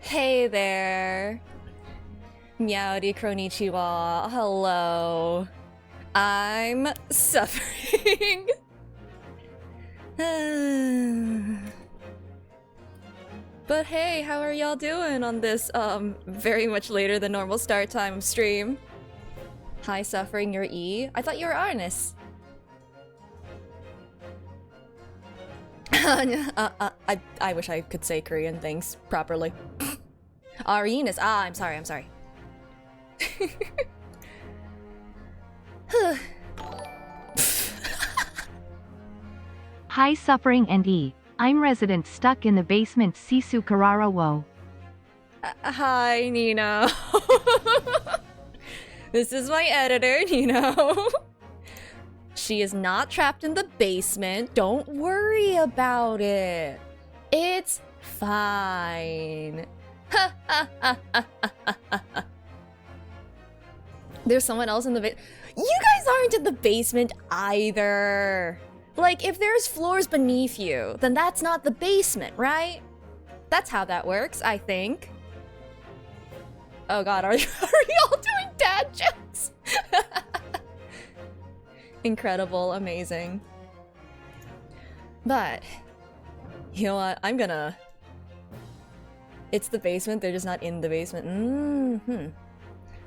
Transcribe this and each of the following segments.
Hey there. Meowdy konnichiwa. Hello. I'm suffering. But hey, how are y'all doing on this, very much later than normal start time stream? Hi, suffering, you're E? I thought you were Arnis. I wish I could say Korean things properly. Arenas. I'm sorry. Hi Suffering and E. I'm resident stuck in the basement Sisu Karara wo. Hi, Nino. This is my editor, Nino. She is not trapped in the basement. Don't worry about it. It's fine. There's someone else in the basement. You guys aren't in the basement either. Like, if there's floors beneath you, then that's not the basement, right? That's how that works, I think. Oh god, are y'all doing dad jokes? Incredible, amazing. But, you know what, I'm gonna... It's the basement, they're just not in the basement.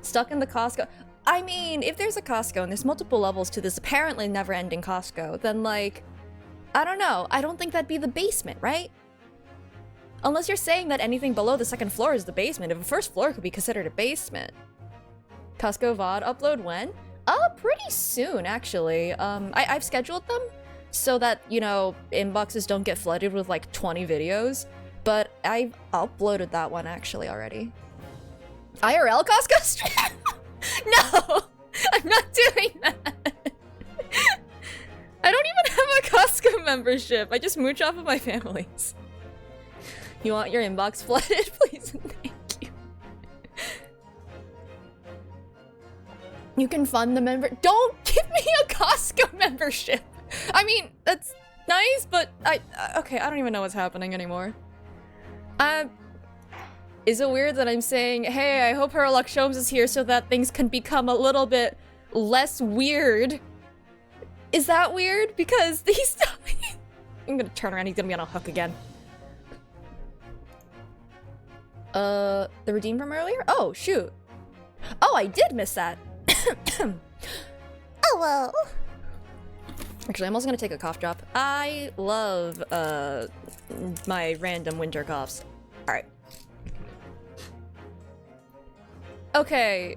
Stuck in the Costco. I mean, if there's a Costco and there's multiple levels to this apparently never-ending Costco, then like, I don't know, I don't think that'd be the basement, right? Unless you're saying that anything below the second floor is the basement, if a first floor could be considered a basement. Costco VOD upload when? Pretty soon, actually. I've scheduled them so that, you know, inboxes don't get flooded with like 20 videos, but I've uploaded that one actually already. IRL Costco stream? No! I'm not doing that! I don't even have a Costco membership. I just mooch off of my family's. You want your inbox flooded? Please and thank you. You can fund the member- Don't give me a Costco membership! I mean, that's nice, but okay, I don't even know what's happening anymore. Is it weird that I'm saying, hey, I hope Herlock Sholmes is here so that things can become a little bit less weird? Is that weird? Because these- I'm gonna turn around, he's gonna be on a hook again. The redeem from earlier? Oh, shoot. Oh, I did miss that. Oh, well. Actually, I'm also gonna take a cough drop. I love, my random winter coughs. Alright. Okay.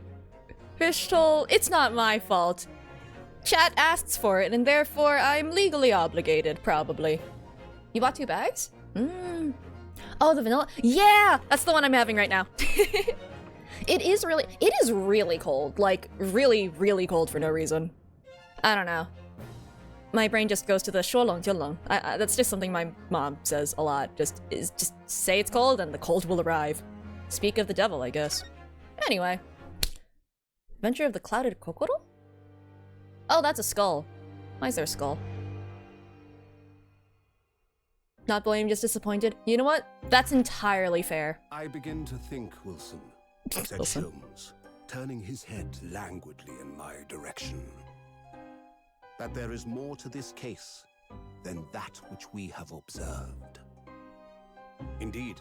Fishtoll, it's not my fault. Chat asks for it, and therefore I'm legally obligated, probably. You bought 2 bags? Oh, the vanilla? Yeah! That's the one I'm having right now. It is really cold. Like, really, really cold for no reason. I don't know. My brain just goes to the 说冷就冷. That's just something my mom says a lot. Just say it's cold and the cold will arrive. Speak of the devil, I guess. Anyway. Adventure of the Clouded Kokoro? Oh, that's a skull. Why is there a skull? Not blame, just disappointed. You know what? That's entirely fair. I begin to think, Wilson, said Sholmes, turning his head languidly in my direction, that there is more to this case than that which we have observed. Indeed,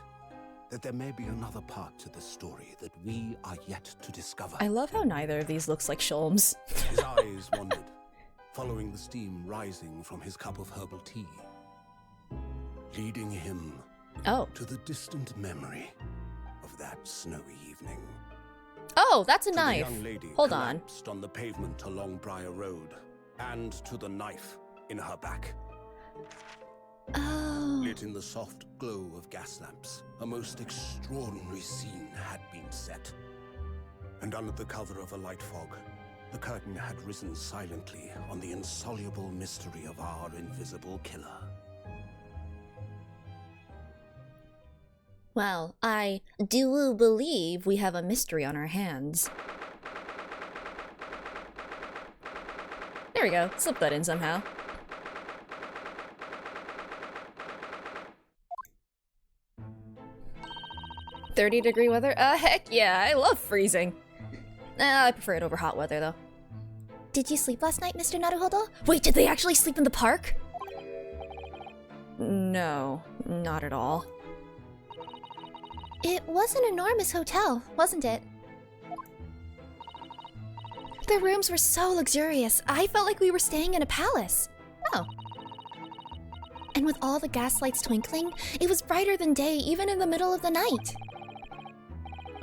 that there may be another part to the story that we are yet to discover. I love how neither of these looks like Sholmes. His eyes wandered, following the steam rising from his cup of herbal tea, leading him to the distant memory of that snowy evening. Oh, that's a To knife. The young lady Hold on. collapsed on the pavement along Briar Road, and to the knife in her back. Oh. Lit in the soft glow of gas lamps, a most extraordinary scene had been set. And under the cover of a light fog, the curtain had risen silently on the insoluble mystery of our invisible killer. Well, I do believe we have a mystery on our hands. There we go. Slip that in somehow. 30-degree weather? Heck yeah, I love freezing. I prefer it over hot weather, though. Did you sleep last night, Mr. Naruhodo? Wait, did they actually sleep in the park? No, not at all. It was an enormous hotel, wasn't it? The rooms were so luxurious, I felt like we were staying in a palace. Oh. And with all the gas lights twinkling, it was brighter than day even in the middle of the night.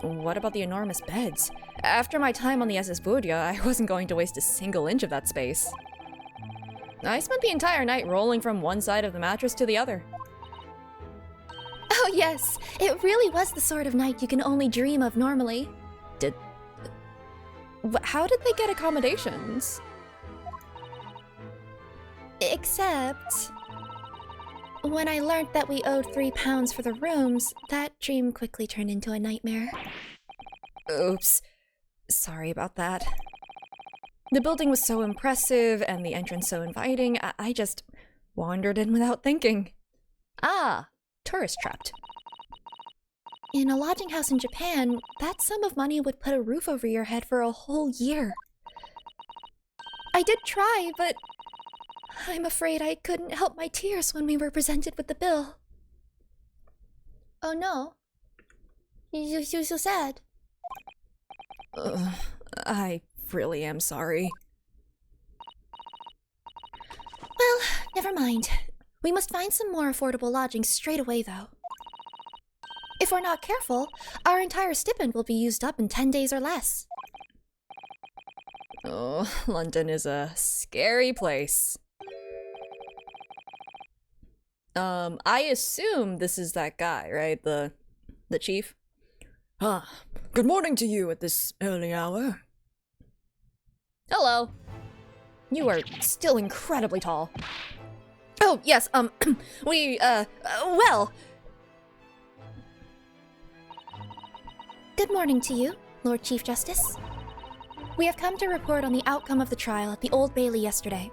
What about the enormous beds? After my time on the SS Budia, I wasn't going to waste a single inch of that space. I spent the entire night rolling from one side of the mattress to the other. Oh yes, it really was the sort of night you can only dream of normally. How did they get accommodations? Except... when I learned that we owed £3 for the rooms, that dream quickly turned into a nightmare. Oops. Sorry about that. The building was so impressive and the entrance so inviting, I just wandered in without thinking. Ah, tourist trapped. In a lodging house in Japan, that sum of money would put a roof over your head for a whole year. I did try, but I'm afraid I couldn't help my tears when we were presented with the bill. Oh no. You're so sad. I really am sorry. Well, never mind. We must find some more affordable lodging straight away, though. If we're not careful, our entire stipend will be used up in 10 days or less. Oh, London is a scary place. I assume this is that guy, right? The chief? Good morning to you at this early hour. Hello. You are still incredibly tall. Oh, yes, well... Good morning to you, Lord Chief Justice. We have come to report on the outcome of the trial at the Old Bailey yesterday.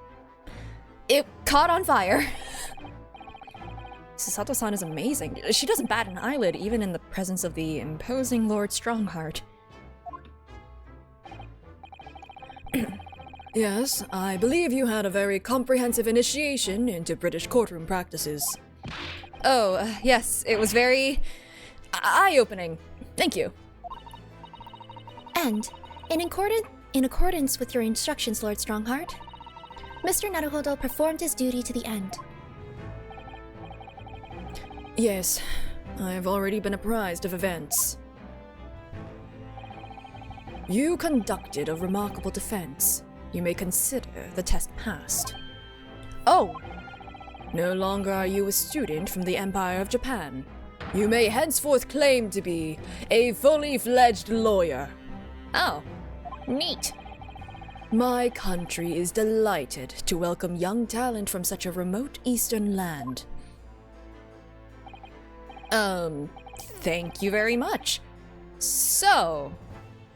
It caught on fire. Sasato-san is amazing. She doesn't bat an eyelid even in the presence of the imposing Lord Strongheart. Yes, I believe you had a very comprehensive initiation into British courtroom practices. Oh, yes, it was very eye-opening. Thank you. And, in accordance with your instructions, Lord Strongheart, Mr. Naruhodo performed his duty to the end. Yes, I have already been apprised of events. You conducted a remarkable defense. You may consider the test passed. Oh! No longer are you a student from the Empire of Japan. You may henceforth claim to be a fully fledged lawyer. Oh, neat. My country is delighted to welcome young talent from such a remote eastern land. Thank you very much. So,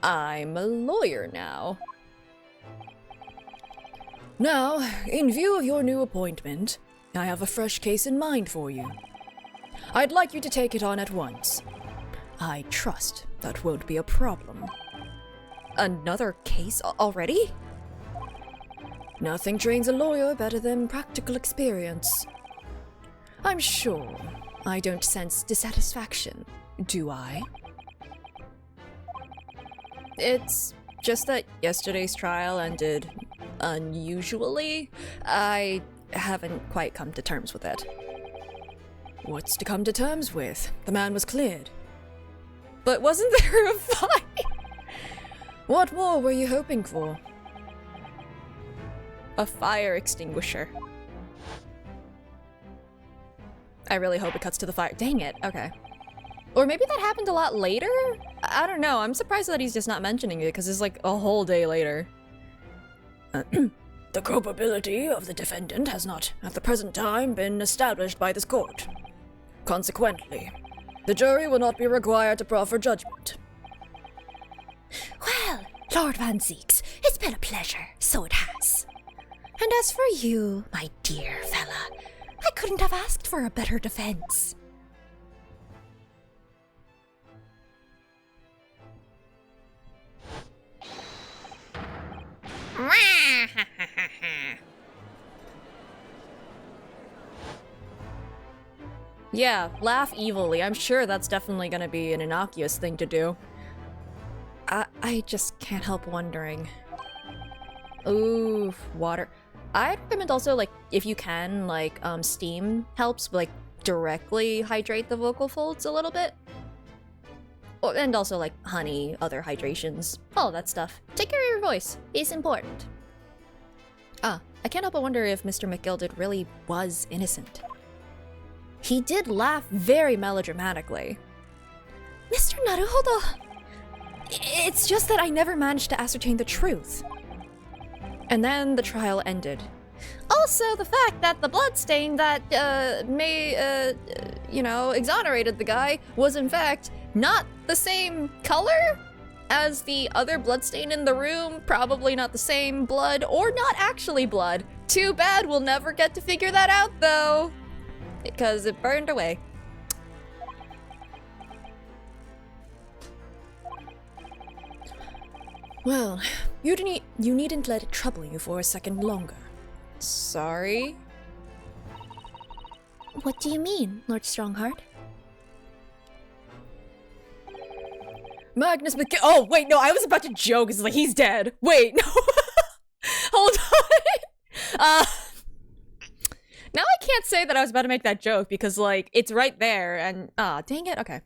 I'm a lawyer now. Now, in view of your new appointment, I have a fresh case in mind for you. I'd like you to take it on at once. I trust that won't be a problem. Another case already? Nothing trains a lawyer better than practical experience. I'm sure I don't sense dissatisfaction, do I? It's just that yesterday's trial ended unusually. I haven't quite come to terms with it. What's to come to terms with? The man was cleared. But wasn't there a fight? What more were you hoping for? A fire extinguisher. I really hope it cuts to the fire. Dang it, okay. Or maybe that happened a lot later? I don't know, I'm surprised that he's just not mentioning it, because it's like a whole day later. The culpability of the defendant has not, at the present time, been established by this court. Consequently, the jury will not be required to proffer judgment. Well, Lord Van Zeeks, it's been a pleasure, so it has. And as for you, my dear fella, I couldn't have asked for a better defense. Yeah, laugh evilly. I'm sure that's definitely gonna be an innocuous thing to do. I just can't help wondering. Ooh, water. I'd recommend also, like, if you can, like, steam helps, like, directly hydrate the vocal folds a little bit. Oh, and also, like, honey, other hydrations, all that stuff. Take care of your voice. It's important. I can't help but wonder if Mr. McGilded really was innocent. He did laugh very melodramatically. Mr. Naruhodo! It's just that I never managed to ascertain the truth. And then the trial ended. Also, the fact that the bloodstain that, exonerated the guy was in fact not the same color as the other bloodstain in the room, probably not the same blood, or not actually blood. Too bad we'll never get to figure that out, though, because it burned away. Well, you needn't let it trouble you for a second longer. Sorry? What do you mean, Lord Strongheart? Magnus McG- Oh, wait, no, I was about to joke. It's like, he's dead. Wait, no. Hold on. Now I can't say that I was about to make that joke because, like, it's right there and, dang it, okay.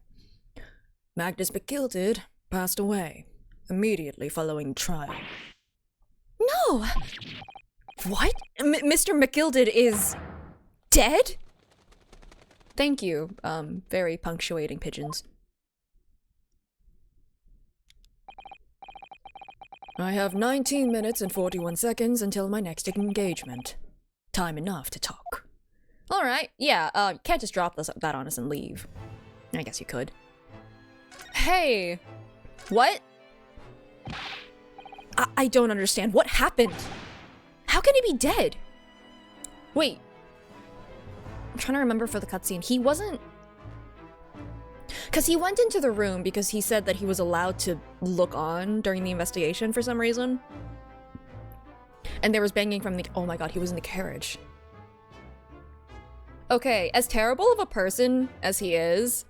Magnus McGilded passed away immediately following the trial. No! What? Mr. McGilded is dead? Thank you, very punctuating pigeons. I have 19 minutes and 41 seconds until my next engagement. Time enough to talk. Alright, yeah, you can't just drop that on us and leave. I guess you could. Hey! What? I don't understand. What happened? How can he be dead? Wait. I'm trying to remember for the cutscene. He wasn't... Because he went into the room because he said that he was allowed to look on during the investigation for some reason. And there was banging from the... Oh my god, he was in the carriage. Okay, as terrible of a person as he is,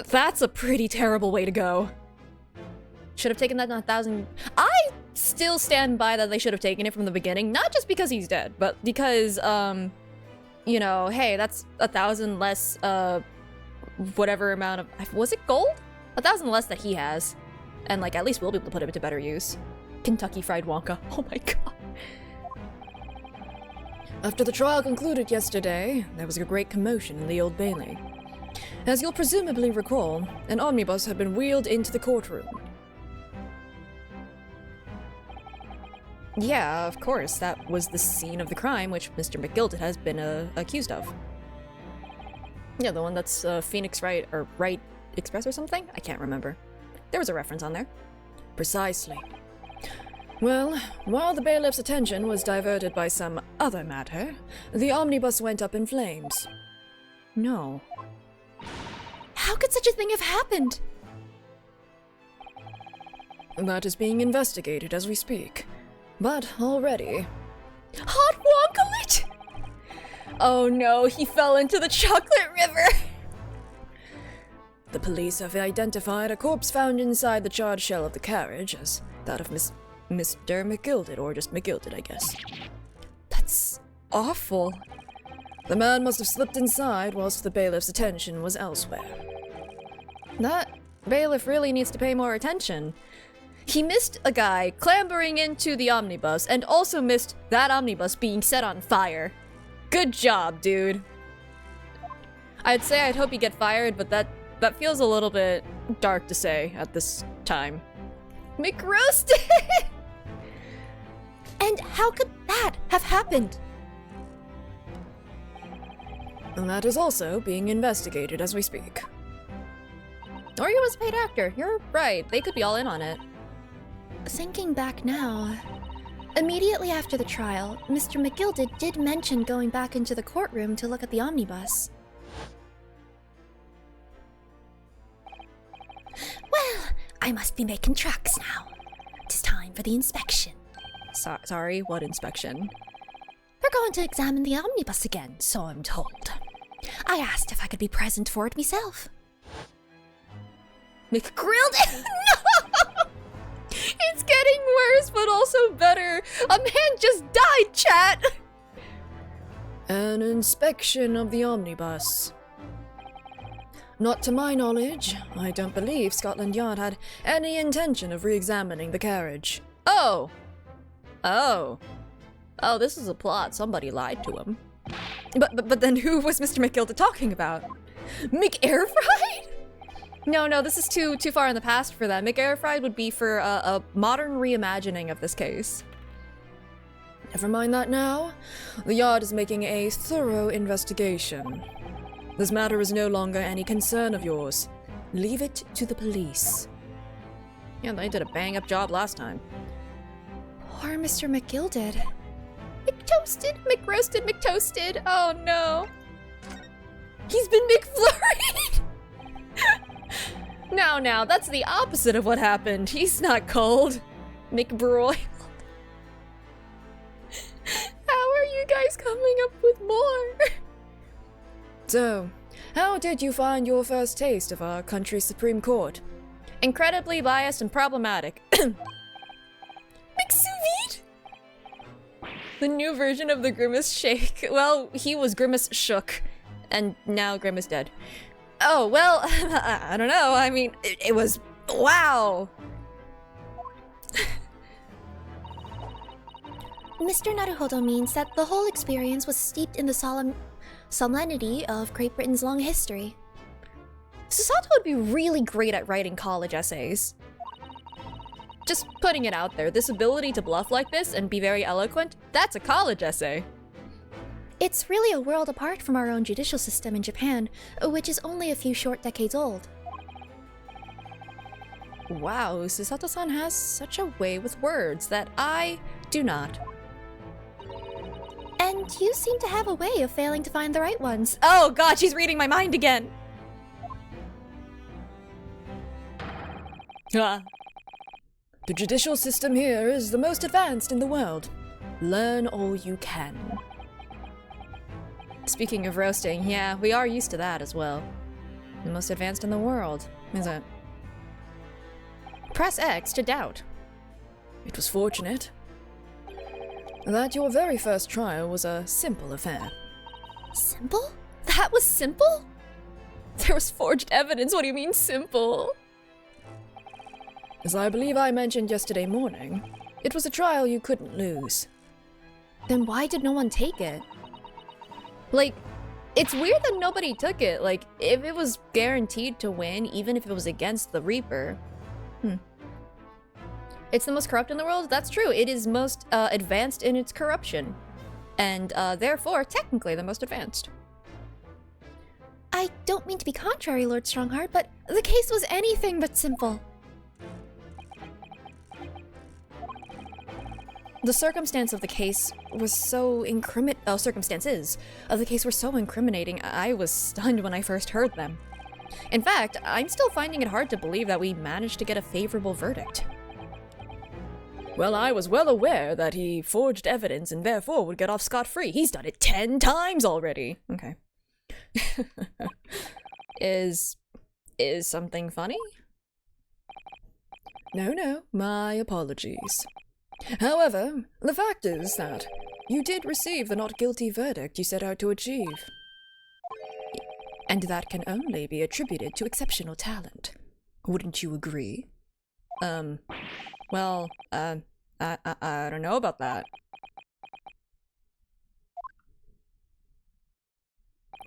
that's a pretty terrible way to go. Should have taken that 1,000... I still stand by that they should have taken it from the beginning, not just because he's dead, but because, you know, hey, that's 1,000 less, whatever amount of... Was it gold? 1,000 less that he has. And, like, at least we'll be able to put it to better use. Kentucky Fried Wonka. Oh my god. After the trial concluded yesterday, there was a great commotion in the Old Bailey. As you'll presumably recall, an omnibus had been wheeled into the courtroom. Yeah, of course, that was the scene of the crime which Mr. McGilded has been accused of. Yeah, the one that's Phoenix Wright, or Wright Express or something? I can't remember. There was a reference on there. Precisely. Well, while the bailiff's attention was diverted by some other matter, the omnibus went up in flames. No. How could such a thing have happened? That is being investigated as we speak. But already... Hot Wonkalit! Oh no, he fell into the chocolate river! The police have identified a corpse found inside the charred shell of the carriage as that of Mr. McGilded, or just McGilded, I guess. That's awful. The man must have slipped inside whilst the bailiff's attention was elsewhere. That bailiff really needs to pay more attention. He missed a guy clambering into the omnibus and also missed that omnibus being set on fire. Good job, dude. I'd say I'd hope you get fired, but that feels a little bit dark to say at this time. McRoasted! And how could that have happened? And that is also being investigated as we speak. Or he was a paid actor. You're right. They could be all in on it. Thinking back now, immediately after the trial, Mr. McGilded did mention going back into the courtroom to look at the omnibus. Well, I must be making tracks now. It's time for the inspection. Sorry, what inspection? They're going to examine the omnibus again, so I'm told. I asked if I could be present for it myself. McGrilled? No! It's getting worse, but also better. A man just died, chat! An inspection of the omnibus. Not to my knowledge. I don't believe Scotland Yard had any intention of re-examining the carriage. Oh! Oh. Oh, this is a plot. Somebody lied to him. But then who was Mr. McGilda talking about? McAirfried? No, this is too far in the past for that. McAirfried would be for a modern reimagining of this case. Never mind that now. The Yard is making a thorough investigation. This matter is no longer any concern of yours. Leave it to the police. Yeah, they did a bang-up job last time. Poor Mr. McGilded. McToasted, McRoasted, McToasted. Oh no. He's been McFlurried! Now, that's the opposite of what happened. He's not cold. McBroiled. How are you guys coming up with more? So, how did you find your first taste of our country's Supreme Court? Incredibly biased and problematic. McSuvide? The new version of the Grimace Shake. Well, he was Grimace Shook, and now Grimace dead. Oh, well, I don't know. I mean, it was... wow! Mr. Naruhodo means that the whole experience was steeped in the solemnity of Great Britain's long history. Susato would be really great at writing college essays. Just putting it out there, this ability to bluff like this and be very eloquent, that's a college essay. It's really a world apart from our own judicial system in Japan, which is only a few short decades old. Wow, Susato-san has such a way with words that I do not. And you seem to have a way of failing to find the right ones. Oh god, she's reading my mind again! Ah. The judicial system here is the most advanced in the world. Learn all you can. Speaking of roasting, yeah, we are used to that as well. The most advanced in the world, is it? Press X to doubt. It was fortunate that your very first trial was a simple affair. Simple? That was simple? There was forged evidence, what do you mean simple? As I believe I mentioned yesterday morning, it was a trial you couldn't lose. Then why did no one take it? Like, it's weird that nobody took it. Like, if it was guaranteed to win, even if it was against the Reaper. It's the most corrupt in the world? That's true. It is most advanced in its corruption. And therefore, technically the most advanced. I don't mean to be contrary, Lord Strongheart, but the case was anything but simple. The circumstance of the case was so circumstances of the case were so incriminating, I was stunned when I first heard them. In fact, I'm still finding it hard to believe that we managed to get a favorable verdict. Well, I was well aware that he forged evidence and therefore would get off scot-free. He's done it 10 times already. Okay. Is something funny? No, my apologies. However, the fact is that you did receive the not guilty verdict you set out to achieve. And that can only be attributed to exceptional talent. Wouldn't you agree? Well, I don't know about that.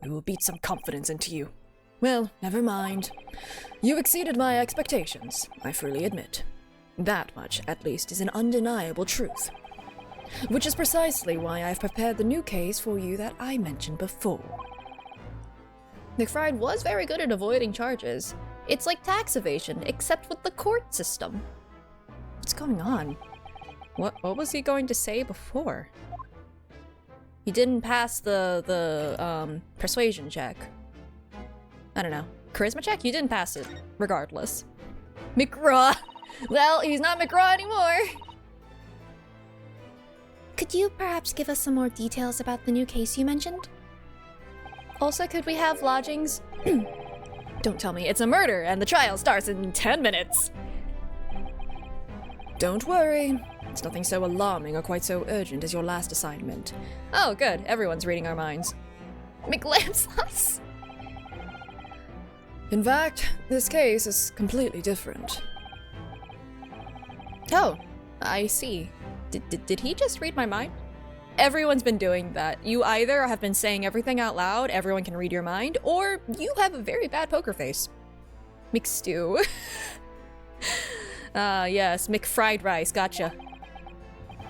We will beat some confidence into you. Well, never mind. You exceeded my expectations, I freely admit. That much, at least, is an undeniable truth. Which is precisely why I've prepared the new case for you that I mentioned before. McFried was very good at avoiding charges. It's like tax evasion, except with the court system. What's going on? What was he going to say before? He didn't pass the persuasion check. I don't know. Charisma check? You didn't pass it, regardless. McGraw! Well, he's not McGraw anymore! Could you perhaps give us some more details about the new case you mentioned? Also, could we have lodgings? Don't tell me it's a murder and the trial starts in 10 minutes. Don't worry. It's nothing so alarming or quite so urgent as your last assignment. Oh, good. Everyone's reading our minds. McLampslas? In fact, this case is completely different. Oh, I see. Did he just read my mind? Everyone's been doing that. You either have been saying everything out loud, everyone can read your mind, or you have a very bad poker face. McStew. Yes, McFried rice, gotcha.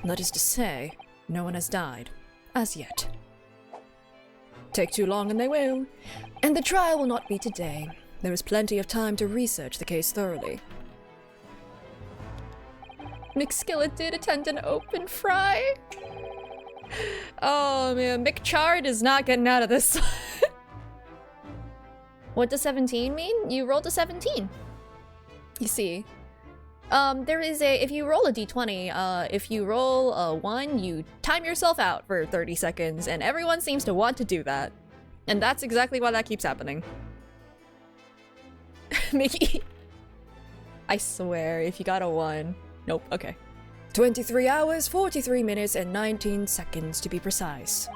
That is to say, no one has died. As yet. Take too long and they will. And the trial will not be today. There is plenty of time to research the case thoroughly. McSkillet did attend an open fry. Oh man, McChard is not getting out of this. What does 17 mean? You rolled a 17. You see. There is if you roll a d20, if you roll a 1, you time yourself out for 30 seconds, and everyone seems to want to do that. And that's exactly why that keeps happening. Mickey. I swear, if you got a 1. Nope, okay. 23 hours, 43 minutes, and 19 seconds to be precise.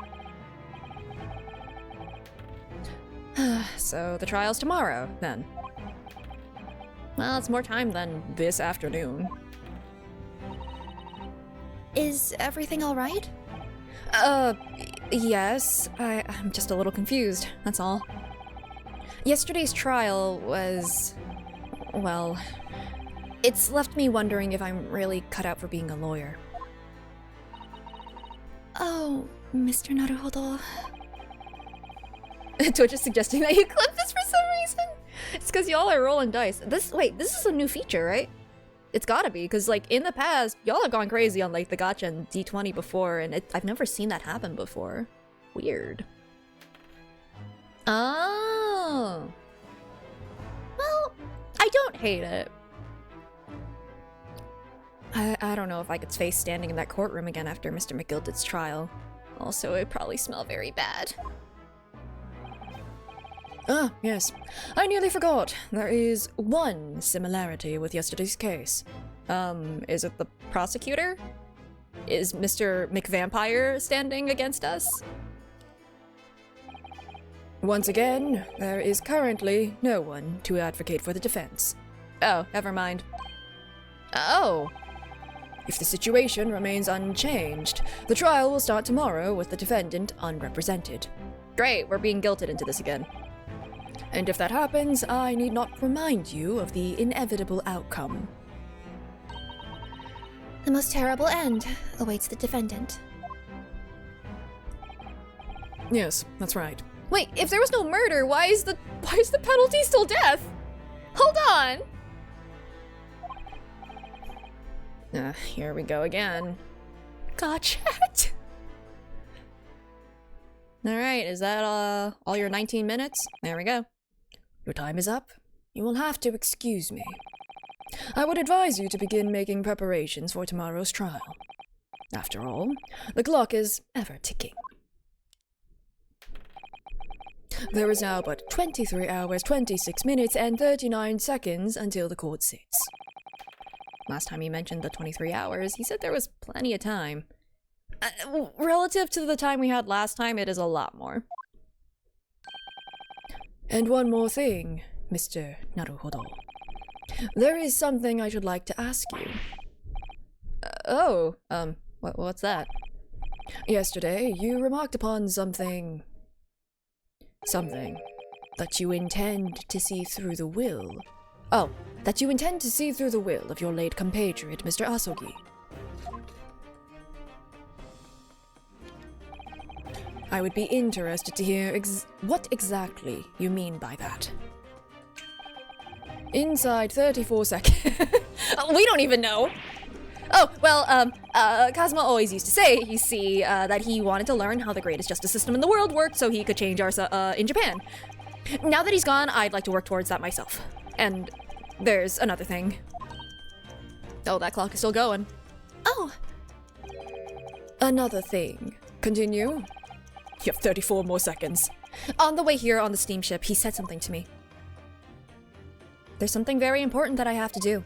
So the trial's tomorrow, then. Well, it's more time than this afternoon. Is everything alright? Yes. I'm just a little confused, that's all. Yesterday's trial was... well... it's left me wondering if I'm really cut out for being a lawyer. Oh, Mr. Naruhodo. Twitch is suggesting that you clip this for some reason. It's because y'all are rolling dice. Wait, this is a new feature, right? It's gotta be, because like in the past, y'all have gone crazy on like the gacha and D20 before, and I've never seen that happen before. Weird. Oh. Well, I don't hate it. I don't know if I could face standing in that courtroom again after Mr. McGilted's trial. Also, it'd probably smell very bad. Ah, yes. I nearly forgot. There is one similarity with yesterday's case. Is it the prosecutor? Is Mr. McVampire standing against us? Once again, there is currently no one to advocate for the defense. Oh, never mind. Oh! If the situation remains unchanged, the trial will start tomorrow with the defendant unrepresented. Great, we're being guilted into this again. And if that happens, I need not remind you of the inevitable outcome. The most terrible end awaits the defendant. Yes, that's right. Wait, if there was no murder, why is the penalty still death? Hold on! Here we go again. Gotcha. Alright, is that all your 19 minutes? There we go. Your time is up. You will have to excuse me. I would advise you to begin making preparations for tomorrow's trial. After all, the clock is ever ticking. There is now but 23 hours, 26 minutes, and 39 seconds until the court sits. Last time he mentioned the 23 hours, he said there was plenty of time. Relative to the time we had last time, it is a lot more. And one more thing, Mr. Naruhodo. There is something I should like to ask you. What's that? Yesterday, you remarked upon something that you intend to see through the will. Oh, that you intend to see through the will of your late compatriot, Mr. Asogi. I would be interested to hear what exactly you mean by that. Inside 34 seconds. We don't even know. Oh, well, Kazuma always used to say, you see, that he wanted to learn how the greatest justice system in the world worked so he could change ours in Japan. Now that he's gone, I'd like to work towards that myself. And there's another thing. Oh, that clock is still going. Oh! Another thing. Continue. You have 34 more seconds. On the way here on the steamship, he said something to me. There's something very important that I have to do.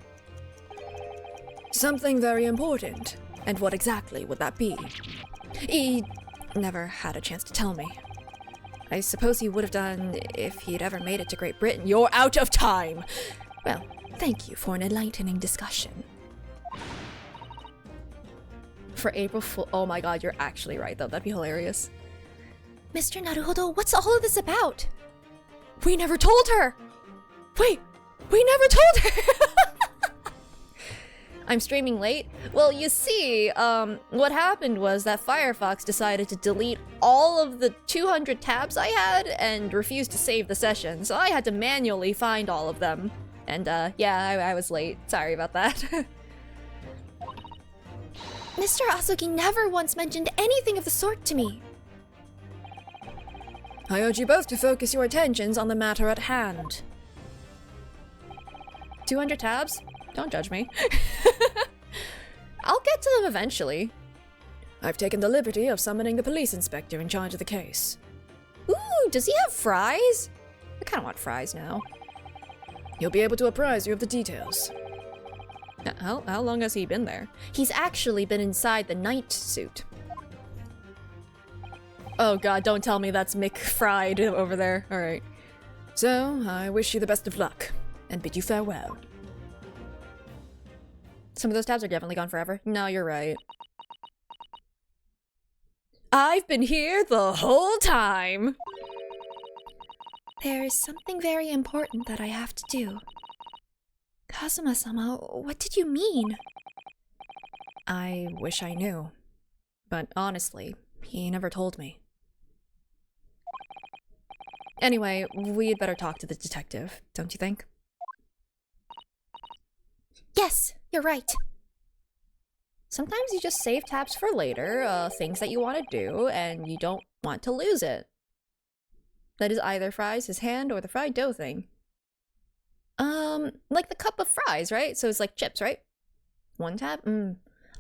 Something very important? And what exactly would that be? He never had a chance to tell me. I suppose he would have done if he'd ever made it to Great Britain. You're out of time! Well, thank you for an enlightening discussion. For April Fool— oh my god, you're actually right though, that'd be hilarious. Mr. Naruhodo, what's all of this about? We never told her! Wait, we never told her! I'm streaming late? Well, you see, what happened was that Firefox decided to delete all of the 200 tabs I had and refused to save the session, so I had to manually find all of them. And, yeah, I was late. Sorry about that. Mr. Asogi never once mentioned anything of the sort to me. I urge you both to focus your attentions on the matter at hand. 200 tabs? Don't judge me. I'll get to them eventually. I've taken the liberty of summoning the police inspector in charge of the case. Ooh, does he have fries? I kind of want fries now. He'll be able to apprise you of the details. How long has he been there? He's actually been inside the night suit. Oh god, don't tell me that's Mick Fried over there. Alright. So, I wish you the best of luck, and bid you farewell. Some of those tabs are definitely gone forever. No, you're right. I've been here the whole time! There's something very important that I have to do. Kazuma-sama, what did you mean? I wish I knew. But honestly, he never told me. Anyway, we'd better talk to the detective, don't you think? Yes, you're right. Sometimes you just save tabs for later, things that you want to do, and you don't want to lose it. That is either fries, his hand, or the fried dough thing. Like the cup of fries, right? So it's like chips, right? One tab?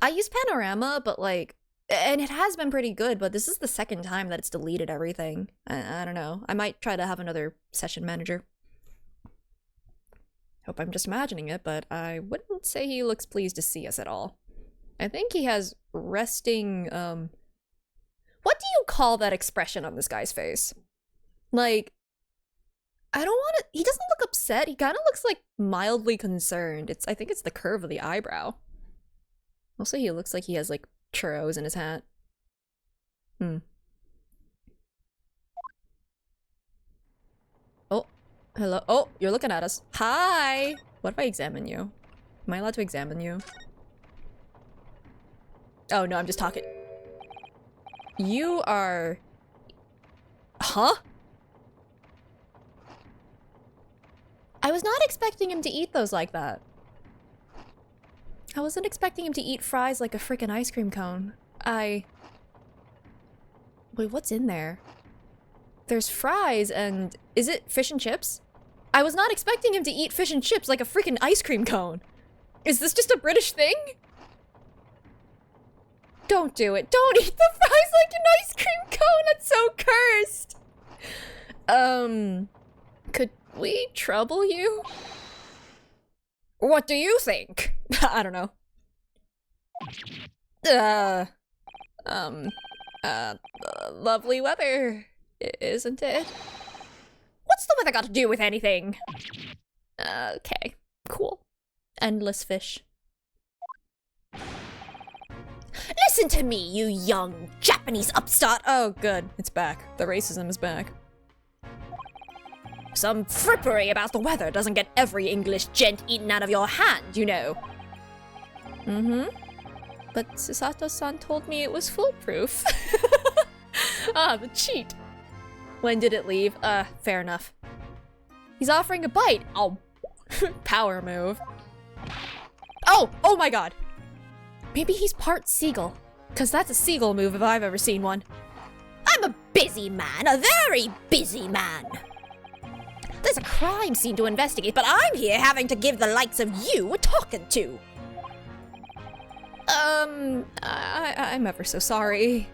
I use Panorama, but like, and it has been pretty good, but this is the second time that it's deleted everything. I don't know. I might try to have another session manager. Hope I'm just imagining it, but I wouldn't say he looks pleased to see us at all. I think he has resting, what do you call that expression on this guy's face? Like, I don't want to— he doesn't look upset. He kind of looks like mildly concerned. I think it's the curve of the eyebrow. Also, he looks like he has like churros in his hat. Oh, hello. Oh, you're looking at us. Hi! What if I examine you? Am I allowed to examine you? Oh, no, I'm just talking. You are... Huh? I was not expecting him to eat those like that. I wasn't expecting him to eat fries like a freaking ice cream cone. Wait, what's in there? There's fries and... is it fish and chips? I was not expecting him to eat fish and chips like a freaking ice cream cone. Is this just a British thing? Don't do it. Don't eat the fries like an ice cream cone. That's so cursed. Could we trouble you? What do you think? I don't know. Lovely weather, isn't it? What's the weather got to do with anything? Okay, cool. Endless fish. Listen to me, you young Japanese upstart. Oh, good. It's back. The racism is back. Some frippery about the weather doesn't get every English gent eaten out of your hand, you know. But Susato-san told me it was foolproof. Ah, the cheat. When did it leave? Fair enough. He's offering a bite. Oh, power move. Oh my god. Maybe he's part seagull, because that's a seagull move if I've ever seen one. I'm a busy man, a very busy man. There's a crime scene to investigate, but I'm here having to give the likes of you a talking to. I'm ever so sorry.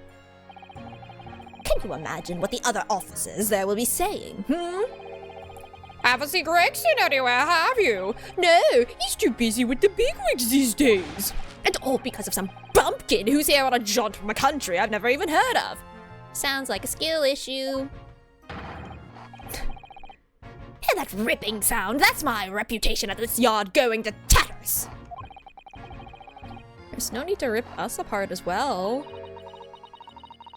Can you imagine what the other officers there will be saying, Haven't seen Gregson anywhere, have you? No, he's too busy with the bigwigs these days. And all because of some bumpkin who's here on a jaunt from a country I've never even heard of. Sounds like a skill issue. Hear that ripping sound? That's my reputation at this yard going to tatters. There's no need to rip us apart as well.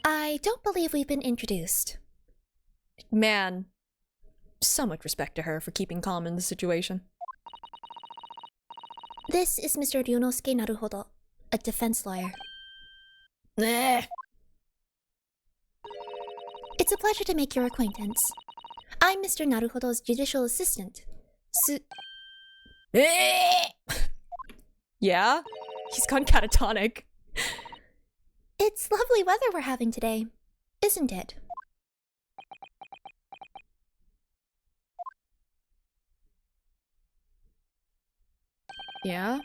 I don't believe we've been introduced. Man, so much respect to her for keeping calm in the situation. This is Mr. Ryunosuke Naruhodo, a defense lawyer. Eh. It's a pleasure to make your acquaintance. I'm Mr. Naruhodo's judicial assistant. Yeah? He's gone catatonic. It's lovely weather we're having today, isn't it? Yeah?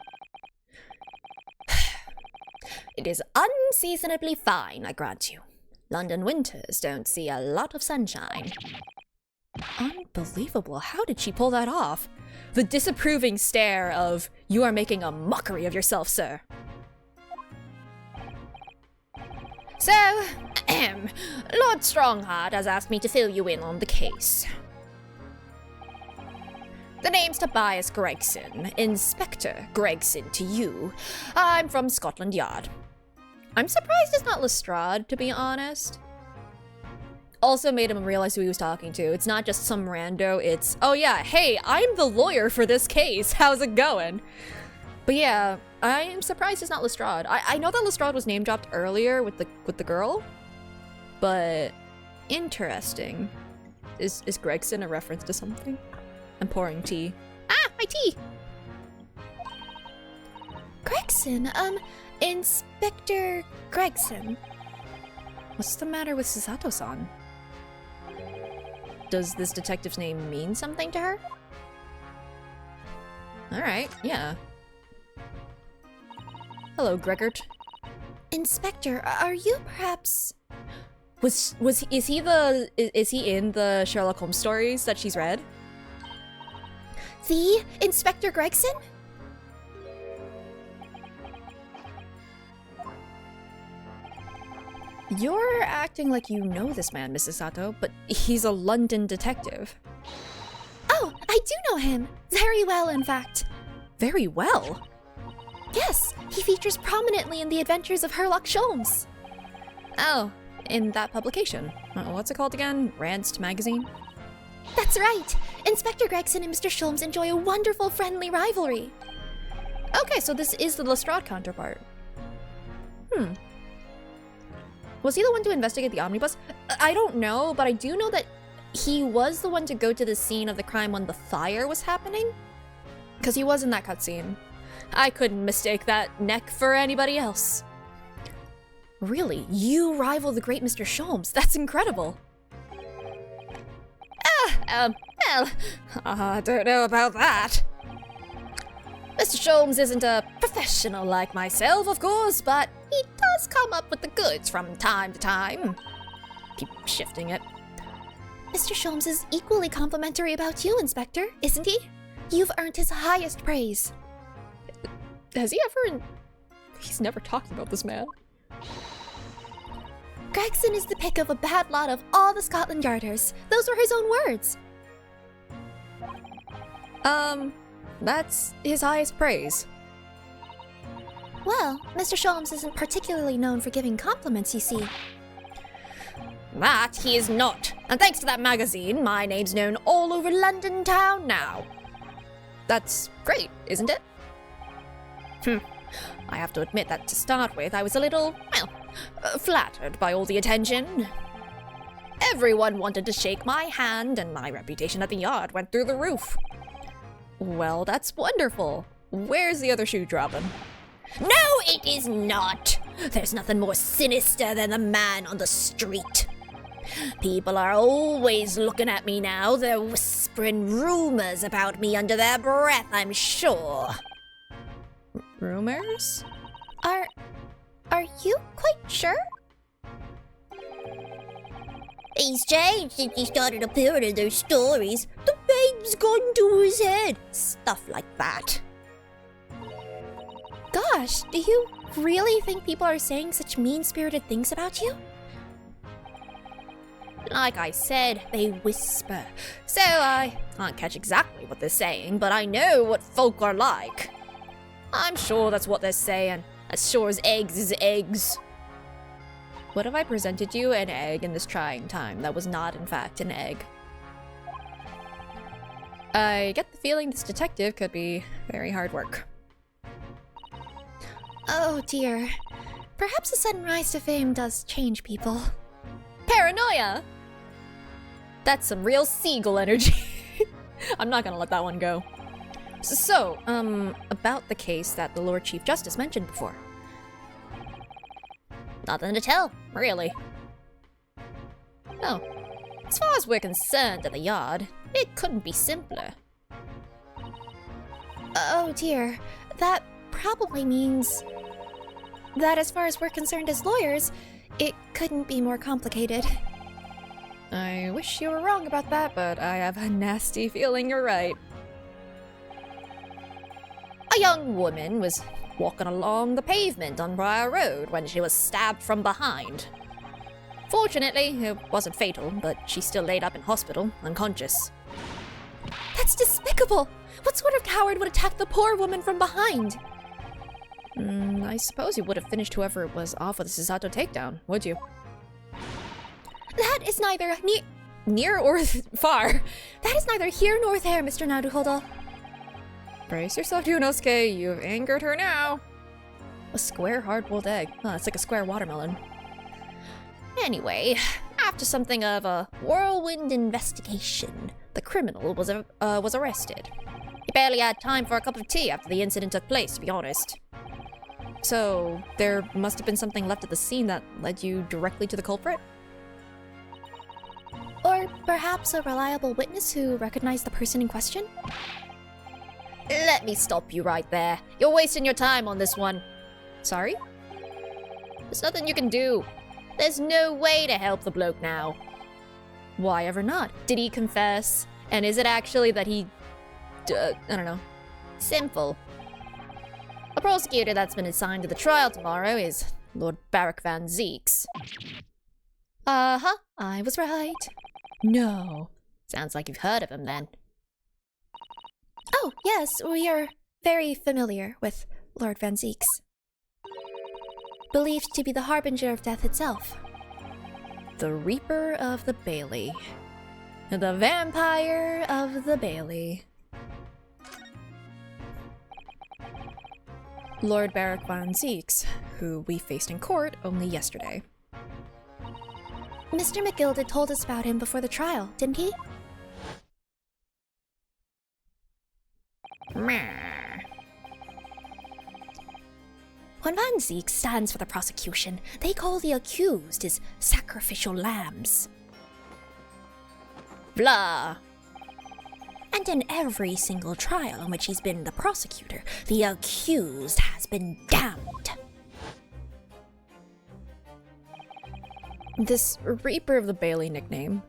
It is unseasonably fine, I grant you. London winters don't see a lot of sunshine. Unbelievable. How did she pull that off? The disapproving stare of, you are making a mockery of yourself, sir. So, Lord Strongheart has asked me to fill you in on the case. The name's Tobias Gregson, Inspector Gregson to you. I'm from Scotland Yard. I'm surprised it's not Lestrade, to be honest. Also made him realize who he was talking to. It's not just some rando, it's, oh yeah, hey, I'm the lawyer for this case. How's it going? But yeah, I am surprised it's not Lestrade. I know that Lestrade was name dropped earlier with the girl, but interesting. Is Gregson a reference to something? I'm pouring tea. Ah, my tea! Gregson, Inspector Gregson. What's the matter with Susato-san? Does this detective's name mean something to her? Alright, yeah. Hello, Gregort. Inspector, are you perhaps... Is he in the Sherlock Holmes stories that she's read? The Inspector Gregson? You're acting like you know this man, Mrs. Sato, but he's a London detective. Oh, I do know him. Very well, in fact. Very well? Yes, he features prominently in the adventures of Sherlock Holmes. Oh, in that publication. What's it called again? Randst magazine? That's right. Inspector Gregson and Mr. Sholmes enjoy a wonderful friendly rivalry. Okay, so this is the Lestrade counterpart. Was he the one to investigate the omnibus? I don't know, but I do know that he was the one to go to the scene of the crime when the fire was happening. Because he was in that cutscene. I couldn't mistake that neck for anybody else. Really? You rival the great Mr. Sholmes? That's incredible. Well, I don't know about that. Mr. Sholmes isn't a professional like myself, of course, but he does come up with the goods from time to time. Keep shifting it. Mr. Sholmes is equally complimentary about you, Inspector, isn't he? You've earned his highest praise. Has he ever... He's never talked about this man. Gregson is the pick of a bad lot of all the Scotland Yarders. Those were his own words. That's his highest praise. Well, Mr. Sholmes isn't particularly known for giving compliments, you see. That he is not. And thanks to that magazine, my name's known all over London town now. That's great, isn't it? I have to admit that to start with, I was a little, well, flattered by all the attention. Everyone wanted to shake my hand, and my reputation at the yard went through the roof. Well, that's wonderful. Where's the other shoe dropping? No, it is not. There's nothing more sinister than the man on the street. People are always looking at me now. They're whispering rumors about me under their breath, I'm sure. Rumors? Are you quite sure? He's changed since he started appearing in those stories. The babe's gone to his head. Stuff like that. Gosh, do you really think people are saying such mean-spirited things about you? Like I said, they whisper. So I can't catch exactly what they're saying, but I know what folk are like. I'm sure that's what they're saying. As sure as eggs is eggs. What if I presented you an egg in this trying time that was not, in fact, an egg? I get the feeling this detective could be very hard work. Oh dear. Perhaps a sudden rise to fame does change people. Paranoia! That's some real seagull energy. I'm not gonna let that one go. So, about the case that the Lord Chief Justice mentioned before. Nothing to tell, really. Oh, as far as we're concerned at the Yard, it couldn't be simpler. Oh dear, that probably means that as far as we're concerned as lawyers, it couldn't be more complicated. I wish you were wrong about that, but I have a nasty feeling you're right. A young woman was walking along the pavement on Briar Road when she was stabbed from behind. Fortunately, it wasn't fatal, but she's still laid up in hospital, unconscious. That's despicable! What sort of coward would attack the poor woman from behind? I suppose you would have finished whoever was off with the Susato takedown, would you? That is neither near or far. That is neither here nor there, Mr. Naruhodo. Brace yourself, Yunosuke. You've angered her now. A square hard-boiled egg. Huh, it's like a square watermelon. Anyway, after something of a whirlwind investigation, the criminal was arrested. He barely had time for a cup of tea after the incident took place, to be honest. So, there must have been something left at the scene that led you directly to the culprit? Or perhaps a reliable witness who recognized the person in question? Let me stop you right there. You're wasting your time on this one. Sorry? There's nothing you can do. There's no way to help the bloke now. Why ever not? Did he confess? And is it actually that he... I don't know. Simple. A prosecutor that's been assigned to the trial tomorrow is Lord Barak Van Zeeks. Uh-huh, I was right. No. Sounds like you've heard of him then. Oh, yes, we are very familiar with Lord Van Zeeks. Believed to be the harbinger of death itself. The Reaper of the Bailey. The Vampire of the Bailey. Lord Barak Van Zeeks, who we faced in court only yesterday. Mr. McGilded told us about him before the trial, didn't he? When Van Zeeks stands for the prosecution, they call the accused his sacrificial lambs. Blah. And in every single trial in which he's been the prosecutor, the accused has been damned. This Reaper of the Bailey nickname,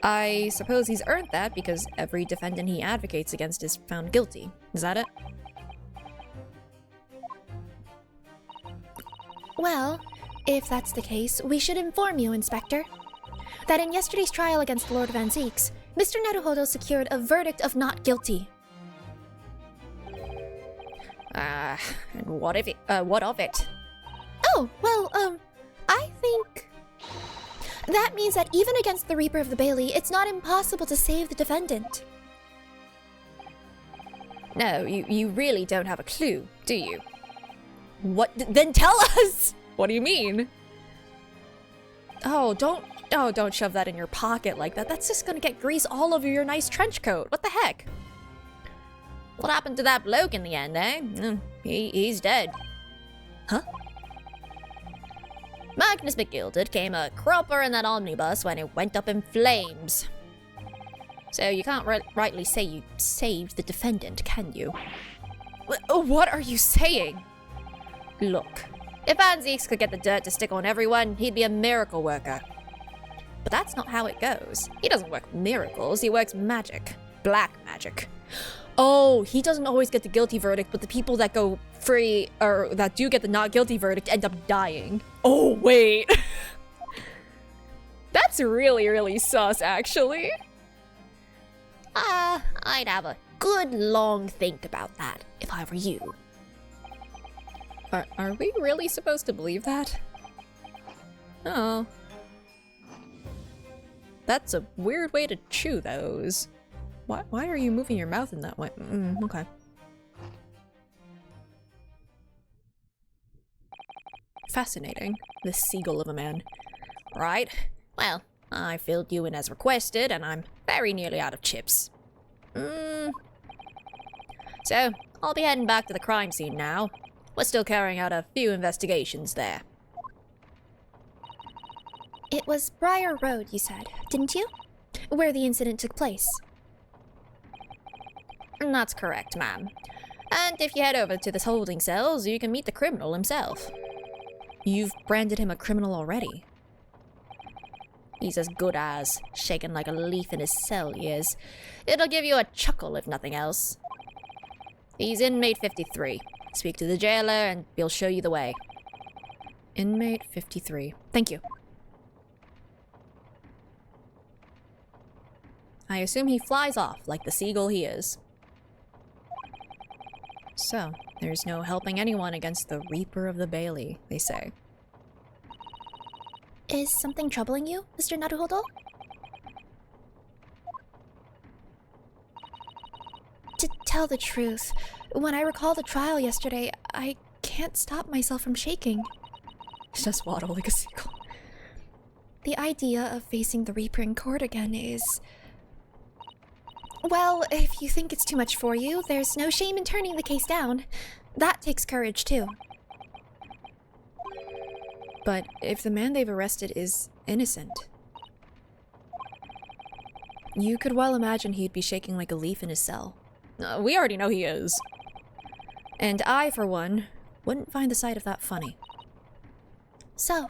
I suppose he's earned that because every defendant he advocates against is found guilty. Is that it? Well, if that's the case, we should inform you, Inspector, that in yesterday's trial against Lord Van Zeeks, Mr. Naruhodo secured a verdict of not guilty. And what of it? Oh, well, I think... that means that even against the Reaper of the Bailey, it's not impossible to save the defendant. No, you really don't have a clue, do you? What? Then tell us! What do you mean? Oh, don't shove that in your pocket like that. That's just gonna get grease all over your nice trench coat. What the heck? What happened to that bloke in the end, eh? He's dead. Huh? Magnus McGilded came a cropper in that omnibus when it went up in flames. So you can't rightly say you saved the defendant, can you? What are you saying? Look, If Anzieks could get the dirt to stick on everyone, he'd be a miracle worker. But that's not how it goes. He doesn't work miracles, he works magic. Black magic. Oh, he doesn't always get the guilty verdict, but the people that go free, or that do get the not guilty verdict, end up dying. Oh, wait. That's really, really sus, actually. I'd have a good long think about that, if I were you. Are we really supposed to believe that? Oh. That's a weird way to chew those. Why are you moving your mouth in that way? Okay. Fascinating. This seagull of a man. Right. Well, I filled you in as requested, and I'm very nearly out of chips. So, I'll be heading back to the crime scene now. We're still carrying out a few investigations there. It was Briar Road, you said, didn't you? Where the incident took place. That's correct, ma'am. And if you head over to the holding cells, you can meet the criminal himself. You've branded him a criminal already. He's as good as, shaking like a leaf in his cell, he is. It'll give you a chuckle, if nothing else. He's inmate 53. Speak to the jailer and he'll show you the way. Inmate 53. Thank you. I assume he flies off like the seagull he is. So, there's no helping anyone against the Reaper of the Bailey, they say. Is something troubling you, Mr. Naruhodo? To tell the truth, when I recall the trial yesterday, I can't stop myself from shaking. Just waddle like a seagull. The idea of facing the Reaper in court again is... Well, if you think it's too much for you, there's no shame in turning the case down. That takes courage, too. But if the man they've arrested is innocent, you could well imagine he'd be shaking like a leaf in his cell. We already know he is. And I, for one, wouldn't find the sight of that funny. So,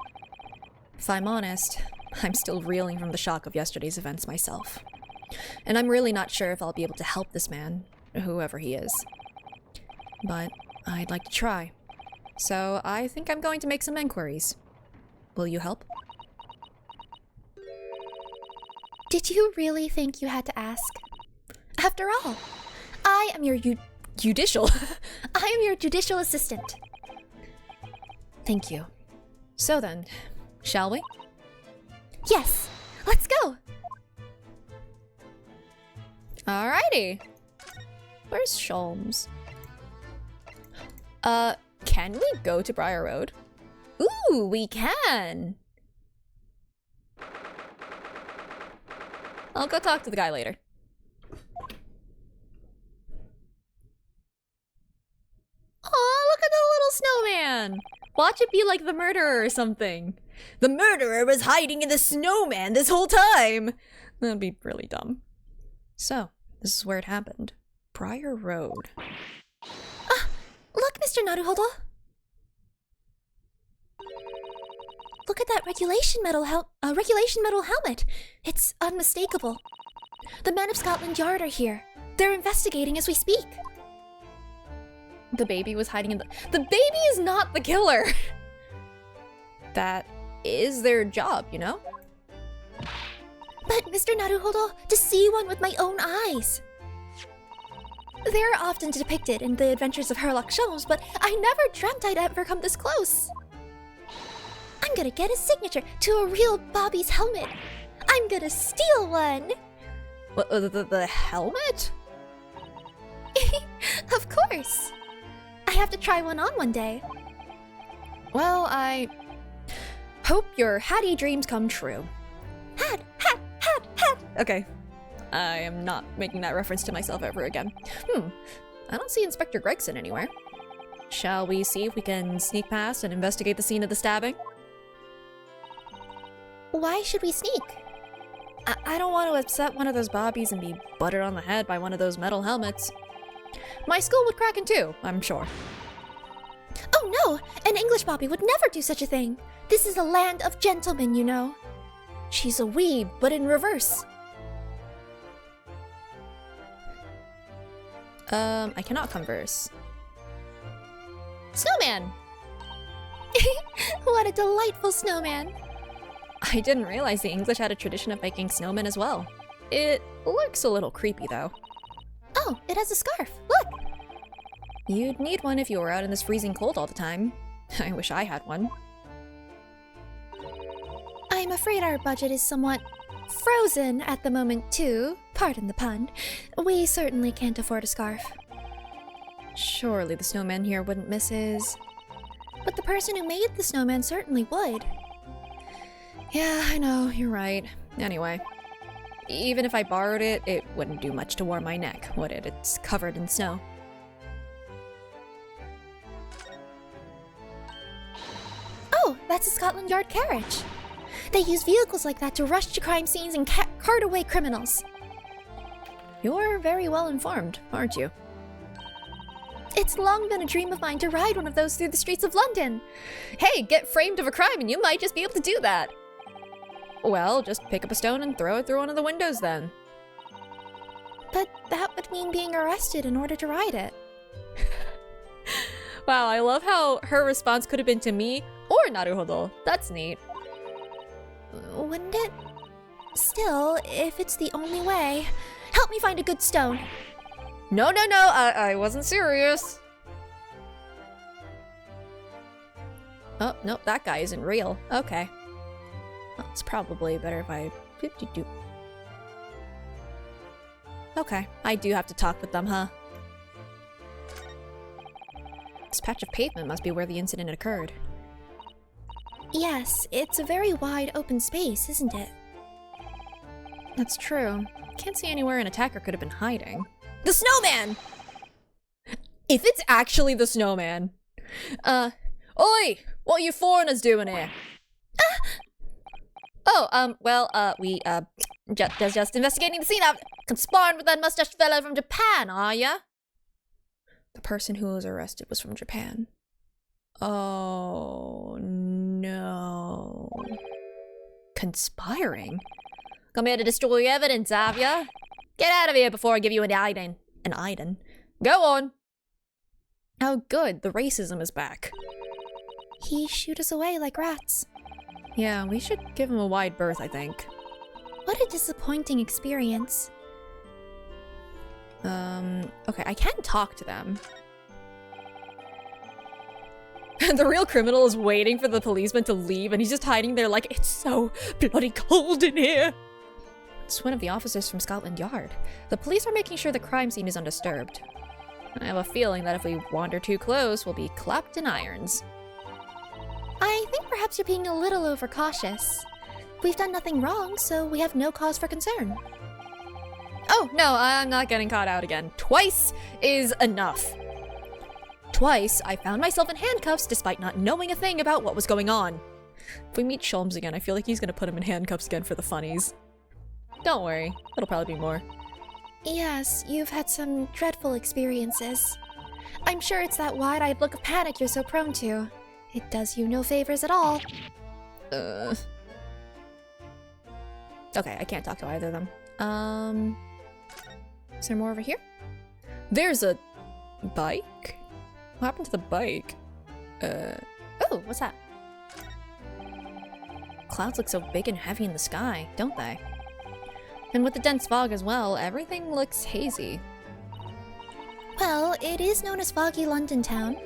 if I'm honest, I'm still reeling from the shock of yesterday's events myself. And I'm really not sure if I'll be able to help this man, whoever he is. But I'd like to try. So I think I'm going to make some inquiries. Will you help? did you really think you had to ask? After all, I am your judicial. I am your judicial assistant. Thank you. So then, shall we? Yes, let's go. Alrighty. Where's Sholmes? Can we go to Briar Road? Ooh, we can! I'll go talk to the guy later. Aw, look at the little snowman! Watch it be like the murderer or something. The murderer was hiding in the snowman this whole time! That'd be really dumb. So, this is where it happened. Briar Road. Ah, look, Mr. Naruhodo. Look at that regulation metal helmet. It's unmistakable. The men of Scotland Yard are here. They're investigating as we speak. The baby was hiding in the... The baby is not the killer! That is their job, you know? But, Mr. Naruhodo, to see one with my own eyes. They're often depicted in the adventures of Herlock Sholmes, but I never dreamt I'd ever come this close. I'm gonna get a signature to a real Bobby's helmet. I'm gonna steal one. What, the helmet? Of course. I have to try one on one day. Well, I hope your hatty dreams come true. Hat. Okay. I am not making that reference to myself ever again. I don't see Inspector Gregson anywhere. Shall we see if we can sneak past and investigate the scene of the stabbing? Why should we sneak? I don't want to upset one of those bobbies and be buttered on the head by one of those metal helmets. My skull would crack in two, I'm sure. Oh no! An English Bobby would never do such a thing! This is a land of gentlemen, you know. She's a weeb, but in reverse. I cannot converse. Snowman! What a delightful snowman! I didn't realize the English had a tradition of making snowmen as well. It looks a little creepy though. Oh, it has a scarf. Look! You'd need one if you were out in this freezing cold all the time. I wish I had one. I'm afraid our budget is somewhat frozen at the moment too. Pardon the pun. We certainly can't afford a scarf. Surely the snowman here wouldn't miss his... But the person who made the snowman certainly would. Yeah, I know, you're right. Anyway, even if I borrowed it, it wouldn't do much to warm my neck, would it? It's covered in snow. Oh, that's a Scotland Yard carriage. They use vehicles like that to rush to crime scenes and cart away criminals. You're very well informed, aren't you? It's long been a dream of mine to ride one of those through the streets of London. Hey, get framed of a crime and you might just be able to do that. Well, just pick up a stone and throw it through one of the windows then. But that would mean being arrested in order to ride it. Wow, I love how her response could have been to me or Naruhodo. That's neat. Wouldn't it? Still, if it's the only way, help me find a good stone. No, I wasn't serious. Oh, no, that guy isn't real. Okay. Well, it's probably better if I... Okay, I do have to talk with them, huh? This patch of pavement must be where the incident occurred. Yes, it's a very wide open space, isn't it? That's true. Can't see anywhere an attacker could have been hiding. The snowman! If it's actually the snowman. Oi! What are you foreigners doing here? We just investigating the scene of conspiring with that mustached fellow from Japan, are ya? The person who was arrested was from Japan. Oh, no. Conspiring? Come here to destroy evidence, have ya? Get out of here before I give you an idin. An idin? Go on! Oh good, the racism is back. He shoot us away like rats. Yeah, we should give him a wide berth, I think. What a disappointing experience. Okay, I can talk to them. The real criminal is waiting for the policeman to leave and he's just hiding there like, it's so bloody cold in here. It's one of the officers from Scotland Yard. The police are making sure the crime scene is undisturbed. I have a feeling that if we wander too close, we'll be clapped in irons. I think perhaps you're being a little overcautious. We've done nothing wrong, so we have no cause for concern. Oh, no, I'm not getting caught out again. Twice is enough. Twice, I found myself in handcuffs despite not knowing a thing about what was going on. If we meet Sholmes again, I feel like he's gonna put him in handcuffs again for the funnies. Don't worry, it'll probably be more. Yes, you've had some dreadful experiences. I'm sure it's that wide-eyed look of panic you're so prone to. It does you no favors at all. Okay, I can't talk to either of them. Is there more over here? There's a bike? What happened to the bike? Oh, what's that? Clouds look so big and heavy in the sky, don't they? And with the dense fog as well, everything looks hazy. Well, it is known as Foggy London Town.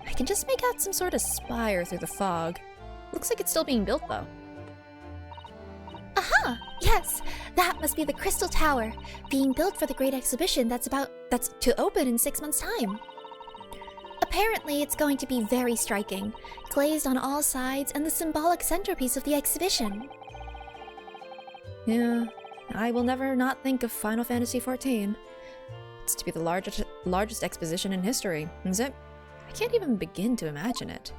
I can just make out some sort of spire through the fog. Looks like it's still being built though. Aha! Yes! That must be the Crystal Tower, being built for the great exhibition that's to open in 6 months' time. Apparently, it's going to be very striking, glazed on all sides and the symbolic centerpiece of the exhibition. Yeah, I will never not think of Final Fantasy XIV. It's to be the largest exposition in history, is it? I can't even begin to imagine it.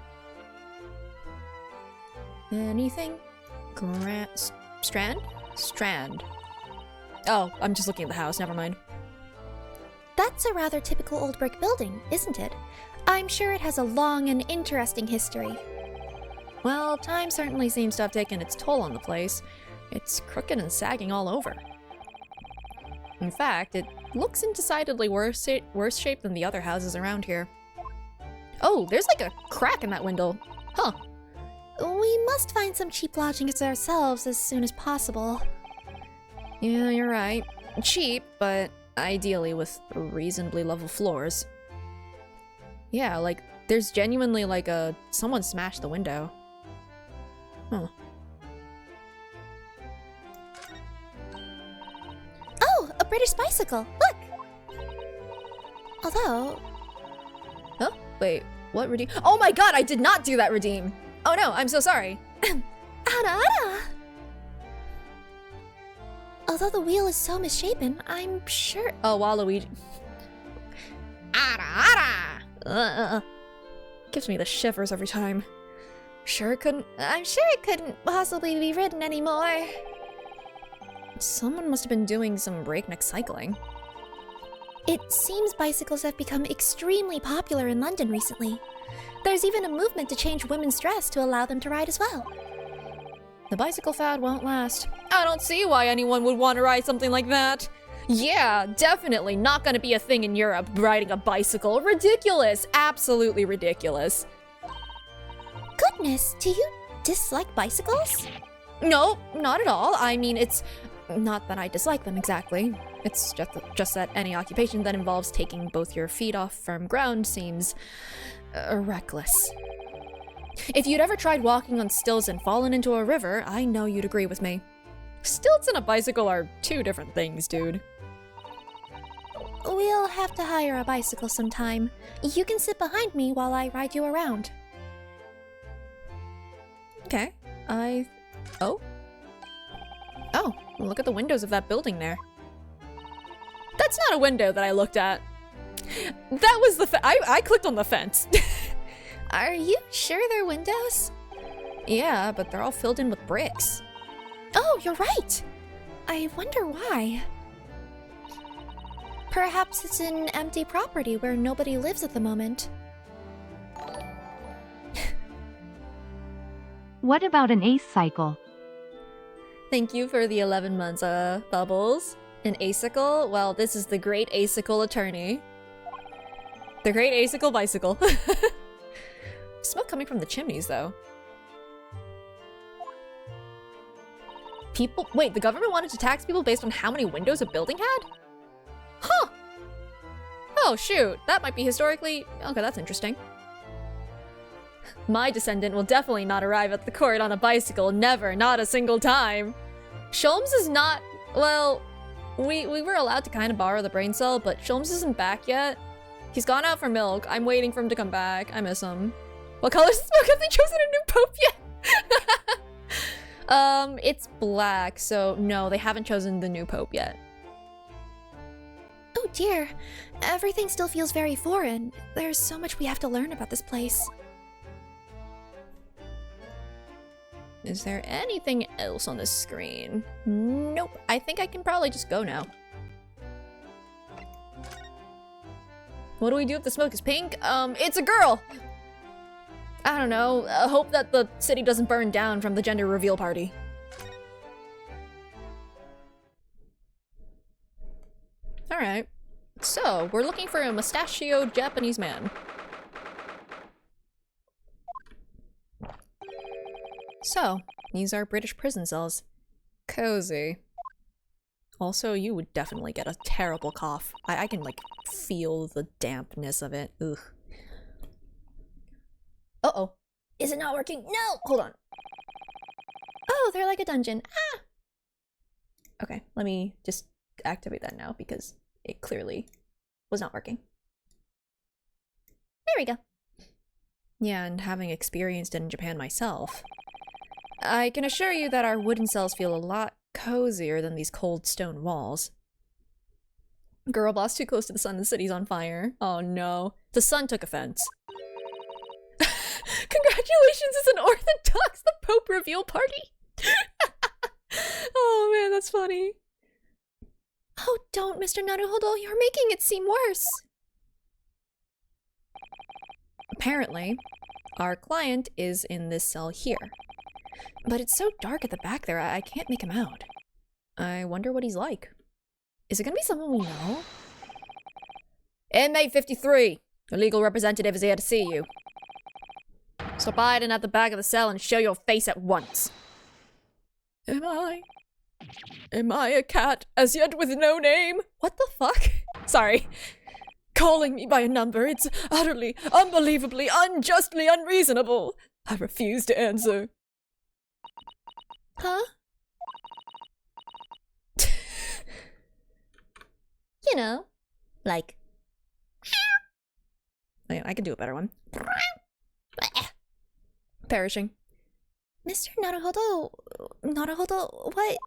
Anything? Strand? Strand. Oh, I'm just looking at the house, never mind. That's a rather typical old brick building, isn't it? I'm sure it has a long and interesting history. Well, time certainly seems to have taken its toll on the place. It's crooked and sagging all over. In fact, it looks in decidedly worse shape than the other houses around here. Oh, there's like a crack in that window. Huh. We must find some cheap lodgings ourselves as soon as possible. Yeah, you're right. Cheap, but ideally with reasonably level floors. Yeah, like, there's genuinely like someone smashed the window. Huh. Oh, a British bicycle! Look! Although... Huh? Wait, what redeem? Oh my god, I did not do that redeem! Oh no, I'm so sorry. Ara! Although the wheel is so misshapen, I'm sure... Oh, Waluigi. Ara! Gives me the shivers every time. I'm sure it couldn't possibly be ridden anymore. Someone must have been doing some breakneck cycling. It seems bicycles have become extremely popular in London recently. There's even a movement to change women's dress to allow them to ride as well. The bicycle fad won't last. I don't see why anyone would want to ride something like that. Yeah, definitely not gonna be a thing in Europe, riding a bicycle. Ridiculous. Absolutely ridiculous. Goodness, do you dislike bicycles? No, not at all. I mean, it's not that I dislike them exactly. It's just that any occupation that involves taking both your feet off firm ground seems reckless. If you'd ever tried walking on stilts and fallen into a river, I know you'd agree with me. Stilts and a bicycle are two different things, dude. We'll have to hire a bicycle sometime. You can sit behind me while I ride you around. Okay. Oh, look at the windows of that building there. That's not a window that I looked at. That was the I clicked on the fence. Are you sure they're windows? Yeah, but they're all filled in with bricks. Oh, you're right! I wonder why. Perhaps it's an empty property where nobody lives at the moment. What about an ace cycle? Thank you for the 11 months, Bubbles. An acicle? Well, this is the great acicle attorney. The great acicle bicycle. Smoke coming from the chimneys, though. Wait, the government wanted to tax people based on how many windows a building had? Huh! Oh, shoot. That might be historically... Okay, that's interesting. My descendant will definitely not arrive at the court on a bicycle. Never. Not a single time. Sholmes is not... Well, we were allowed to kind of borrow the brain cell, but Sholmes isn't back yet. He's gone out for milk. I'm waiting for him to come back. I miss him. What color is the smoke? Have they chosen a new pope yet? It's black, so no, they haven't chosen the new pope yet. Oh dear, everything still feels very foreign. There's so much we have to learn about this place. Is there anything else on the screen? Nope. I think I can probably just go now. What do we do if the smoke is pink? It's a girl! I don't know. Hope that the city doesn't burn down from the gender reveal party. Alright. So, we're looking for a mustachioed Japanese man. So, these are British prison cells. Cozy. Also, you would definitely get a terrible cough. I can, like, feel the dampness of it. Ugh. Uh-oh. Is it not working? No! Hold on. Oh, they're like a dungeon. Ah! Okay, let me just activate that now because it clearly was not working. There we go. Yeah, and having experienced it in Japan myself, I can assure you that our wooden cells feel a lot cozier than these cold stone walls. Girl boss too close to the sun, the city's on fire. Oh no. The sun took offense. Congratulations, it's an Orthodox the Pope reveal party! Oh man, that's funny. Oh, don't, Mr. Naruhodo, you're making it seem worse. apparently, our client is in this cell here. But it's so dark at the back there, I can't make him out. I wonder what he's like. Is it gonna be someone we know? Inmate 53! The legal representative is here to see you. Stop hiding at the back of the cell and show your face at once. Am I a cat as yet with no name? What the fuck? Sorry. Calling me by a number, it's utterly, unbelievably, unjustly unreasonable. I refuse to answer. Huh? You know, like... I can do a better one. Perishing. Mr. Naruhodo... Naruhodo, what?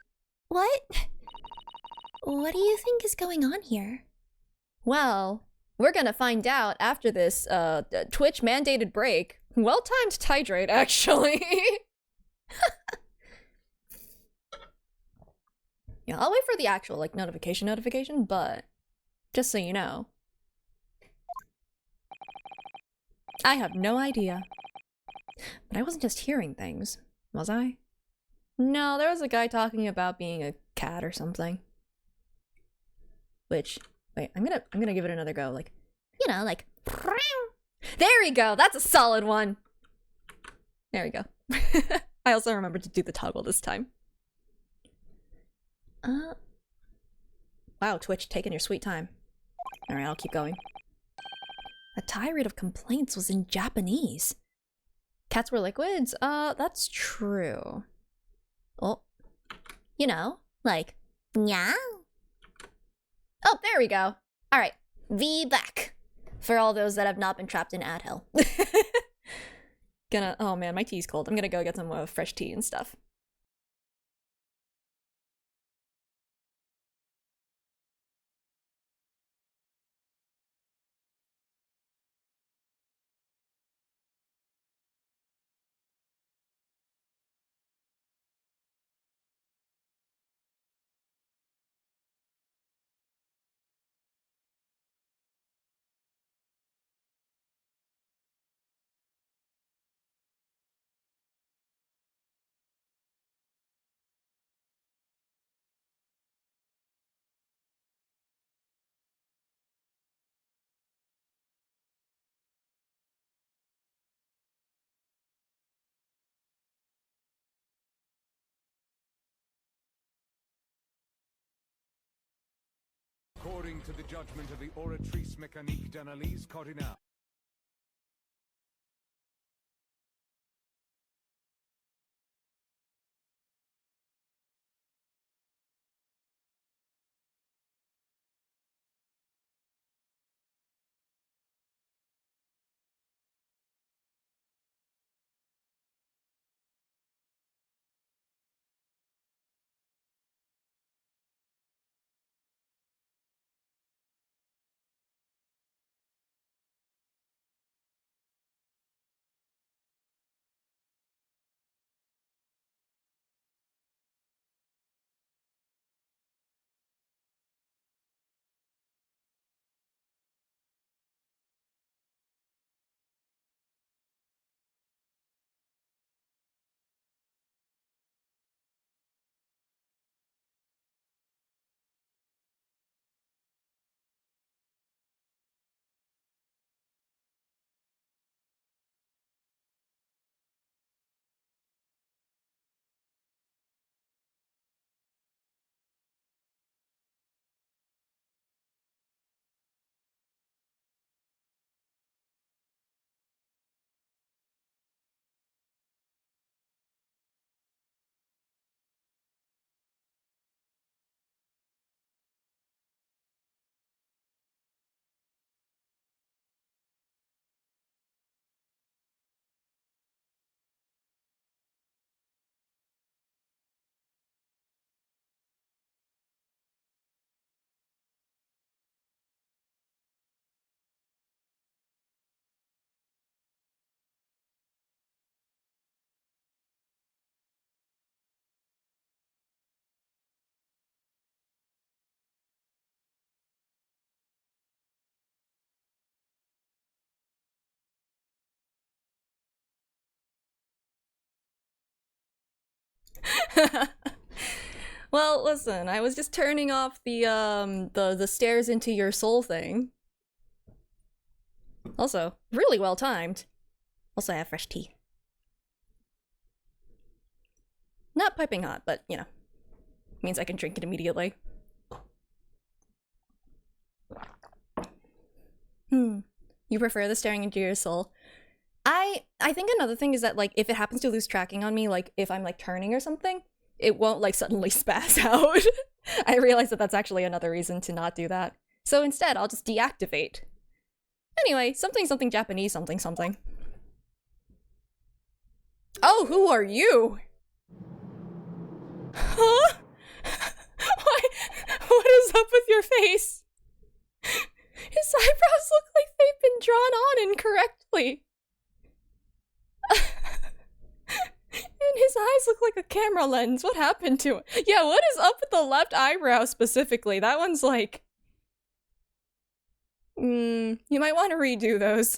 What? What do you think is going on here? Well, we're gonna find out after this, Twitch mandated break. Well-timed titrate, actually. Yeah, I'll wait for the actual, like, notification, but just so you know. I have no idea. But I wasn't just hearing things, was I? No, there was a guy talking about being a cat or something. Which, wait, I'm gonna give it another go, like, you know, like, there we go, that's a solid one! There we go. I also remembered to do the toggle this time. Wow, Twitch, taking your sweet time. Alright, I'll keep going. A tirade of complaints was in Japanese. Cats were liquids? That's true. Oh. You know, like, Yeah? oh, there we go. Alright, V back. For all those that have not been trapped in ad hell. Oh man, my tea's cold. I'm gonna go get some fresh tea and stuff. According to the judgment of the Oratrice Mécanique d'Analyse Cardinal. Well, listen, I was just turning off the stairs into your soul thing. Also, really well timed. Also, I have fresh tea. Not piping hot, but you know, means I can drink it immediately. You prefer the staring into your soul? I think another thing is that, like, if it happens to lose tracking on me, like if I'm like turning or something, it won't like suddenly spaz out. I realize that that's actually another reason to not do that. So instead, I'll just deactivate. Anyway, something something Japanese something something. Oh, who are you? Huh? Why? What is up with your face? His eyebrows look like they've been drawn on incorrectly. And his eyes look like a camera lens. What happened to it? Yeah, what is up with the left eyebrow specifically? That one's like... you might want to redo those.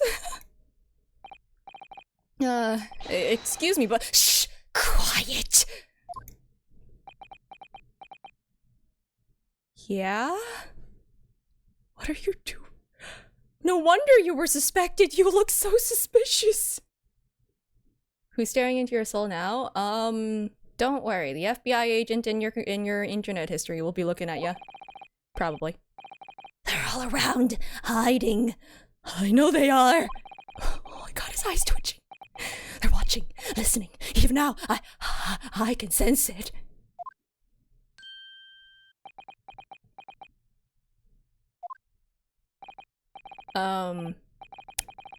Excuse me, but shh! Quiet! Yeah? What are you doing? No wonder you were suspected. You look so suspicious. Who's staring into your soul now? Don't worry. The FBI agent in your internet history will be looking at you. Probably. They're all around, hiding. I know they are. Oh my god, his eyes twitching. They're watching, listening. Even now, I can sense it.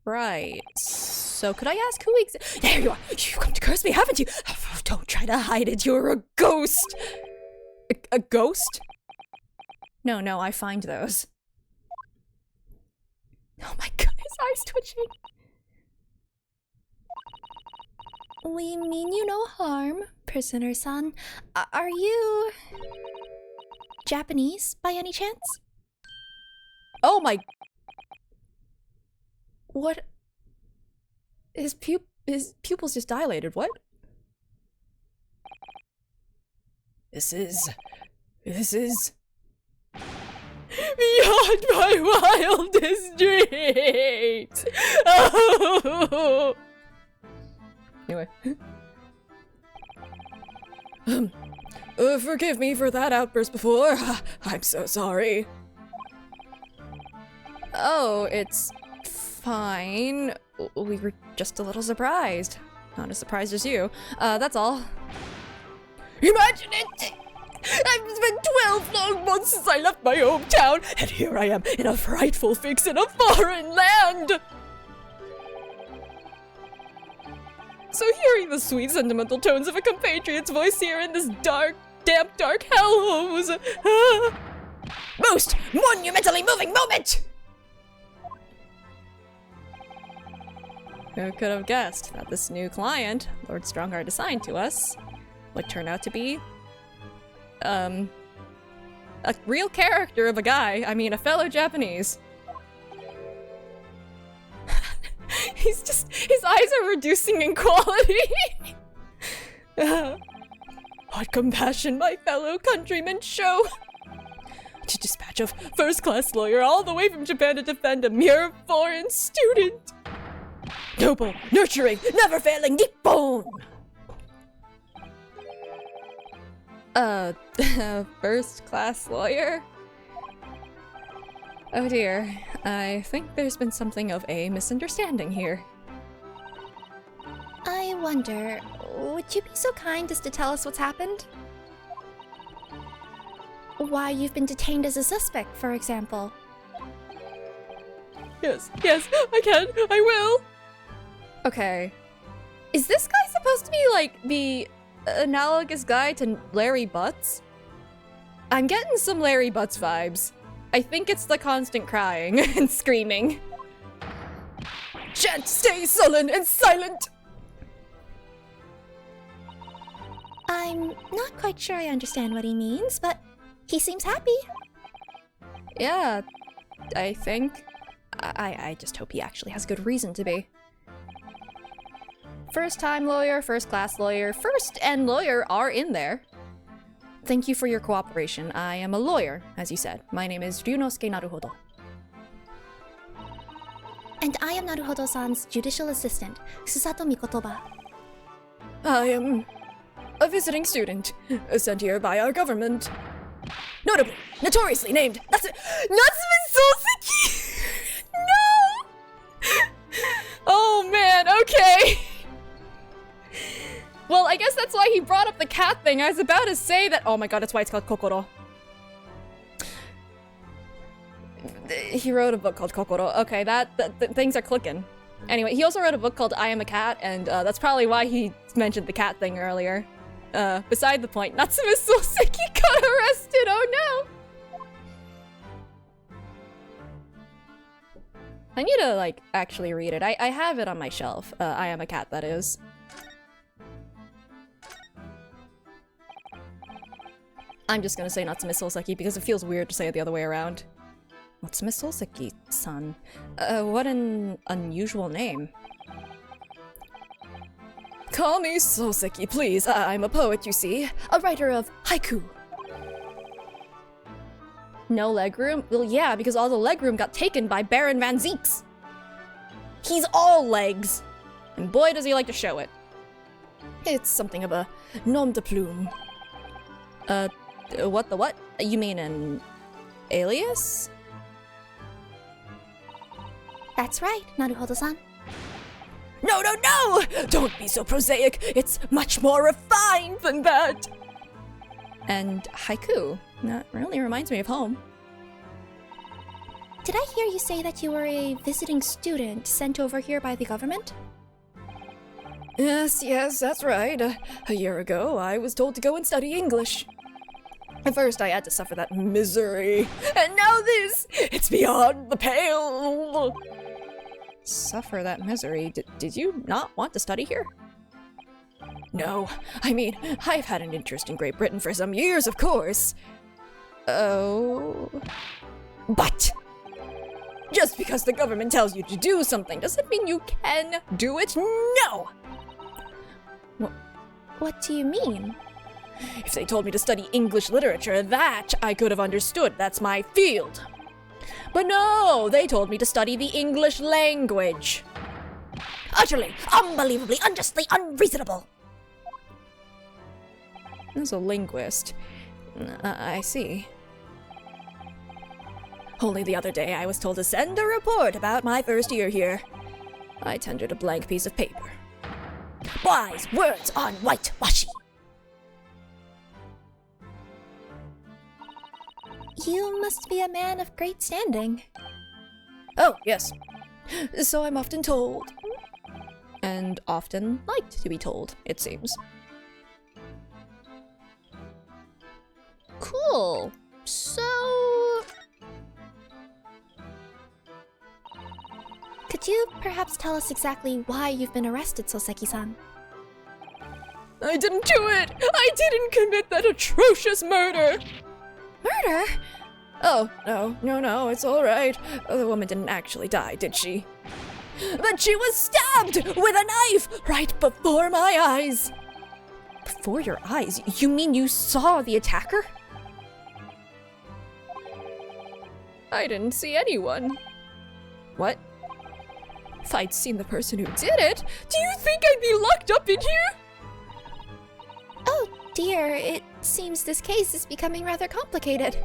Right. So could I ask who There you are! You've come to curse me, haven't you? Oh, don't try to hide it, you're a ghost! A ghost? No, I find those. Oh my god, his eyes twitching. We mean you no harm, prisoner-san. Are you... Japanese, by any chance? Oh my... What? His pupils just dilated, what? This is... beyond my wildest dreams! Oh! Anyway. Forgive me for that outburst before. I'm so sorry. Oh, it's fine. We were just a little surprised. Not as surprised as you. That's all. Imagine it! It's been 12 long months since I left my hometown, and here I am in a frightful fix in a foreign land! So hearing the sweet, sentimental tones of a compatriot's voice here in this dark, damp, dark hellhose... Most monumentally moving moment! Who could have guessed that this new client, Lord Strongheart assigned to us, would turn out to be... a real character of a guy. I mean, a fellow Japanese. His eyes are reducing in quality. What compassion my fellow countrymen show. To dispatch a first-class lawyer all the way from Japan to defend a mere foreign student. Noble, nurturing, never-failing Nippon! First-class lawyer? Oh dear, I think there's been something of a misunderstanding here. I wonder, would you be so kind as to tell us what's happened? Why you've been detained as a suspect, for example. Yes, I can, I will! Okay. Is this guy supposed to be, like, the analogous guy to Larry Butts? I'm getting some Larry Butts vibes. I think it's the constant crying and screaming. Gent, stay sullen and silent! I'm not quite sure I understand what he means, but he seems happy. Yeah, I think. I just hope he actually has good reason to be. First time lawyer, first class lawyer, first and lawyer are in there. Thank you for your cooperation. I am a lawyer, as you said. My name is Ryunosuke Naruhodo. And I am Naruhodo-san's judicial assistant, Susato Mikotoba. I am a visiting student, sent here by our government. Notably, notoriously named Natsume Soseki! No! Oh man, okay. Well, I guess that's why he brought up the cat thing. I was about to say that. Oh my god, that's why it's called Kokoro. He wrote a book called Kokoro. Okay, things are clicking. Anyway, he also wrote a book called I Am a Cat, and that's probably why he mentioned the cat thing earlier. Beside the point, Natsume Soseki got arrested, oh no! I need to, like, actually read it. I have it on my shelf. I Am a Cat, that is. I'm just gonna say Natsume Soseki because it feels weird to say it the other way around. Natsume Soseki-san. What an unusual name. Call me Soseki, please. I'm a poet, you see. A writer of haiku. No legroom? Well, yeah, because all the legroom got taken by Baron Van Zeeks. He's all legs. And boy, does he like to show it. It's something of a nom de plume. What the what? You mean an alias? That's right, Naruhodo-san. No, no, no! Don't be so prosaic. It's much more refined than that. And haiku. That really reminds me of home. Did I hear you say that you were a visiting student sent over here by the government? Yes, that's right. A year ago, I was told to go and study English. At first, I had to suffer that misery. And now this! It's beyond the pale! Suffer that misery? Did you not want to study here? No. I mean, I've had an interest in Great Britain for some years, of course. Oh... But! Just because the government tells you to do something doesn't mean you can do it. No! What do you mean? If they told me to study English literature, that I could have understood. That's my field. But no, they told me to study the English language. Utterly, unbelievably, unjustly unreasonable. As a linguist, I see. Only the other day I was told to send a report about my first year here. I tendered a blank piece of paper. Wise words on whitewashi. You must be a man of great standing. Oh, yes. So I'm often told. And often liked to be told, it seems. Cool. So... Could you perhaps tell us exactly why you've been arrested, Soseki-san? I didn't do it! I didn't commit that atrocious murder! Murder? Oh, no, it's alright. The woman didn't actually die, did she? But she was stabbed with a knife right before my eyes! Before your eyes? You mean you saw the attacker? I didn't see anyone. What? If I'd seen the person who did it, do you think I'd be locked up in here? Oh dear, it seems this case is becoming rather complicated.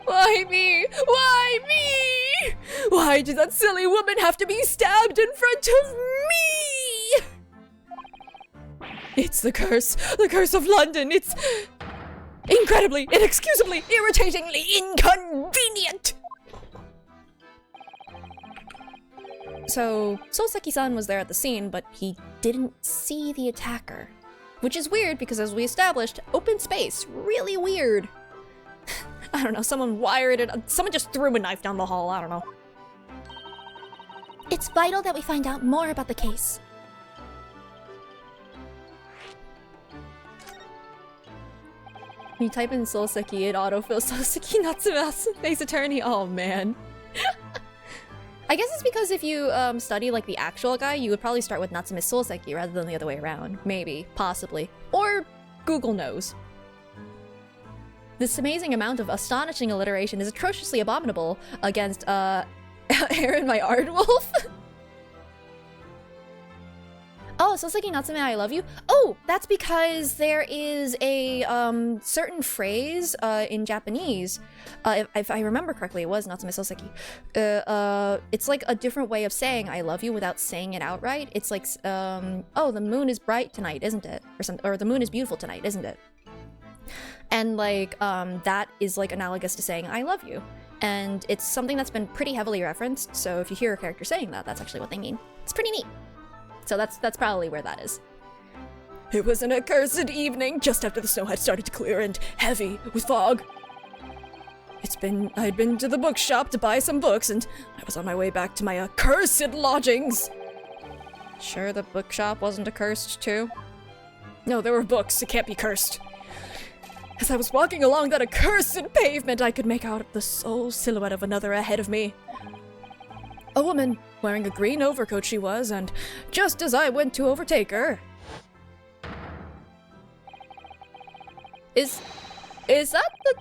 Why me? Why me? Why did that silly woman have to be stabbed in front of me? It's the curse of London. It's incredibly, inexcusably, irritatingly inconvenient. So, Soseki-san was there at the scene, but he didn't see the attacker. Which is weird because, as we established, open space, really weird. I don't know, someone wired it, someone just threw a knife down the hall, I don't know. It's vital that we find out more about the case. When you type in Soseki, it autofills Soseki Natsume, face attorney. Oh man. I guess it's because if you study like the actual guy, you would probably start with Natsume Soseki rather than the other way around. Maybe, possibly. Or Google knows. This amazing amount of astonishing alliteration is atrociously abominable against Aaron my Aardwolf. Oh, Soseki Natsume, I love you. Oh, that's because there is a certain phrase in Japanese. If I remember correctly, it was Natsume Soseki. It's like a different way of saying I love you without saying it outright. It's like, oh, the moon is bright tonight, isn't it? Or the moon is beautiful tonight, isn't it? And like, that is like analogous to saying I love you. And it's something that's been pretty heavily referenced. So if you hear a character saying that, that's actually what they mean. It's pretty neat. So that's probably where that is. It was an accursed evening just after the snow had started to clear and heavy with fog. I'd been to the bookshop to buy some books and I was on my way back to my accursed lodgings. Sure the bookshop wasn't accursed too? No, there were books, it can't be cursed. As I was walking along that accursed pavement, I could make out the sole silhouette of another ahead of me. A woman, wearing a green overcoat she was, and just as I went to overtake her... Is that the...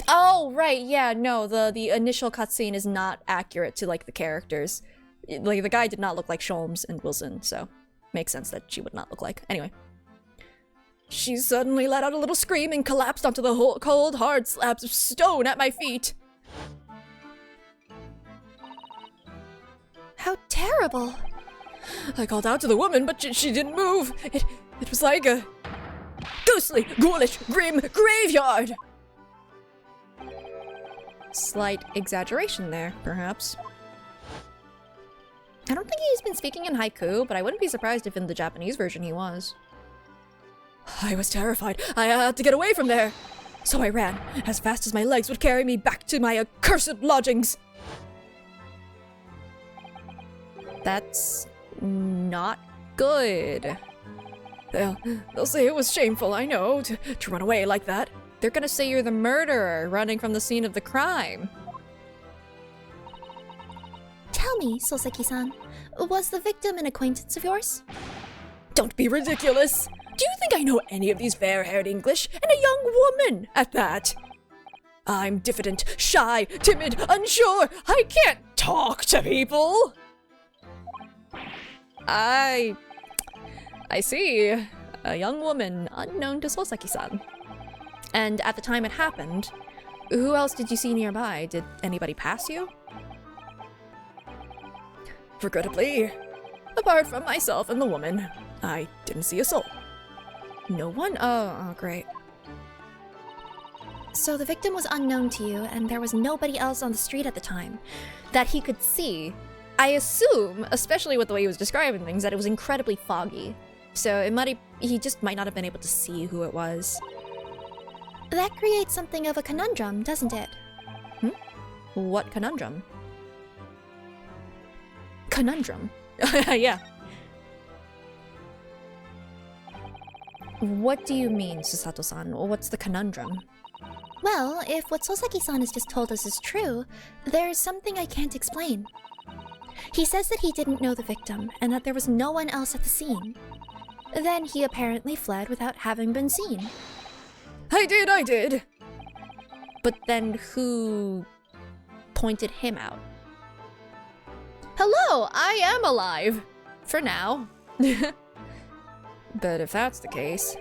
Oh, right, yeah, no, the initial cutscene is not accurate to, like, the characters. Like, the guy did not look like Sholmes and Wilson, so makes sense that she would not look like. Anyway. She suddenly let out a little scream and collapsed onto the cold, hard slabs of stone at my feet. How terrible. I called out to the woman, but she didn't move. It was like a ghostly, ghoulish, grim graveyard. Slight exaggeration there, perhaps. I don't think he's been speaking in haiku, but I wouldn't be surprised if in the Japanese version he was. I was terrified. I had to get away from there. So I ran, as fast as my legs would carry me back to my accursed lodgings. That's not good. They'll say it was shameful, I know, to run away like that. They're gonna say you're the murderer running from the scene of the crime. Tell me, Soseki-san, was the victim an acquaintance of yours? Don't be ridiculous. Do you think I know any of these fair-haired English, and a young woman at that? I'm diffident, shy, timid, unsure. I can't talk to people. I see. A young woman unknown to Soseki-san. And at the time it happened, who else did you see nearby? Did anybody pass you? Regrettably, apart from myself and the woman, I didn't see a soul. No one? Oh, great. So the victim was unknown to you, and there was nobody else on the street at the time That he could see. I assume, especially with the way he was describing things, that it was incredibly foggy. So he just might not have been able to see who it was. That creates something of a conundrum, doesn't it? What conundrum? Conundrum. Yeah. What do you mean, Susato-san? What's the conundrum? Well, if what Soseki-san has just told us is true, there's something I can't explain. He says that he didn't know the victim, and that there was no one else at the scene. Then he apparently fled without having been seen. I did! But then who pointed him out? Hello, I am alive! For now. But if that's the case,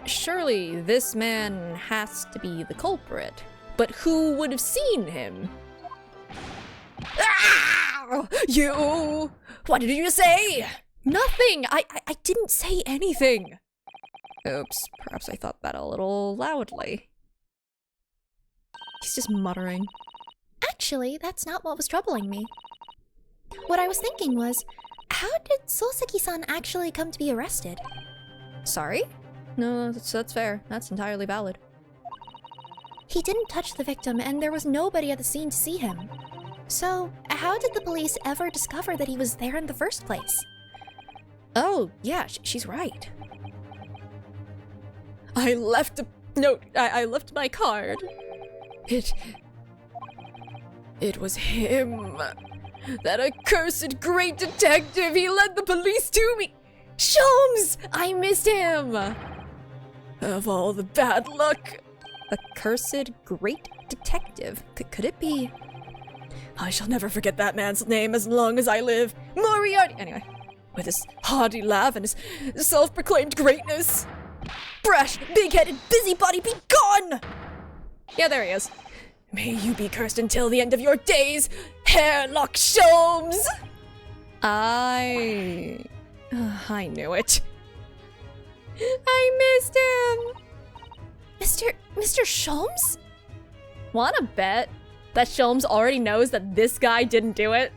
surely this man has to be the culprit. But who would have seen him? Ah! You! What did you say? Nothing! I didn't say anything! Oops, perhaps I thought that a little loudly. He's just muttering. Actually, that's not what was troubling me. What I was thinking was, how did Soseki-san actually come to be arrested? Sorry? No, that's fair. That's entirely valid. He didn't touch the victim, and there was nobody at the scene to see him. So, how did the police ever discover that he was there in the first place? Oh, yeah, she's right. I left a note. I left my card. It was him. That accursed great detective, he led the police to me! Sholmes! I missed him! Of all the bad luck. Accursed great detective. Could it be? I shall never forget that man's name as long as I live. Moriarty! Anyway, with his haughty laugh and his self-proclaimed greatness. Brash, big-headed busybody, be gone! Yeah, there he is. May you be cursed until the end of your days, Hairlock Sholmes! I knew it. I missed him! Mr. Sholmes? Wanna bet that Sholmes already knows that this guy didn't do it?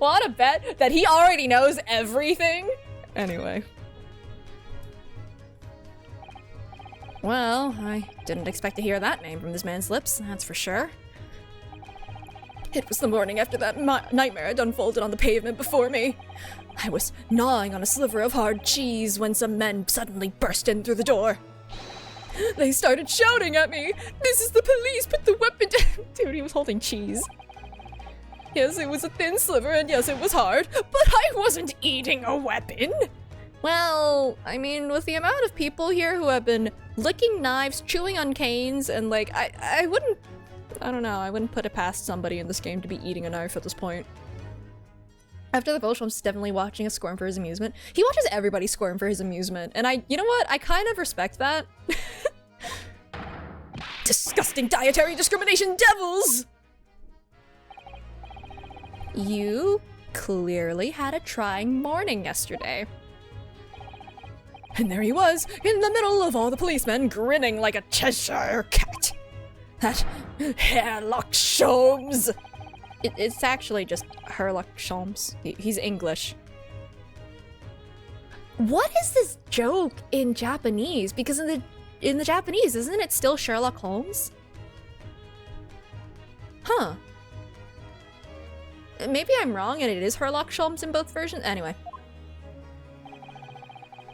Wanna bet that he already knows everything? Anyway. Well, I didn't expect to hear that name from this man's lips, that's for sure. It was the morning after that nightmare had unfolded on the pavement before me. I was gnawing on a sliver of hard cheese when some men suddenly burst in through the door. They started shouting at me, "This is the police, put the weapon down!" Dude, he was holding cheese. Yes, it was a thin sliver, and yes, it was hard, but I wasn't eating a weapon! Well, I mean, with the amount of people here who have been licking knives, chewing on canes, and like, I don't know, I wouldn't put it past somebody in this game to be eating a knife at this point. After the vote, Sholmes is definitely watching us squirm for his amusement. He watches everybody squirm for his amusement, and you know what? I kind of respect that. Disgusting dietary discrimination devils! You clearly had a trying morning yesterday. And there he was, in the middle of all the policemen, grinning like a Cheshire cat. That Hairlock Sholmes! It's actually just Herlock Sholmes. He's English. What is this joke in Japanese? Because in the Japanese, isn't it still Sherlock Holmes? Huh. Maybe I'm wrong and it is Herlock Sholmes in both versions? Anyway.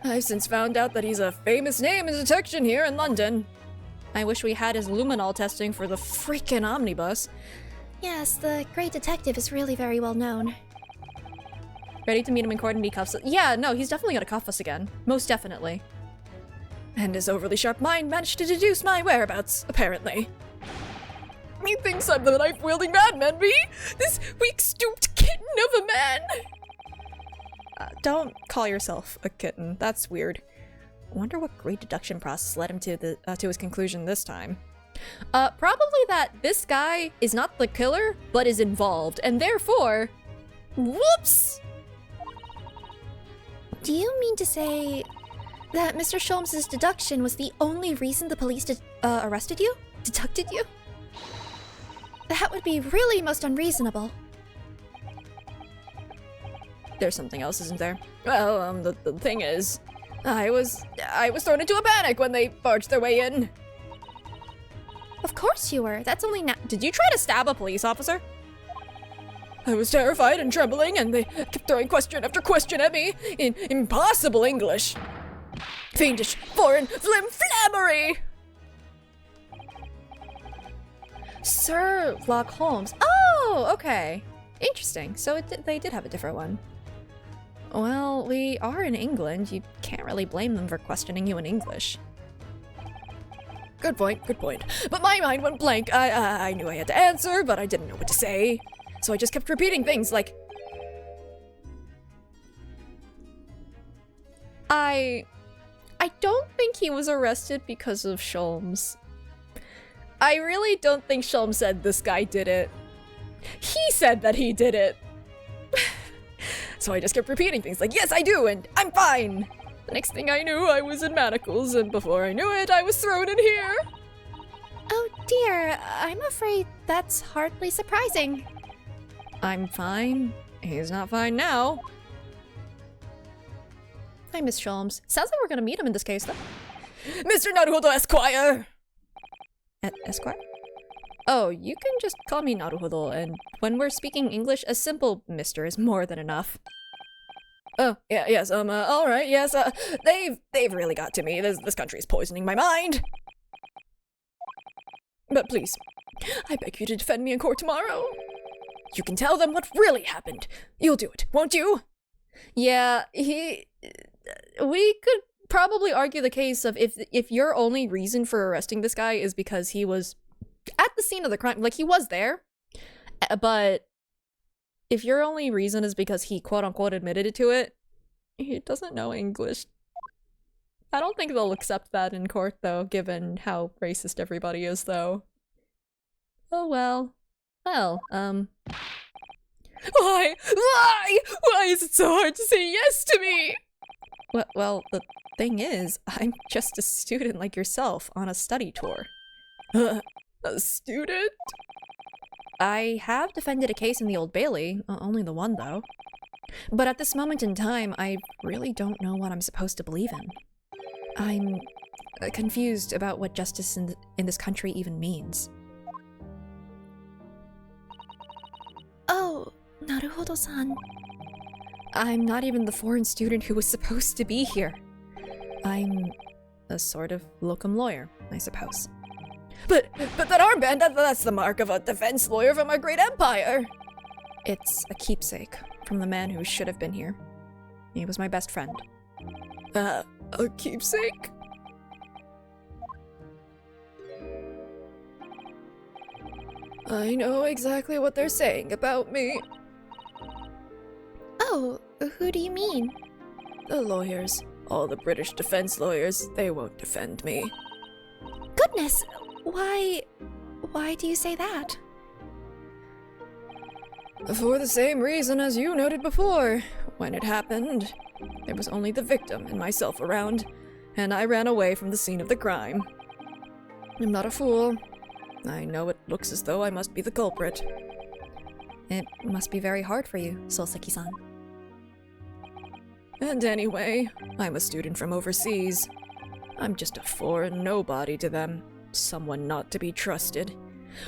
I've since found out that he's a famous name in detection here in London. I wish we had his luminol testing for the freaking omnibus. Yes, the great detective is really very well known. Ready to meet him in court and he cuffs us? Yeah, no, he's definitely gonna cuff us again. Most definitely. And his overly sharp mind managed to deduce my whereabouts, apparently. He thinks I'm the knife-wielding madman, me? This weak-stooped kitten of a man! Don't call yourself a kitten. That's weird. Wonder what great deduction process led him to his conclusion this time. Probably that this guy is not the killer, but is involved, and therefore... Whoops! Do you mean to say that Mr. Sholmes' deduction was the only reason the police arrested you? Deducted you? That would be really most unreasonable. There's something else, isn't there? Well, the thing is, I was thrown into a panic when they barged their way in. Of course you were. That's only Did you try to stab a police officer? I was terrified and trembling, and they kept throwing question after question at me in impossible English. Fiendish, foreign, flammery! Sherlock Holmes. Oh, okay. Interesting. So they did have a different one. Well, we are in England. You can't really blame them for questioning you in English. Good point, good point. But my mind went blank. I knew I had to answer, but I didn't know what to say. So I just kept repeating things like... I don't think he was arrested because of Sholmes. I really don't think Sholmes said this guy did it. He said that he did it. So I just kept repeating things like, yes, I do, and I'm fine. The next thing I knew, I was in manacles, and before I knew it, I was thrown in here. Oh dear, I'm afraid that's hardly surprising. I'm fine. He's not fine now. I miss Sholmes. Sounds like we're gonna meet him in this case, though. Mr. Naruhodo Esquire! Esquire? Oh, you can just call me Naruhodo, and when we're speaking English, a simple Mr. is more than enough. Oh, yeah, yes, alright, yes, they've really got to me. This country is poisoning my mind. But please, I beg you to defend me in court tomorrow. You can tell them what really happened. You'll do it, won't you? Yeah, we could probably argue the case of if your only reason for arresting this guy is because he was at the scene of the crime, like he was there, but if your only reason is because he quote-unquote admitted to it, he doesn't know English. I don't think they'll accept that in court, though, given how racist everybody is, though. Oh well. Well, Why? Why is it so hard to say yes to me? Well, the thing is, I'm just a student like yourself on a study tour. A student? I have defended a case in the Old Bailey, only the one though. But at this moment in time, I really don't know what I'm supposed to believe in. I'm confused about what justice in this country even means. Oh, Naruhodo-san. I'm not even the foreign student who was supposed to be here. I'm a sort of locum lawyer, I suppose. But that armband, that's the mark of a defense lawyer from a great empire! It's a keepsake from the man who should have been here. He was my best friend. A keepsake? I know exactly what they're saying about me. Oh, who do you mean? The lawyers. All the British defense lawyers, they won't defend me. Goodness, why do you say that? For the same reason as you noted before. When it happened, there was only the victim and myself around, and I ran away from the scene of the crime. I'm not a fool. I know it looks as though I must be the culprit. It must be very hard for you, Soseki-san. And anyway, I'm a student from overseas. I'm just a foreign nobody to them. Someone not to be trusted.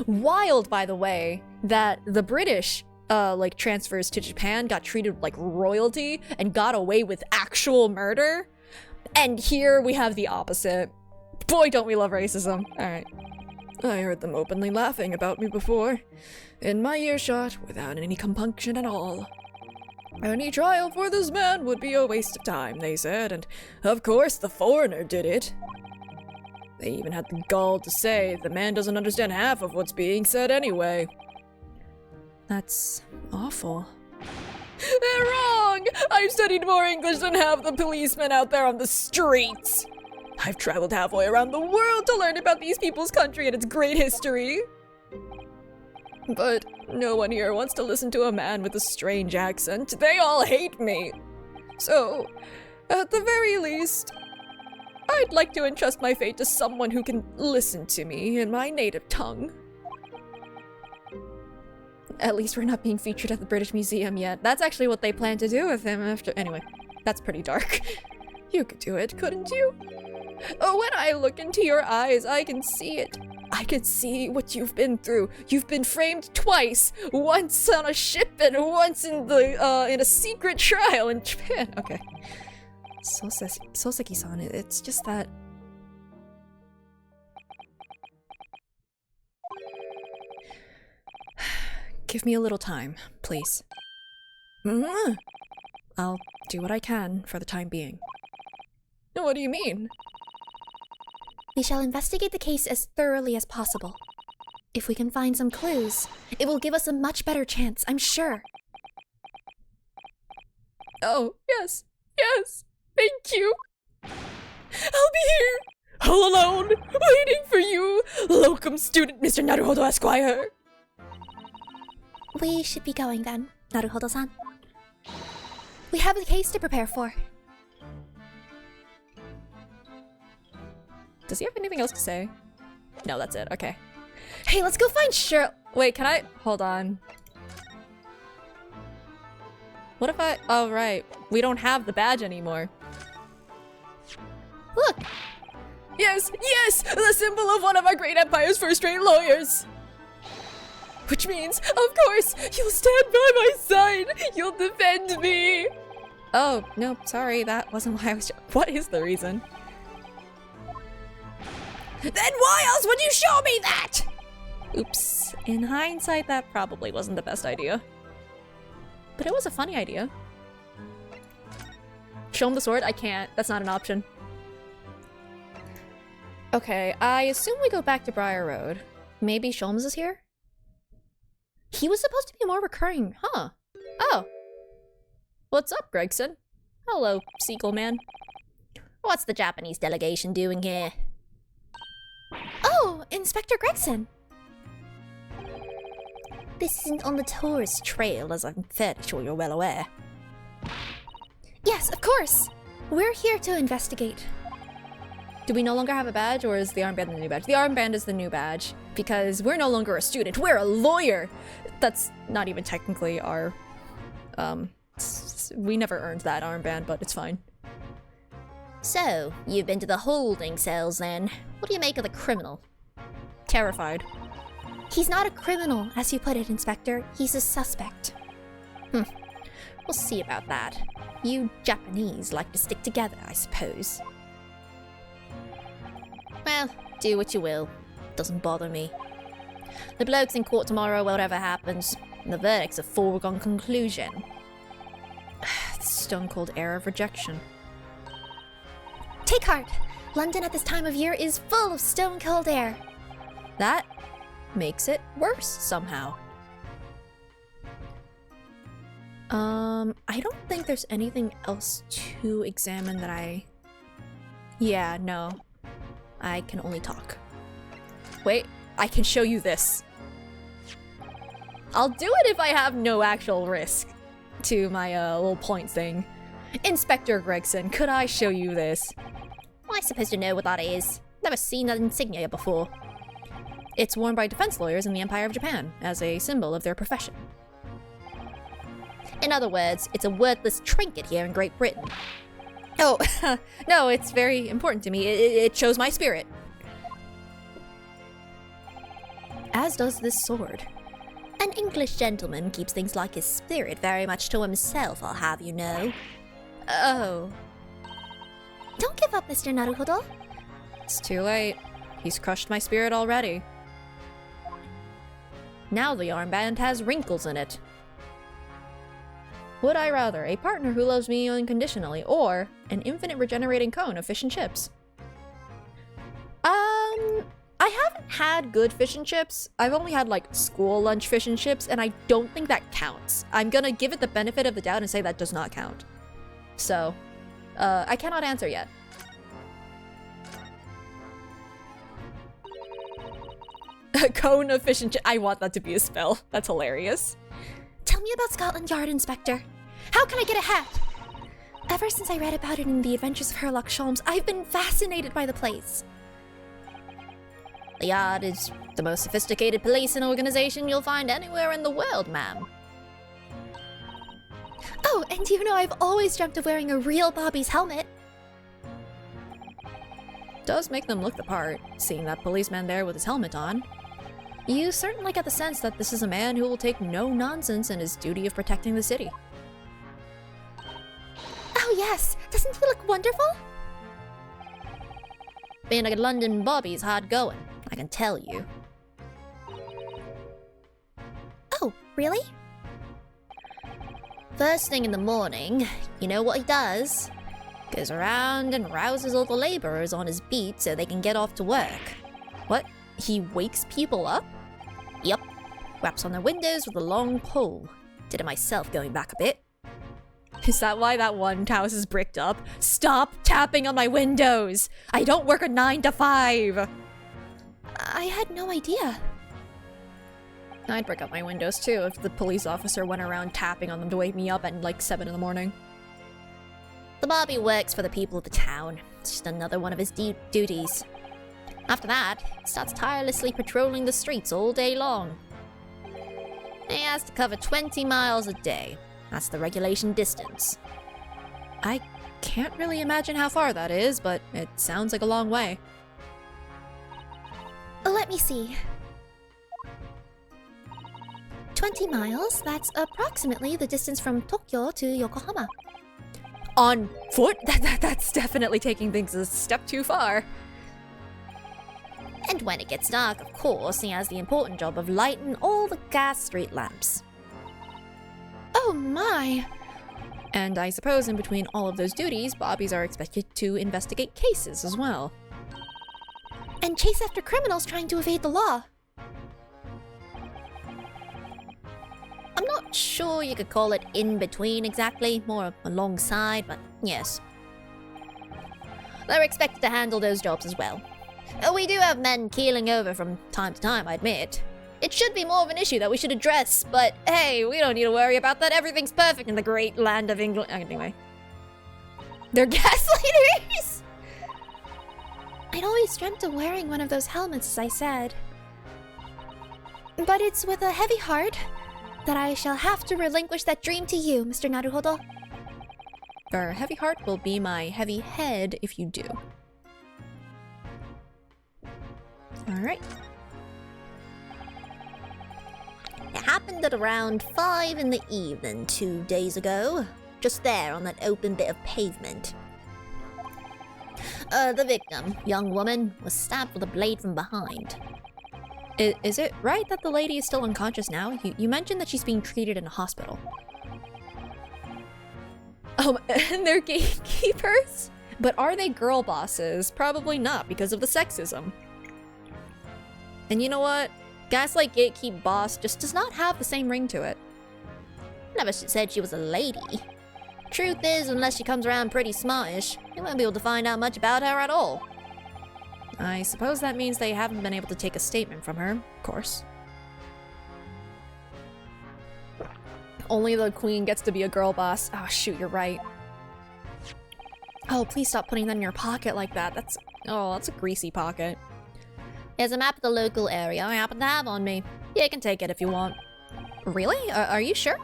Wild, by the way, that the British, transfers to Japan got treated like royalty and got away with actual murder. And here we have the opposite. Boy, don't we love racism. Alright. I heard them openly laughing about me before. In my earshot, without any compunction at all. Any trial for this man would be a waste of time, they said, and of course the foreigner did it. They even had the gall to say the man doesn't understand half of what's being said anyway. That's awful. They're wrong! I've studied more English than half the policemen out there on the streets! I've traveled halfway around the world to learn about these people's country and its great history. But no one here wants to listen to a man with a strange accent. They all hate me. So, at the very least, I'd like to entrust my fate to someone who can listen to me in my native tongue. At least we're not being featured at the British Museum yet. That's actually what they plan to do with him after— anyway, that's pretty dark. You could do it, couldn't you? Oh, when I look into your eyes, I can see it. I can see what you've been through. You've been framed twice. Once on a ship and once in a secret trial in Japan. Okay. Soseki-san, it's just that... Give me a little time, please. I'll do what I can for the time being. What do you mean? We shall investigate the case as thoroughly as possible. If we can find some clues, it will give us a much better chance, I'm sure. Oh, yes, thank you. I'll be here, all alone, waiting for you, locum student Mr. Naruhodo Esquire. We should be going then, Naruhodo-san. We have a case to prepare for. Does he have anything else to say? No, that's it. Okay. Hey, let's go find Cheryl. Wait, can I? Hold on. What if I? Oh, right. We don't have the badge anymore. Look. Yes, the symbol of one of our great empire's first-rate lawyers. Which means, of course, you'll stand by my side. You'll defend me. Oh, no, sorry. That wasn't why I was. What is the reason? Then why else would you show me that? Oops. In hindsight, that probably wasn't the best idea. But it was a funny idea. Show him the sword? I can't. That's not an option. Okay, I assume we go back to Briar Road. Maybe Sholmes is here? He was supposed to be more recurring, huh? Oh. What's up, Gregson? Hello, Seagull Man. What's the Japanese delegation doing here? Oh, Inspector Gregson. This isn't on the tourist trail, as I'm fairly sure you're well aware. Yes, of course. We're here to investigate. Do we no longer have a badge, or is the armband the new badge? The armband is the new badge, because we're no longer a student, we're a lawyer! That's not even technically our... we never earned that armband, but it's fine. So, you've been to the holding cells then. What do you make of the criminal? Terrified. He's not a criminal, as you put it, Inspector. He's a suspect. We'll see about that. You Japanese like to stick together, I suppose. Well, do what you will. Doesn't bother me. The bloke's in court tomorrow, whatever happens. And the verdict's a foregone conclusion. Stone cold air of rejection. Take heart! London at this time of year is full of stone-cold air. That makes it worse somehow. I don't think there's anything else to examine that I... Yeah, no. I can only talk. Wait, I can show you this. I'll do it if I have no actual risk to my little point thing. Inspector Gregson, could I show you this? Am I supposed to know what that is? Never seen that insignia before. It's worn by defense lawyers in the Empire of Japan as a symbol of their profession. In other words, it's a worthless trinket here in Great Britain. Oh, no, it's very important to me. It shows my spirit. As does this sword. An English gentleman keeps things like his spirit very much to himself, I'll have you know. Oh. Don't give up, Mr. Naruhodo. It's too late. He's crushed my spirit already. Now the armband has wrinkles in it. Would I rather a partner who loves me unconditionally, or an infinite regenerating cone of fish and chips? I haven't had good fish and chips. I've only had like school lunch fish and chips, and I don't think that counts. I'm gonna give it the benefit of the doubt and say that does not count. So, I cannot answer yet. A cone of fish and chips. I want that to be a spell. That's hilarious. Tell me about Scotland Yard, Inspector. How can I get a hat? Ever since I read about it in The Adventures of Sherlock Holmes, I've been fascinated by the place. The Yard is the most sophisticated policing organization you'll find anywhere in the world, ma'am. Oh, and you know I've always dreamt of wearing a real Bobby's helmet. Does make them look the part, seeing that policeman there with his helmet on. You certainly get the sense that this is a man who will take no nonsense in his duty of protecting the city. Oh yes, doesn't he look wonderful? Being a London Bobby's hard going, I can tell you. Oh, really? First thing in the morning, you know what he does? Goes around and rouses all the laborers on his beat so they can get off to work. What? He wakes people up? Yup. Raps on their windows with a long pole. Did it myself going back a bit. Is that why that one house is bricked up? Stop tapping on my windows! I don't work a 9 to 5! I had no idea. I'd brick up my windows too if the police officer went around tapping on them to wake me up at like 7 in the morning. The Bobby works for the people of the town. It's just another one of his duties. After that, he starts tirelessly patrolling the streets all day long. He has to cover 20 miles a day. That's the regulation distance. I can't really imagine how far that is, but it sounds like a long way. Let me see. 20 miles? That's approximately the distance from Tokyo to Yokohama. On foot? That's definitely taking things a step too far. And when it gets dark, of course, he has the important job of lighting all the gas street lamps. Oh my! And I suppose in between all of those duties, Bobbies are expected to investigate cases as well. And chase after criminals trying to evade the law. I'm not sure you could call it in between exactly, more alongside, but yes. They're expected to handle those jobs as well. We do have men keeling over from time to time, I admit. It should be more of an issue that we should address, but hey, we don't need to worry about that. Everything's perfect in the great land of England. Anyway. They're gaslighters! I'd always dreamt of wearing one of those helmets, as I said. But it's with a heavy heart that I shall have to relinquish that dream to you, Mr. Naruhodo. Your heavy heart will be my heavy head if you do. Alright. It happened at around 5 in the evening 2 days ago. Just there on that open bit of pavement. The victim, young woman, was stabbed with a blade from behind. Is it right that the lady is still unconscious now? You mentioned that she's being treated in a hospital. And they're gatekeepers? But are they girl bosses? Probably not, because of the sexism. And you know what? Gaslight Gatekeep boss just does not have the same ring to it. Never said she was a lady. Truth is, unless she comes around pretty smartish, you won't be able to find out much about her at all. I suppose that means they haven't been able to take a statement from her, of course. Only the queen gets to be a girl boss. Oh shoot, you're right. Oh, please stop putting that in your pocket like that. That's a greasy pocket. Here's a map of the local area I happen to have on me. Yeah, you can take it if you want. Really? Are you sure?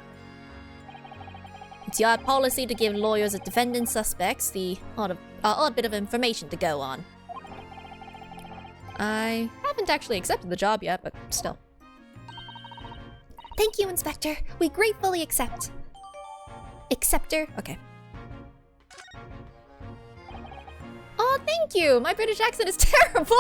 It's your policy to give lawyers and defendant suspects the odd bit of information to go on. I haven't actually accepted the job yet, but still. Thank you, Inspector. We gratefully accept. Acceptor? Okay. Oh, thank you! My British accent is terrible!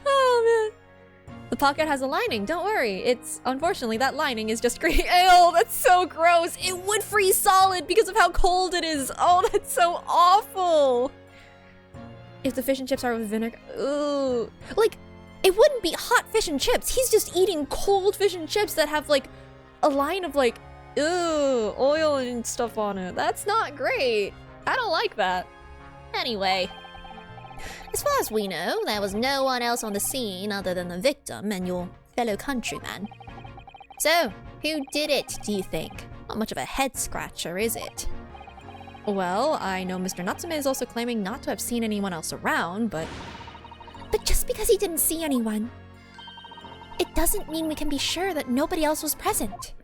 Oh, man. The pocket has a lining, don't worry. It's, unfortunately, that lining is just green. Ew, that's so gross. It would freeze solid because of how cold it is. Oh, that's so awful. If the fish and chips are with vinegar, ooh. Like, it wouldn't be hot fish and chips. He's just eating cold fish and chips that have, like, a line of, like, ew, oil and stuff on it. That's not great. I don't like that. Anyway, as far as we know, there was no one else on the scene other than the victim and your fellow countryman. So, who did it, do you think? Not much of a head-scratcher, is it? Well, I know Mr. Natsume is also claiming not to have seen anyone else around, but... But just because he didn't see anyone, it doesn't mean we can be sure that nobody else was present.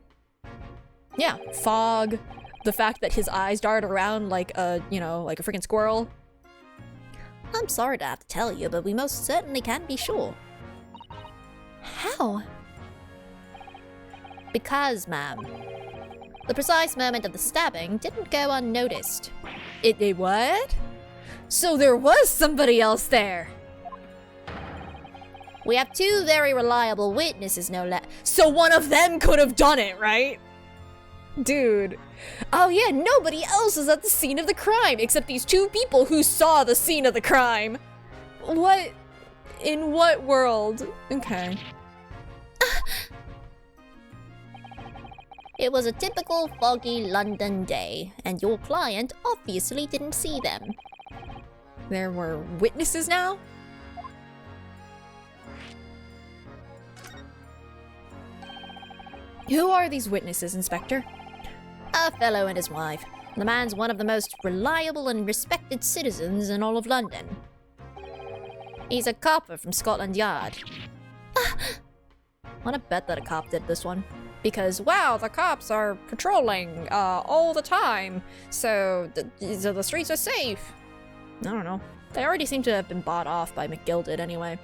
Yeah, fog, the fact that his eyes dart around like a, like a freaking squirrel. I'm sorry to have to tell you, but we most certainly can't be sure. How? Because, ma'am, the precise moment of the stabbing didn't go unnoticed. It what? So there was somebody else there. We have 2 very reliable witnesses, no less. So one of them could have done it, right? Dude. Oh yeah, nobody else is at the scene of the crime except these 2 people who saw the scene of the crime. What? In what world? Okay. It was a typical foggy London day, and your client obviously didn't see them. There were witnesses now? Who are these witnesses, Inspector? A fellow and his wife. The man's one of the most reliable and respected citizens in all of London. He's a copper from Scotland Yard. Wanna bet that a cop did this one. Because, wow, the cops are patrolling all the time, so the streets are safe. I don't know. They already seem to have been bought off by McGilded anyway.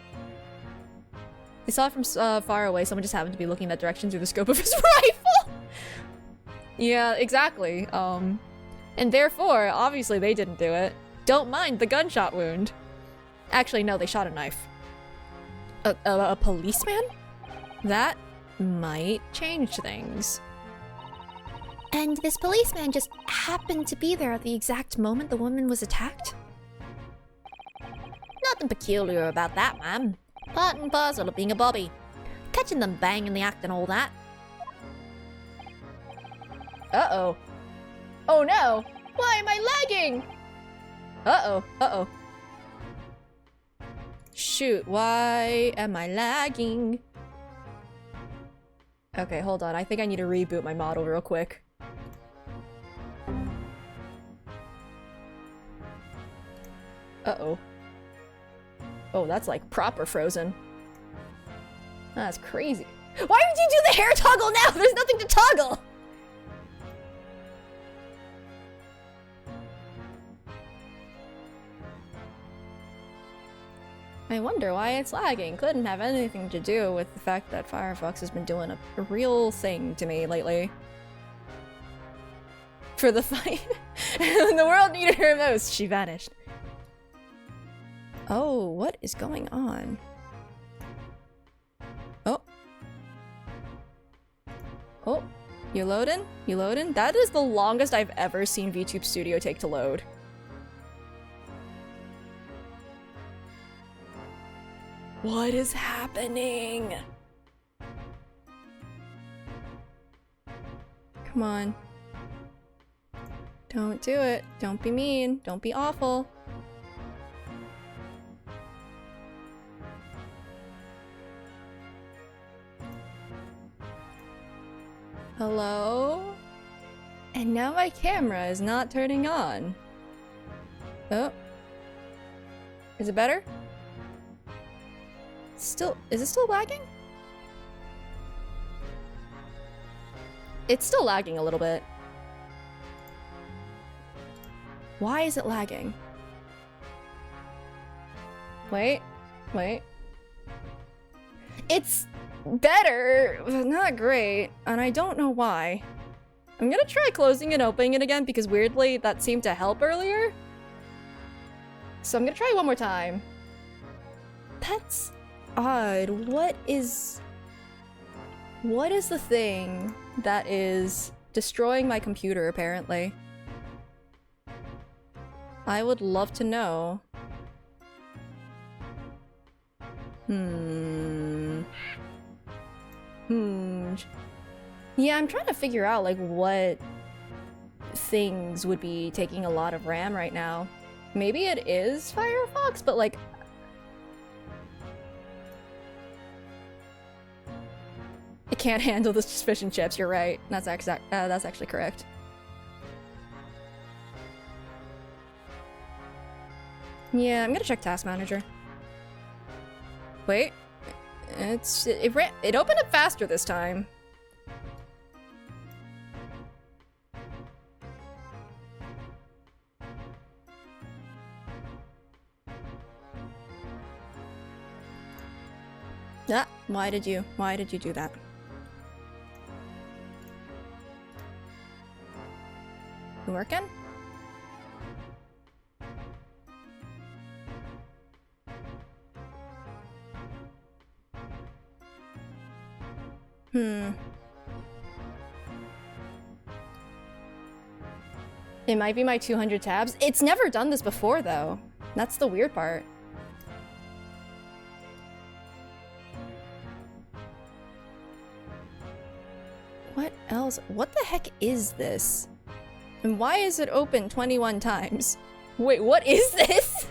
They saw it from far away. Someone just happened to be looking that direction through the scope of his rifle. Yeah, exactly. And therefore, obviously they didn't do it. Don't mind the gunshot wound. Actually, no, they shot a knife. A policeman? That might change things. And this policeman just happened to be there at the exact moment the woman was attacked? Nothing peculiar about that, ma'am. Part and parcel of being a bobby. Catching them bang in the act and all that. Uh-oh. Oh no! Why am I lagging? Uh-oh, uh-oh. Shoot, why am I lagging? Okay, hold on. I think I need to reboot my model real quick. Uh-oh. Oh, that's like proper frozen. That's crazy. Why would you do the hair toggle now? There's nothing to toggle! I wonder why it's lagging. Couldn't have anything to do with the fact that Firefox has been doing a real thing to me lately. For the fight. When the world needed her most, she vanished. Oh, what is going on? Oh. Oh, you loading? You loading? That is the longest I've ever seen VTube Studio take to load. What is happening? Come on. Don't do it. Don't be mean. Don't be awful. Hello? And now my camera is not turning on. Oh. Is it better? Is it still lagging? It's still lagging a little bit. Why is it lagging? Wait. It's better, but not great, and I don't know why. I'm gonna try closing and opening it again because weirdly that seemed to help earlier. So I'm gonna try one more time. That's odd. What is the thing that is destroying my computer, apparently? I would love to know. Yeah, I'm trying to figure out, like, what things would be taking a lot of RAM right now. Maybe it is Firefox, but, like... It can't handle the fish and chips, you're right. That's actually correct. Yeah, I'm gonna check Task Manager. Wait. It opened up faster this time. Ah, why did you do that? You working? It might be my 200 tabs. It's never done this before, though. That's the weird part. What else? What the heck is this? And why is it open 21 times? Wait, what is this?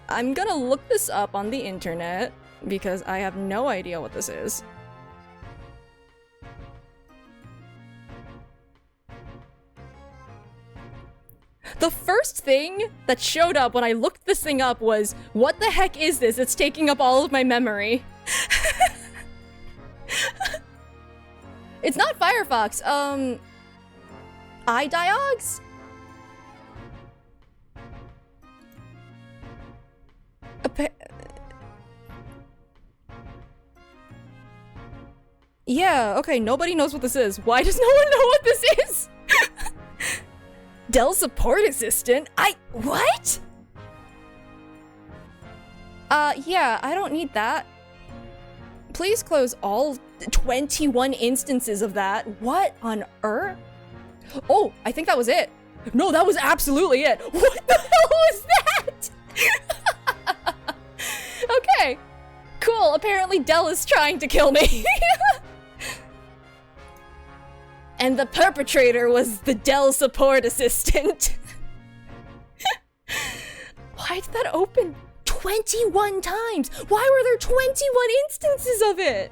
I'm gonna look this up on the internet because I have no idea what this is. The first thing that showed up when I looked this thing up was, what the heck is this? It's taking up all of my memory. It's not Firefox, iDiogs? Yeah, okay, nobody knows what this is. Why does no one know what this is? Dell support assistant? What? Yeah, I don't need that. Please close all 21 instances of that. What on earth? Oh, I think that was it. No, that was absolutely it. What the hell was that? Okay, cool. Apparently Dell is trying to kill me. And the perpetrator was the Dell support assistant. Why did that open 21 times? Why were there 21 instances of it?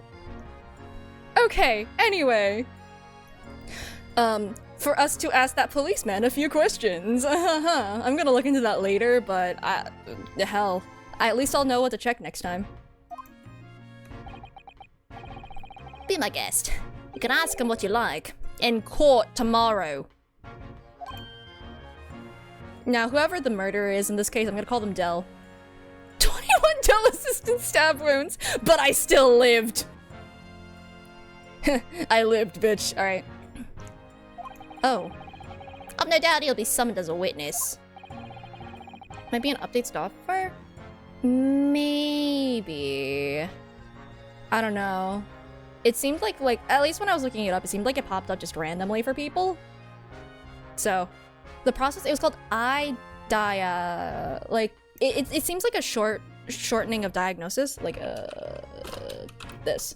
Okay, anyway. For us to ask that policeman a few questions. I'm gonna look into that later, but hell. At least I'll know what to check next time. Be my guest. You can ask him what you like. In court tomorrow. Now, whoever the murderer is in this case, I'm gonna call them Dell. 21 Dell assistant stab wounds, but I still lived. I lived, bitch. Alright. Oh. I've no doubt he'll be summoned as a witness. Might be an update software? Maybe. I don't know. It seemed like, at least when I was looking it up, it seemed like it popped up just randomly for people. So, the process, it was called it seems like a shortening of diagnosis, like, this.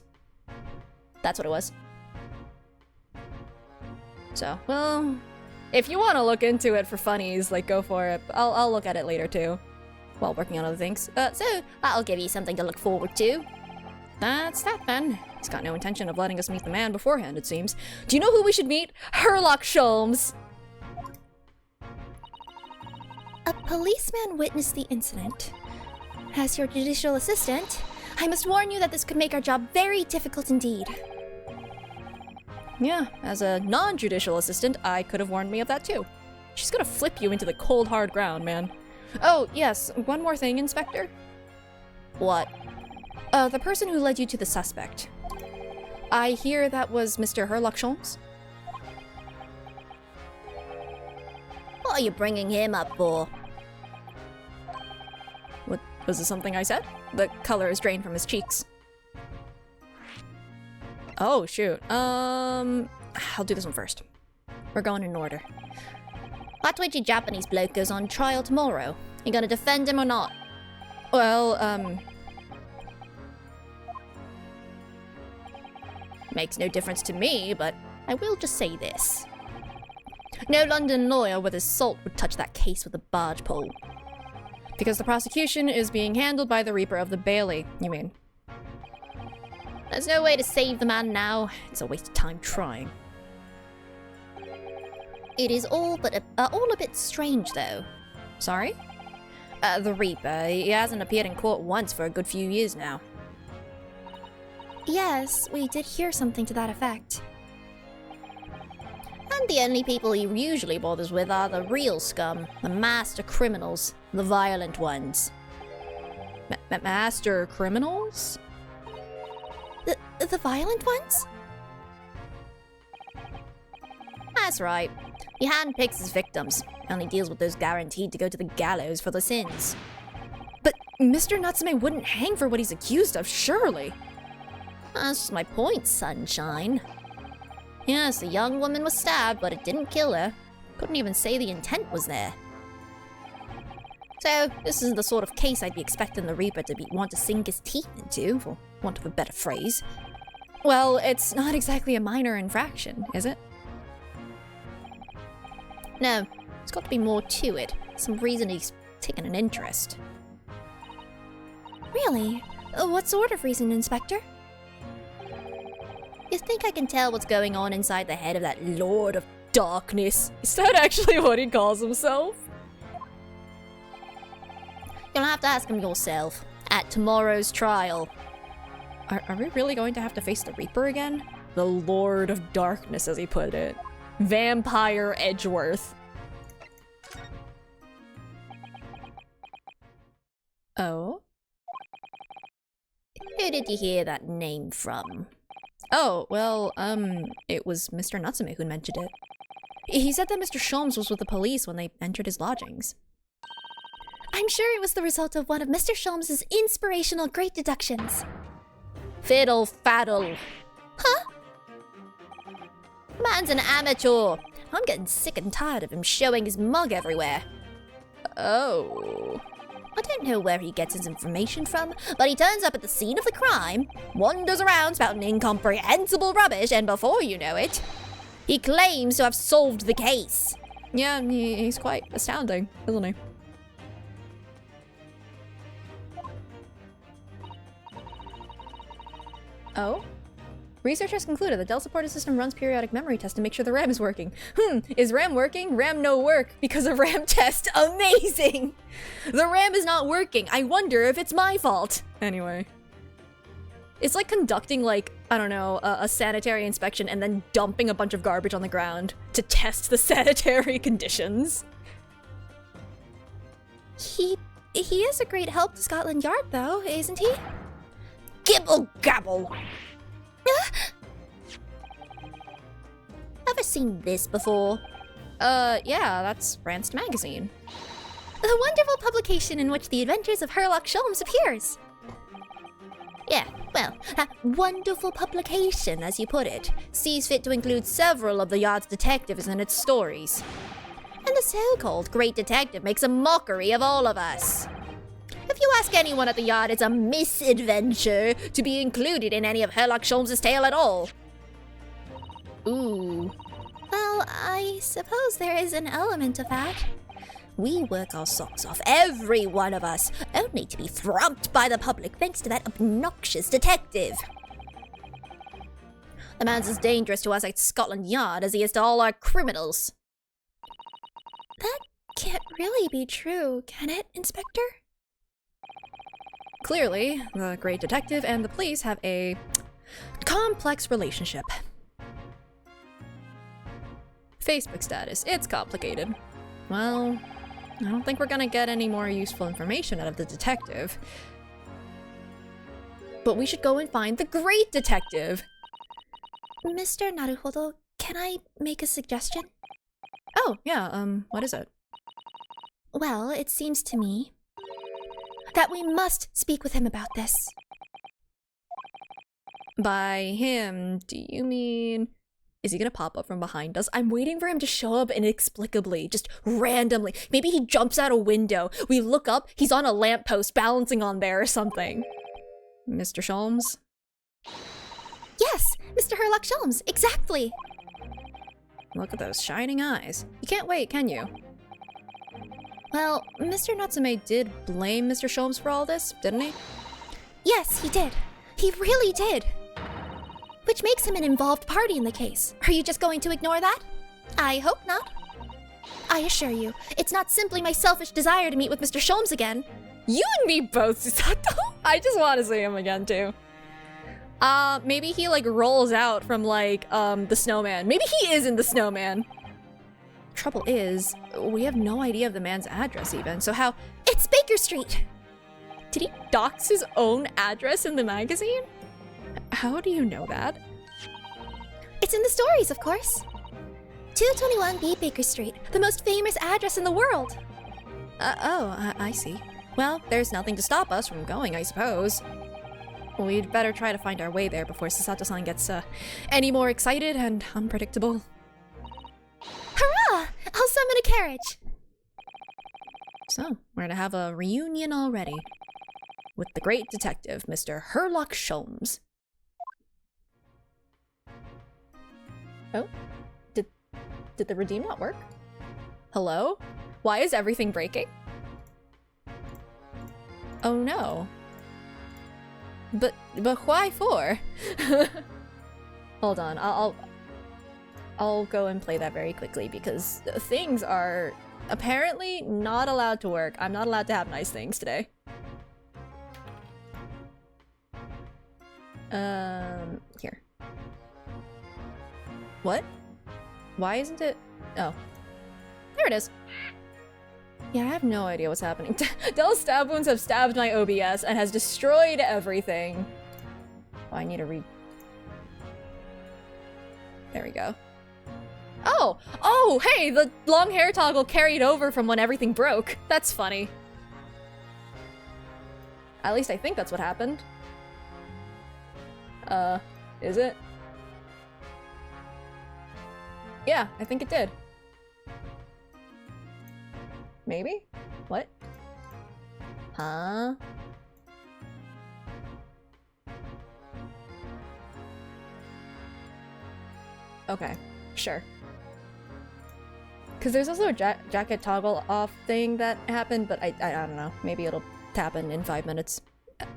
That's what it was. So, well, if you want to look into it for funnies, like, go for it. I'll look at it later, too. While working on other things. So, that'll give you something to look forward to. That's that, then. He's got no intention of letting us meet the man beforehand, it seems. Do you know who we should meet? Herlock Sholmes! A policeman witnessed the incident. As your judicial assistant, I must warn you that this could make our job very difficult indeed. Yeah, as a non-judicial assistant, I could have warned me of that too. She's gonna flip you into the cold, hard ground, man. Oh, yes, one more thing, Inspector. What? The person who led you to the suspect. I hear that was Mr. Herlock Sholmes? What are you bringing him up for? What, was this something I said? The color is drained from his cheeks. Oh, shoot. I'll do this one first. We're going in order. That twitchy Japanese bloke goes on trial tomorrow. You gonna defend him or not? Well, Makes no difference to me, but I will just say this. No London lawyer with his salt would touch that case with a barge pole. because the prosecution is being handled by the Reaper of the Bailey, you mean? There's no way to save the man now. It's a waste of time trying. It is all a bit strange, though. Sorry? The Reaper, he hasn't appeared in court once for a good few years now. Yes, we did hear something to that effect. And the only people he usually bothers with are the real scum, the master criminals, the violent ones. Master criminals? The violent ones? That's right. He handpicks his victims, only deals with those guaranteed to go to the gallows for their sins. But Mr. Natsume wouldn't hang for what he's accused of, surely. That's just my point, sunshine. Yes, the young woman was stabbed, but it didn't kill her. Couldn't even say the intent was there. So, this isn't the sort of case I'd be expecting the Reaper to want to sink his teeth into, for want of a better phrase. Well, it's not exactly a minor infraction, is it? No, there's got to be more to it. Some reason he's taken an interest. Really? What sort of reason, Inspector? You think I can tell what's going on inside the head of that Lord of Darkness? Is that actually what he calls himself? You'll have to ask him yourself, at tomorrow's trial. Are we really going to have to face the Reaper again? The Lord of Darkness, as he put it. Vampire Edgeworth. Oh? Who did you hear that name from? Oh, well, it was Mr. Natsume who mentioned it. He said that Mr. Sholmes was with the police when they entered his lodgings. I I'm sure it was the result of one of Mr. Sholmes's inspirational great deductions. Fiddle faddle. Huh? Man's an amateur. I'm getting sick and tired of him showing his mug everywhere. Oh. I don't know where he gets his information from, but he turns up at the scene of the crime, wanders around spouting incomprehensible rubbish, and before you know it, he claims to have solved the case. Yeah, he's quite astounding, isn't he? Oh? Researchers concluded the Dell supported system runs periodic memory tests to make sure the RAM is working. Is RAM working? RAM no work because of RAM test. Amazing! The RAM is not working. I wonder if it's my fault. Anyway. It's like conducting, like, I don't know, a sanitary inspection and then dumping a bunch of garbage on the ground to test the sanitary conditions. He is a great help to Scotland Yard, though, isn't he? Gibble gabble! Ever seen this before? Yeah, that's Ranced Magazine. The wonderful publication in which the adventures of Sherlock Sholmes appears. Yeah, well, that wonderful publication, as you put it, sees fit to include several of the Yard's detectives in its stories. And the so-called Great Detective makes a mockery of all of us. If you ask anyone at the Yard, it's a misadventure to be included in any of Sherlock Sholmes' tale at all. Ooh. Well, I suppose there is an element of that. We work our socks off, every one of us, only to be thrumped by the public thanks to that obnoxious detective. The man's as dangerous to us at Scotland Yard as he is to all our criminals. That can't really be true, can it, Inspector? Clearly, the Great Detective and the police have a complex relationship. Facebook status. It's complicated. Well, I don't think we're gonna get any more useful information out of the detective. But we should go and find the Great Detective! Mr. Naruhodo, can I make a suggestion? Oh, yeah, what is it? Well, it seems to me that we must speak with him about this. By him, do you mean... Is he gonna pop up from behind us? I'm waiting for him to show up inexplicably, just randomly. Maybe he jumps out a window. We look up, he's on a lamppost balancing on there or something. Mr. Sholmes? Yes, Mr. Sherlock Sholmes, exactly. Look at those shining eyes. You can't wait, can you? Well, Mr. Natsume did blame Mr. Sholmes for all this, didn't he? Yes, he did. He really did. Which makes him an involved party in the case. Are you just going to ignore that? I hope not. I assure you, it's not simply my selfish desire to meet with Mr. Sholmes again. You and me both, Susato. I just want to see him again, too. Maybe he, like, rolls out from, like, the snowman. Maybe he is in the snowman. Trouble is, we have no idea of the man's address, even, so how— It's Baker Street! Did he dox his own address in the magazine? How do you know that? It's in the stories, of course. 221B Baker Street, the most famous address in the world. I see. Well, there's nothing to stop us from going, I suppose. We'd better try to find our way there before Sasato-san gets, any more excited and unpredictable. Hurrah! I'll summon a carriage. So, we're gonna have a reunion already. With the Great Detective, Mr. Sherlock Sholmes. Oh? Did the redeem not work? Hello? Why is everything breaking? Oh no. But why for? Hold on, I'll go and play that very quickly because things are apparently not allowed to work. I'm not allowed to have nice things today. Here. What? Why isn't it? Oh. There it is. Yeah, I have no idea what's happening. Dell's stab wounds have stabbed my OBS and has destroyed everything. Oh, I need to read. There we go. Oh, hey, the long hair toggle carried over from when everything broke. That's funny. At least I think that's what happened. Is it? Yeah, I think it did. Maybe? What? Huh? Okay, sure. Because there's also a jacket toggle off thing that happened, but I don't know. Maybe it'll happen in 5 minutes.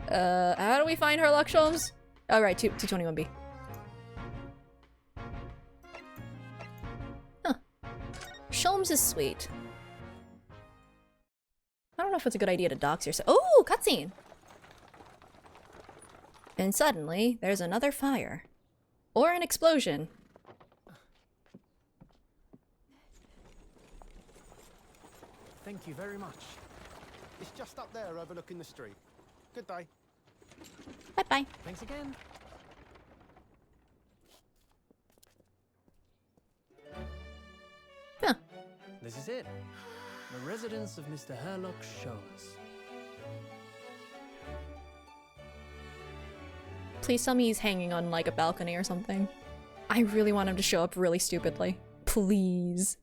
How do we find Herlock Sholmes? Oh, right, 221B. Huh. Sholmes is sweet. I don't know if it's a good idea to dox yourself. Oh, cutscene! And suddenly, there's another fire. Or an explosion. Thank you very much. It's just up there overlooking the street. Good day. Bye-bye. Thanks again. Huh. This is it. The residence of Mr. Herlock Sholmes. Please tell me he's hanging on like a balcony or something. I really want him to show up really stupidly. Please.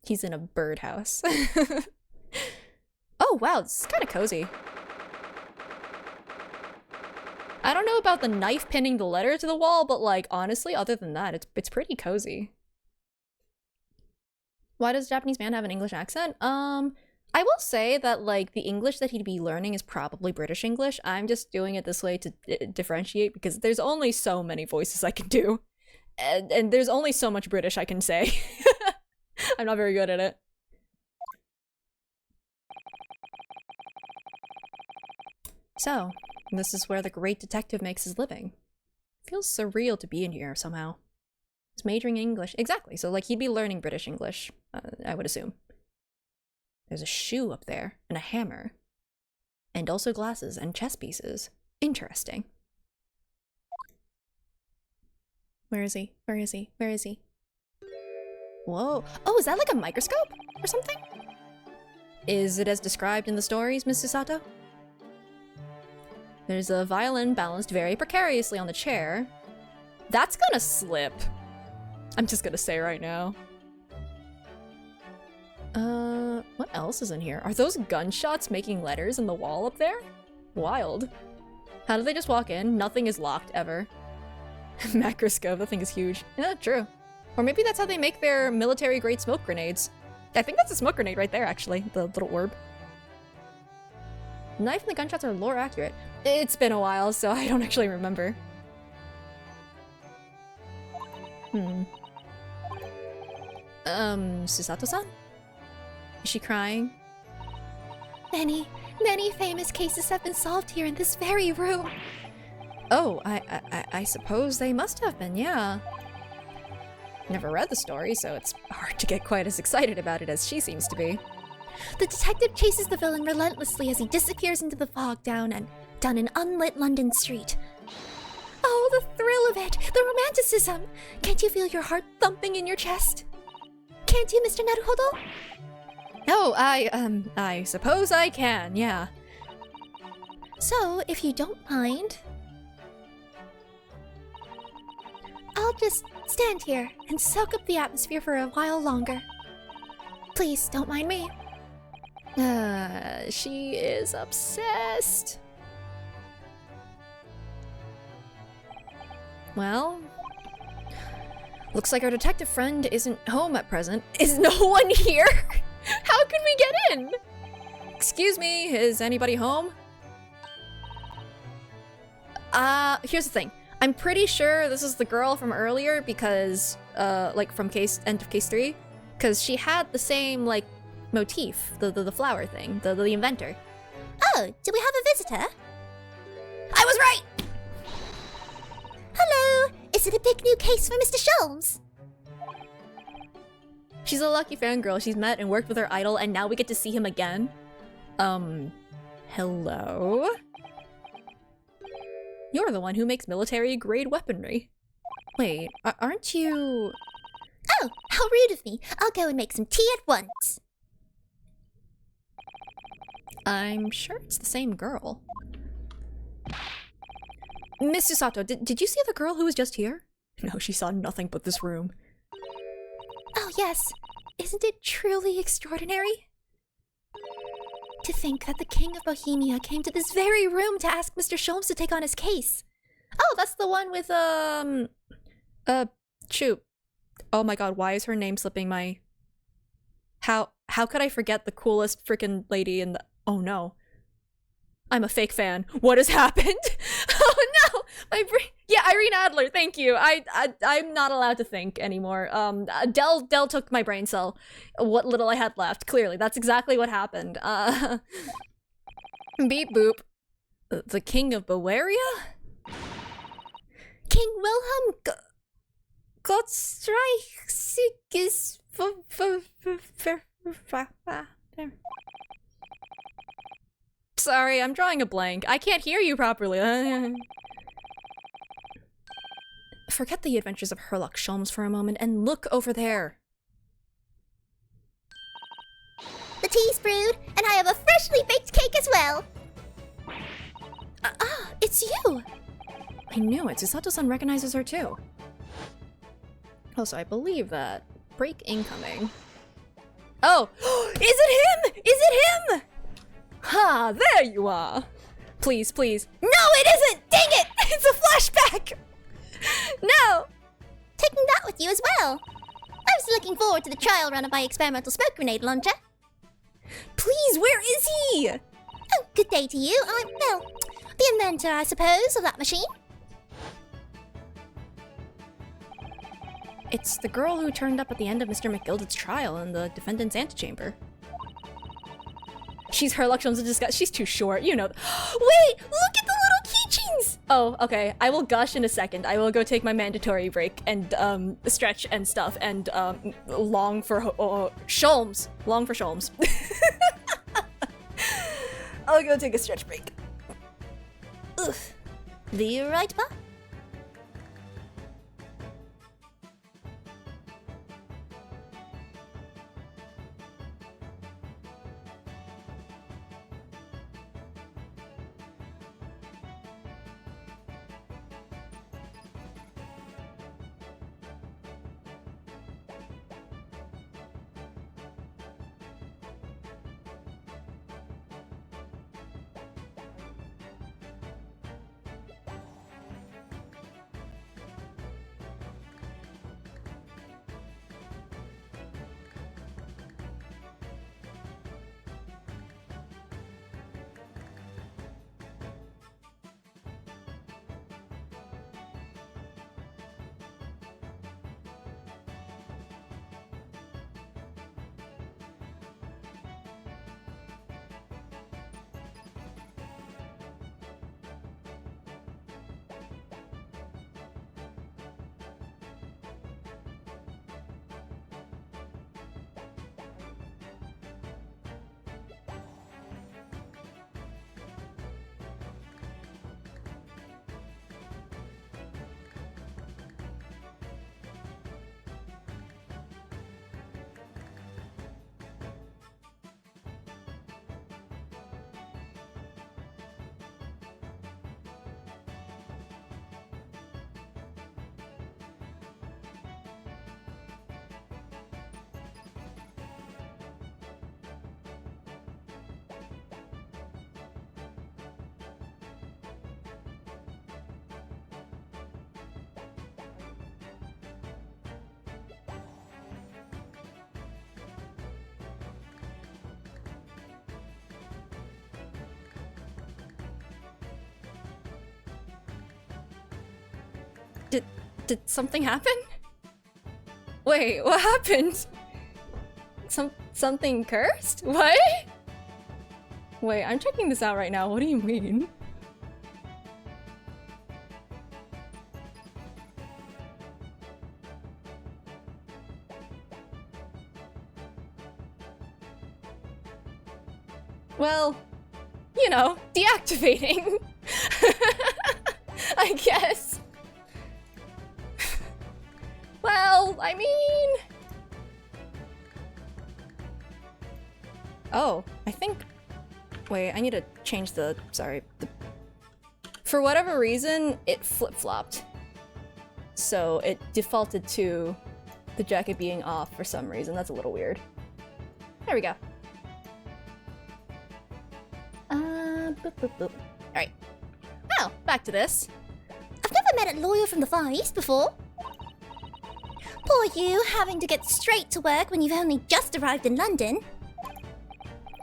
He's in a birdhouse. Oh wow, this is kind of cozy. I don't know about the knife pinning the letter to the wall, but like honestly, other than that, it's pretty cozy. Why does a Japanese man have an English accent? I will say that like the English that he'd be learning is probably British English. I'm just doing it this way to differentiate because there's only so many voices I can do. And there's only so much British I can say. I'm not very good at it. So, this is where the great detective makes his living. Feels surreal to be in here somehow. He's majoring in English. Exactly, so like he'd be learning British English, I would assume. There's a shoe up there, and a hammer. And also glasses and chess pieces. Interesting. Where is he? Where is he? Where is he? Whoa. Oh, is that like a microscope or something? Is it as described in the stories, Miss Susato? There's a violin balanced very precariously on the chair. That's gonna slip. I'm just gonna say right now. What else is in here? Are those gunshots making letters in the wall up there? Wild. How do they just walk in? Nothing is locked ever. Macroscope, that thing is huge. Yeah, true. Or maybe that's how they make their military-grade smoke grenades. I think that's a smoke grenade right there, actually. The little orb. The knife and the gunshots are lore accurate. It's been a while, so I don't actually remember. Susato-san? Is she crying? Many famous cases have been solved here in this very room. Oh, I suppose they must have been, yeah. Never read the story, so it's hard to get quite as excited about it as she seems to be. The detective chases the villain relentlessly as he disappears into the fog down an unlit London street. Oh, the thrill of it! The romanticism! Can't you feel your heart thumping in your chest? Can't you, Mr. Naruhodo? No, I suppose I can, yeah. So, if you don't mind, I'll just stand here and soak up the atmosphere for a while longer. Please, don't mind me. She is obsessed. Well, looks like our detective friend isn't home at present. Is no one here? How can we get in? Excuse me, is anybody home? Here's the thing. I'm pretty sure this is the girl from earlier because, like from end of case 3, because she had the same, like, motif, the flower thing, the inventor. Oh, do we have a visitor? I was right! Hello! Is it a big new case for Mr. Sholmes? She's a lucky fangirl. She's met and worked with her idol, and now we get to see him again. Hello? You're the one who makes military-grade weaponry. Wait, aren't you... Oh, how rude of me. I'll go and make some tea at once. I'm sure it's the same girl. Miss Susato, did you see the girl who was just here? No, she saw nothing but this room. Oh yes, isn't it truly extraordinary? To think that the King of Bohemia came to this very room to ask Mr. Sholmes to take on his case. Oh, that's the one with, shoot. Oh my god, why is her name slipping my... How could I forget the coolest freaking lady in the... Oh no. I'm a fake fan. What has happened? Oh no! My brain... Yeah, Irene Adler, thank you. I'm not allowed to think anymore. Dell took my brain cell. What little I had left, clearly. That's exactly what happened. Beep boop. The King of Bavaria? King Wilhelm Gottsreichsiges... Sorry, I'm drawing a blank. I can't hear you properly. Forget the adventures of Herlock Sholmes for a moment and look over there. The tea's brewed, and I have a freshly baked cake as well. it's you! I knew it. Susato-san recognizes her too. Also, I believe that. Break incoming. Oh! Is it him? Is it him? Ha! There you are! Please, please. No, it isn't! Dang it! It's a flashback! No! Taking that with you as well. I was looking forward to the trial run of my experimental smoke grenade launcher. Please, where is he? Oh, good day to you. I'm, well, the inventor, I suppose, of that machine. It's the girl who turned up at the end of Mr. McGilded's trial in the defendant's antechamber. She's Herlock Sholmes in disguise. She's too short, you know. Wait, look at the little keychains! Oh, okay. I will gush in a second. I will go take my mandatory break and stretch and stuff and long for Sholmes. Long for Sholmes. I'll go take a stretch break. Ugh. Be right back. Did something happen? Wait, what happened? Something cursed? What? Wait, I'm checking this out right now. What do you mean? Well, you know, deactivating. I guess. Well, I mean... Oh, I think... Wait, I need to change the... Sorry. For whatever reason, it flip-flopped. So it defaulted to the jacket being off for some reason. That's a little weird. There we go. Boop, boop, boop. Alright. Now, back to this. I've never met a lawyer from the Far East before. Poor you, having to get straight to work when you've only just arrived in London.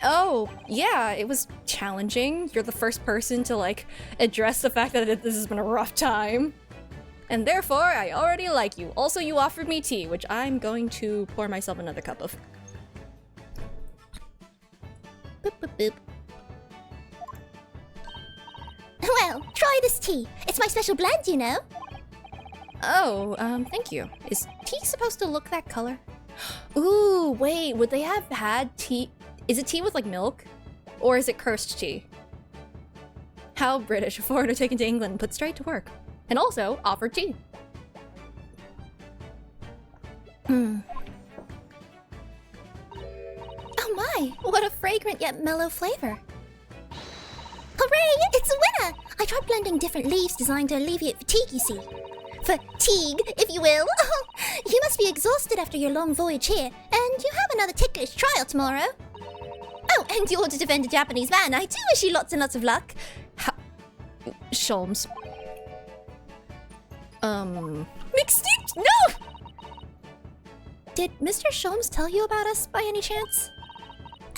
Oh, yeah, it was challenging. You're the first person to, like, address the fact that this has been a rough time. And therefore, I already like you. Also, you offered me tea, which I'm going to pour myself another cup of. Boop, boop, boop. Well, try this tea. It's my special blend, you know. Oh, thank you. Is tea supposed to look that color? Ooh, wait, would they have had tea? Is it tea with, like, milk? Or is it cursed tea? How British, a foreigner taken to England and put straight to work. And also offered tea. Oh my, what a fragrant yet mellow flavor. Hooray, it's a winner! I tried blending different leaves designed to alleviate fatigue, you see. Fatigue, if you will. You must be exhausted after your long voyage here, and you have another ticklish trial tomorrow. Oh, and you're to defend a Japanese man. I do wish you lots and lots of luck. Sholmes. Mixed steeped? No! Did Mr. Sholmes tell you about us by any chance?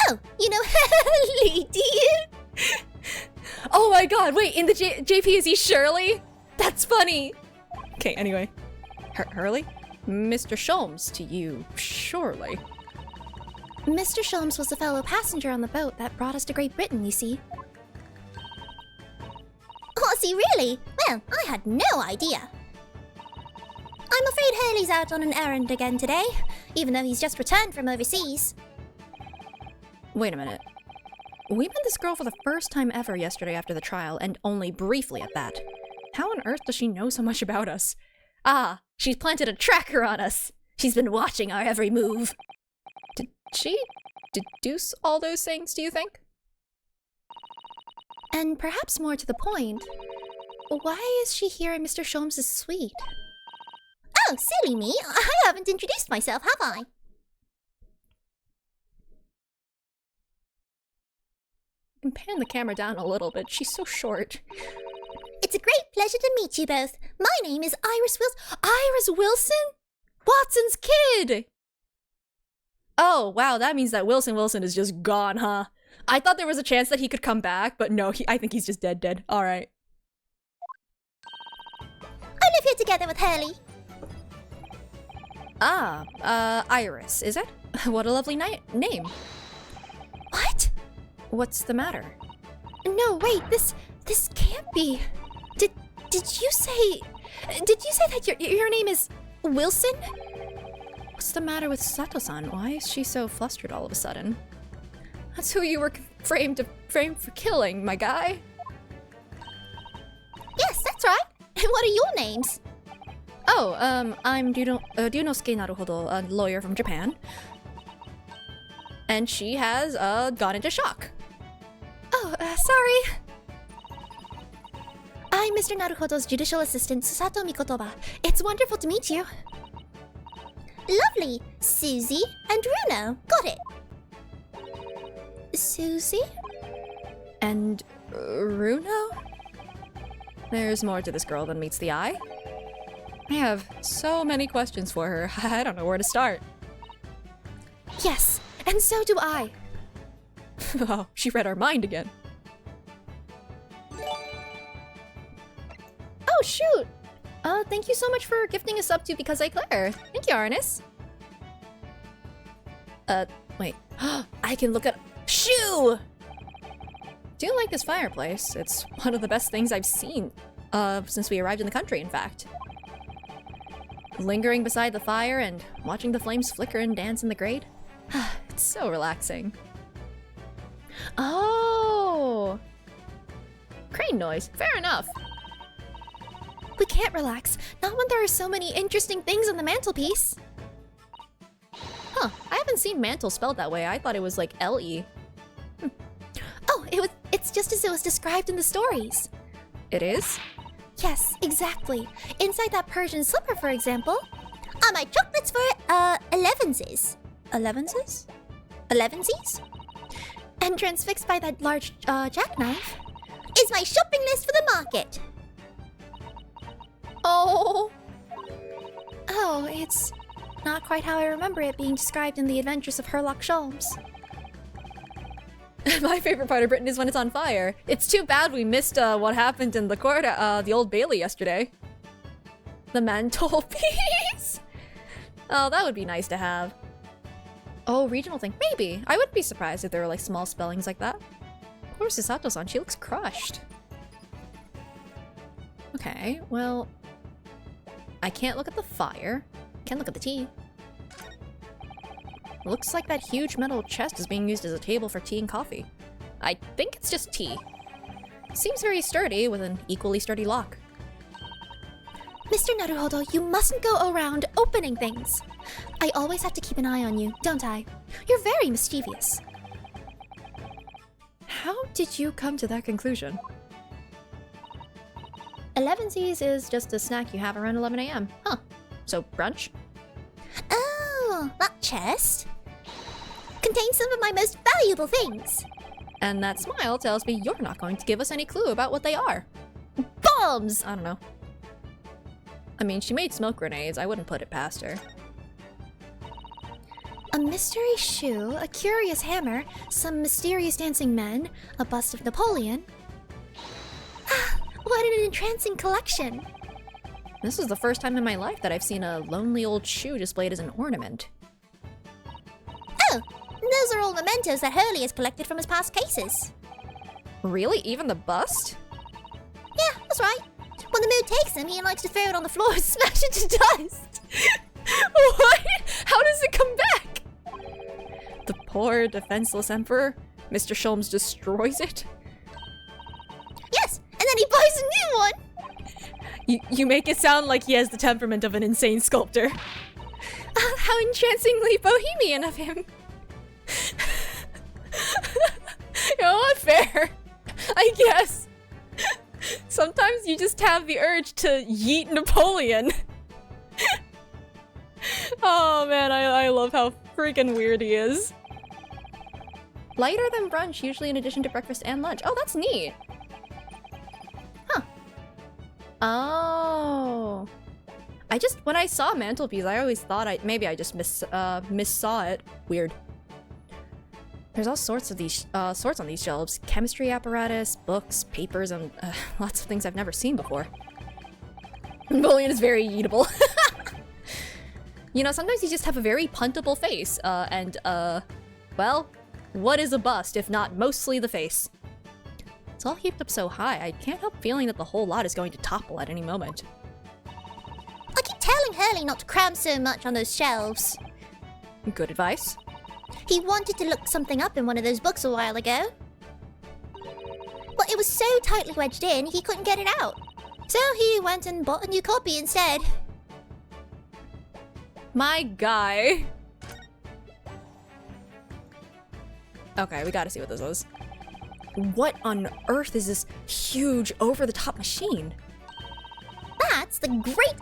Oh, you know Hurley, do you? Oh my god, wait, in the JP is he Shirley? That's funny! Okay, anyway. Hurley? Mr. Sholmes to you, surely. Mr. Sholmes was a fellow passenger on the boat that brought us to Great Britain, you see. Was he really? Well, I had no idea. I'm afraid Hurley's out on an errand again today, even though he's just returned from overseas. Wait a minute. We met this girl for the first time ever yesterday after the trial, and only briefly at that. How on earth does she know so much about us? Ah, she's planted a tracker on us! She's been watching our every move. Did she deduce all those things, do you think? And perhaps more to the point, why is she here in Mr. Sholmes' suite? Oh, silly me! I haven't introduced myself, have I? I can pan the camera down a little bit. She's so short. It's a great pleasure to meet you both. My name is Iris Wilson. Iris Wilson? Watson's kid! Oh, wow, that means that Wilson is just gone, huh? I thought there was a chance that he could come back, but no, I think he's just dead. Alright. I live here together with Hurley. Ah, Iris, is it? What a lovely name. What? What's the matter? No, wait, this can't be. Did you say that your name is Wilson? What's the matter with Sato-san? Why is she so flustered all of a sudden? That's who you were framed for killing, my guy. Yes, that's right. And what are your names? Oh, I'm Ryunosuke Naruhodo, a lawyer from Japan. And she has, gone into shock. Oh, sorry. I'm Mr. Naruhodo's judicial assistant, Susato Mikotoba. It's wonderful to meet you. Lovely. Susie and Runo. Got it. Susie? And Runo? There's more to this girl than meets the eye. I have so many questions for her. I don't know where to start. Yes, and so do I. Oh, she read our mind again. Oh, shoot! Thank you so much for gifting a sub to Because I Claire. Thank you, Arnis. Wait. I can look at... Shoo! Do you like this fireplace? It's one of the best things I've seen, since we arrived in the country, in fact. Lingering beside the fire and watching the flames flicker and dance in the grate. It's so relaxing. Oh! Crane noise. Fair enough. We can't relax, not when there are so many interesting things on the mantelpiece. Huh, I haven't seen mantle spelled that way. I thought it was like L-E. Oh, it was just as it was described in the stories. It is? Yes, exactly. Inside that Persian slipper, for example, are my chocolates for, 11s. 11s? 11s? And transfixed by that large, jackknife is my shopping list for the market. Oh. Oh, it's not quite how I remember it being described in the Adventures of Sherlock Sholmes. My favorite part of Britain is when it's on fire. It's too bad we missed what happened in the court, the Old Bailey yesterday. The mantelpiece? Oh, that would be nice to have. Oh, regional thing. Maybe. I wouldn't be surprised if there were like small spellings like that. Poor Susato-san, she looks crushed. Okay, well... I can't look at the fire. Can't look at the tea. Looks like that huge metal chest is being used as a table for tea and coffee. I think it's just tea. Seems very sturdy with an equally sturdy lock. Mr. Naruhodo, you mustn't go around opening things. I always have to keep an eye on you, don't I? You're very mischievous. How did you come to that conclusion? 11Cs is just a snack you have around 11 a.m. Huh. So brunch? Oh, that chest contains some of my most valuable things. And that smile tells me you're not going to give us any clue about what they are. Bombs! I don't know. I mean, she made smoke grenades. I wouldn't put it past her. A mystery shoe, a curious hammer, some mysterious dancing men, a bust of Napoleon. Ah, what an entrancing collection! This is the first time in my life that I've seen a lonely old shoe displayed as an ornament. Oh, those are all mementos that Hurley has collected from his past cases. Really? Even the bust? Yeah, that's right. When the mood takes him, he likes to throw it on the floor and smash it to dust. What? How does it come back? The poor defenseless emperor. Mr. Sholmes destroys it. Yes, and then he buys a new one. You make it sound like he has the temperament of an insane sculptor. How entrancingly bohemian of him. You know what? Fair. I guess. Sometimes you just have the urge to yeet Napoleon. Oh man, I love how freaking weird he is. Lighter than brunch, usually in addition to breakfast and lunch. Oh, that's neat. Huh. Oh. When I saw mantelpiece, I always thought maybe I just missaw it. Weird. There's all sorts of these sorts on these shelves. Chemistry apparatus, books, papers, and lots of things I've never seen before. Napoleon is very eatable. You know, sometimes you just have a very puntable face, well, what is a bust if not mostly the face? It's all heaped up so high, I can't help feeling that the whole lot is going to topple at any moment. I keep telling Hurley not to cram so much on those shelves. Good advice. He wanted to look something up in one of those books a while ago. But it was so tightly wedged in, he couldn't get it out. So he went and bought a new copy instead. My guy. Okay, we gotta see what this is. What on earth is this huge over-the-top machine? That's the great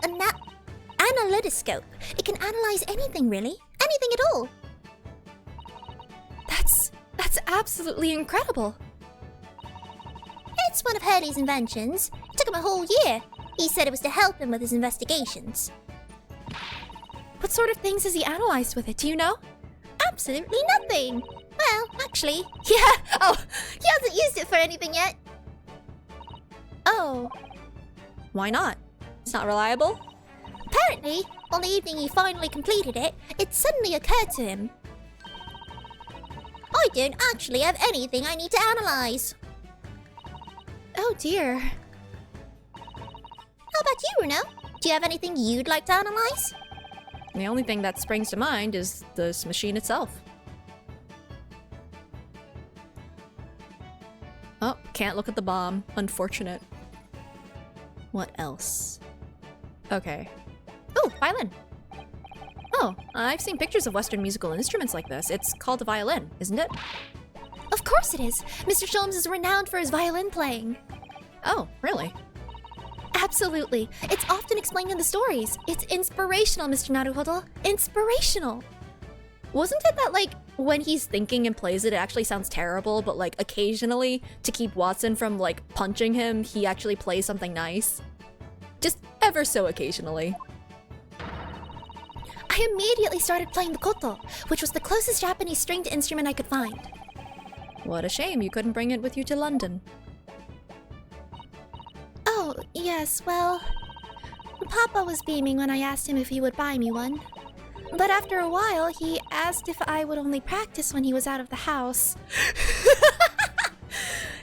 analytoscope. It can analyze anything, really. Anything at all. That's absolutely incredible. It's one of Hurley's inventions. It took him a whole year. He said it was to help him with his investigations. What sort of things has he analyzed with it, do you know? Absolutely nothing. Well, actually, yeah. Oh, he hasn't used it for anything yet. Oh. Why not? It's not reliable? Apparently, on the evening he finally completed it, it suddenly occurred to him. I don't actually have anything I need to analyze. Oh dear. How about you, Runo? Do you have anything you'd like to analyze? The only thing that springs to mind is this machine itself. Oh, can't look at the bomb. Unfortunate. What else? Okay. Oh, violin! Oh, I've seen pictures of Western musical instruments like this. It's called a violin, isn't it? Of course it is. Mr. Sholmes is renowned for his violin playing. Oh, really? Absolutely. It's often explained in the stories. It's inspirational, Mr. Naruhodo. Inspirational. Wasn't it that, like, when he's thinking and plays it, it actually sounds terrible, but, like, occasionally, to keep Watson from, like, punching him, he actually plays something nice? Just ever so occasionally. I immediately started playing the koto, which was the closest Japanese stringed instrument I could find. What a shame you couldn't bring it with you to London. Oh, yes, well... Papa was beaming when I asked him if he would buy me one. But after a while, he asked if I would only practice when he was out of the house.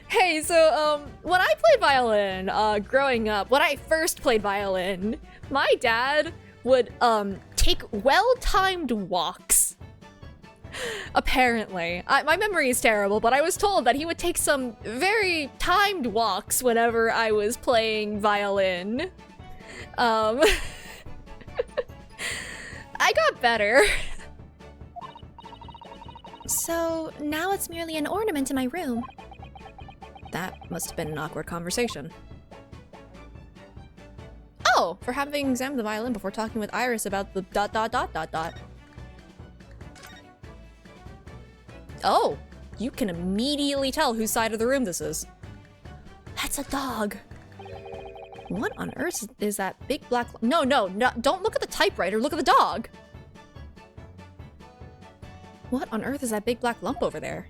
Hey, so, when I played violin, growing up, when I first played violin, my dad would, take well-timed walks. Apparently. My memory is terrible, but I was told that he would take some very timed walks whenever I was playing violin. I got better. So, now it's merely an ornament in my room. That must have been an awkward conversation. Oh, for having examined the violin before talking with Iris about the ... Oh, you can immediately tell whose side of the room this is. That's a dog. What on earth is that big black... No, don't look at the typewriter, look at the dog! What on earth is that big black lump over there?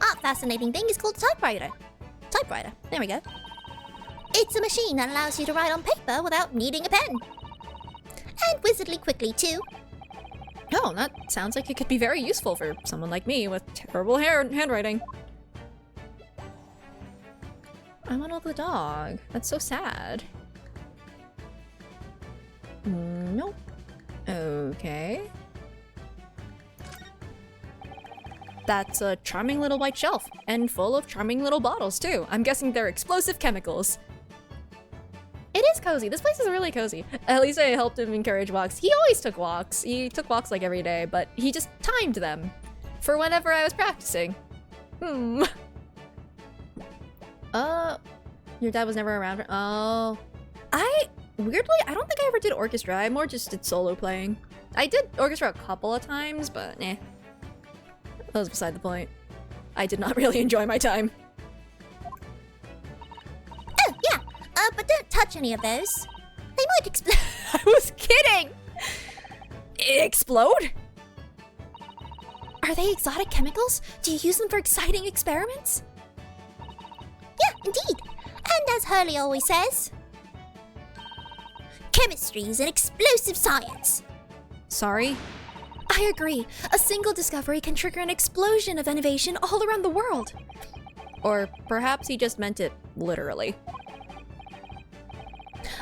That fascinating thing is called a typewriter. Typewriter, there we go. It's a machine that allows you to write on paper without needing a pen. And wizardly quickly, too. Oh, that sounds like it could be very useful for someone like me with terrible handwriting. I want to look at the dog. That's so sad. Nope. Okay. That's a charming little white shelf, and full of charming little bottles, too. I'm guessing they're explosive chemicals. It is cozy. This place is really cozy. At least I helped him encourage walks. He always took walks. He took walks like every day, but he just timed them for whenever I was practicing. Your dad was never around. Oh. Weirdly, I don't think I ever did orchestra. I more just did solo playing. I did orchestra a couple of times, but eh. That was beside the point. I did not really enjoy my time. Oh, yeah. But don't touch any of those. They might explode. I was kidding! Explode? Are they exotic chemicals? Do you use them for exciting experiments? Yeah, indeed. And as Hurley always says, chemistry is an explosive science. Sorry? I agree. A single discovery can trigger an explosion of innovation all around the world. Or perhaps he just meant it literally.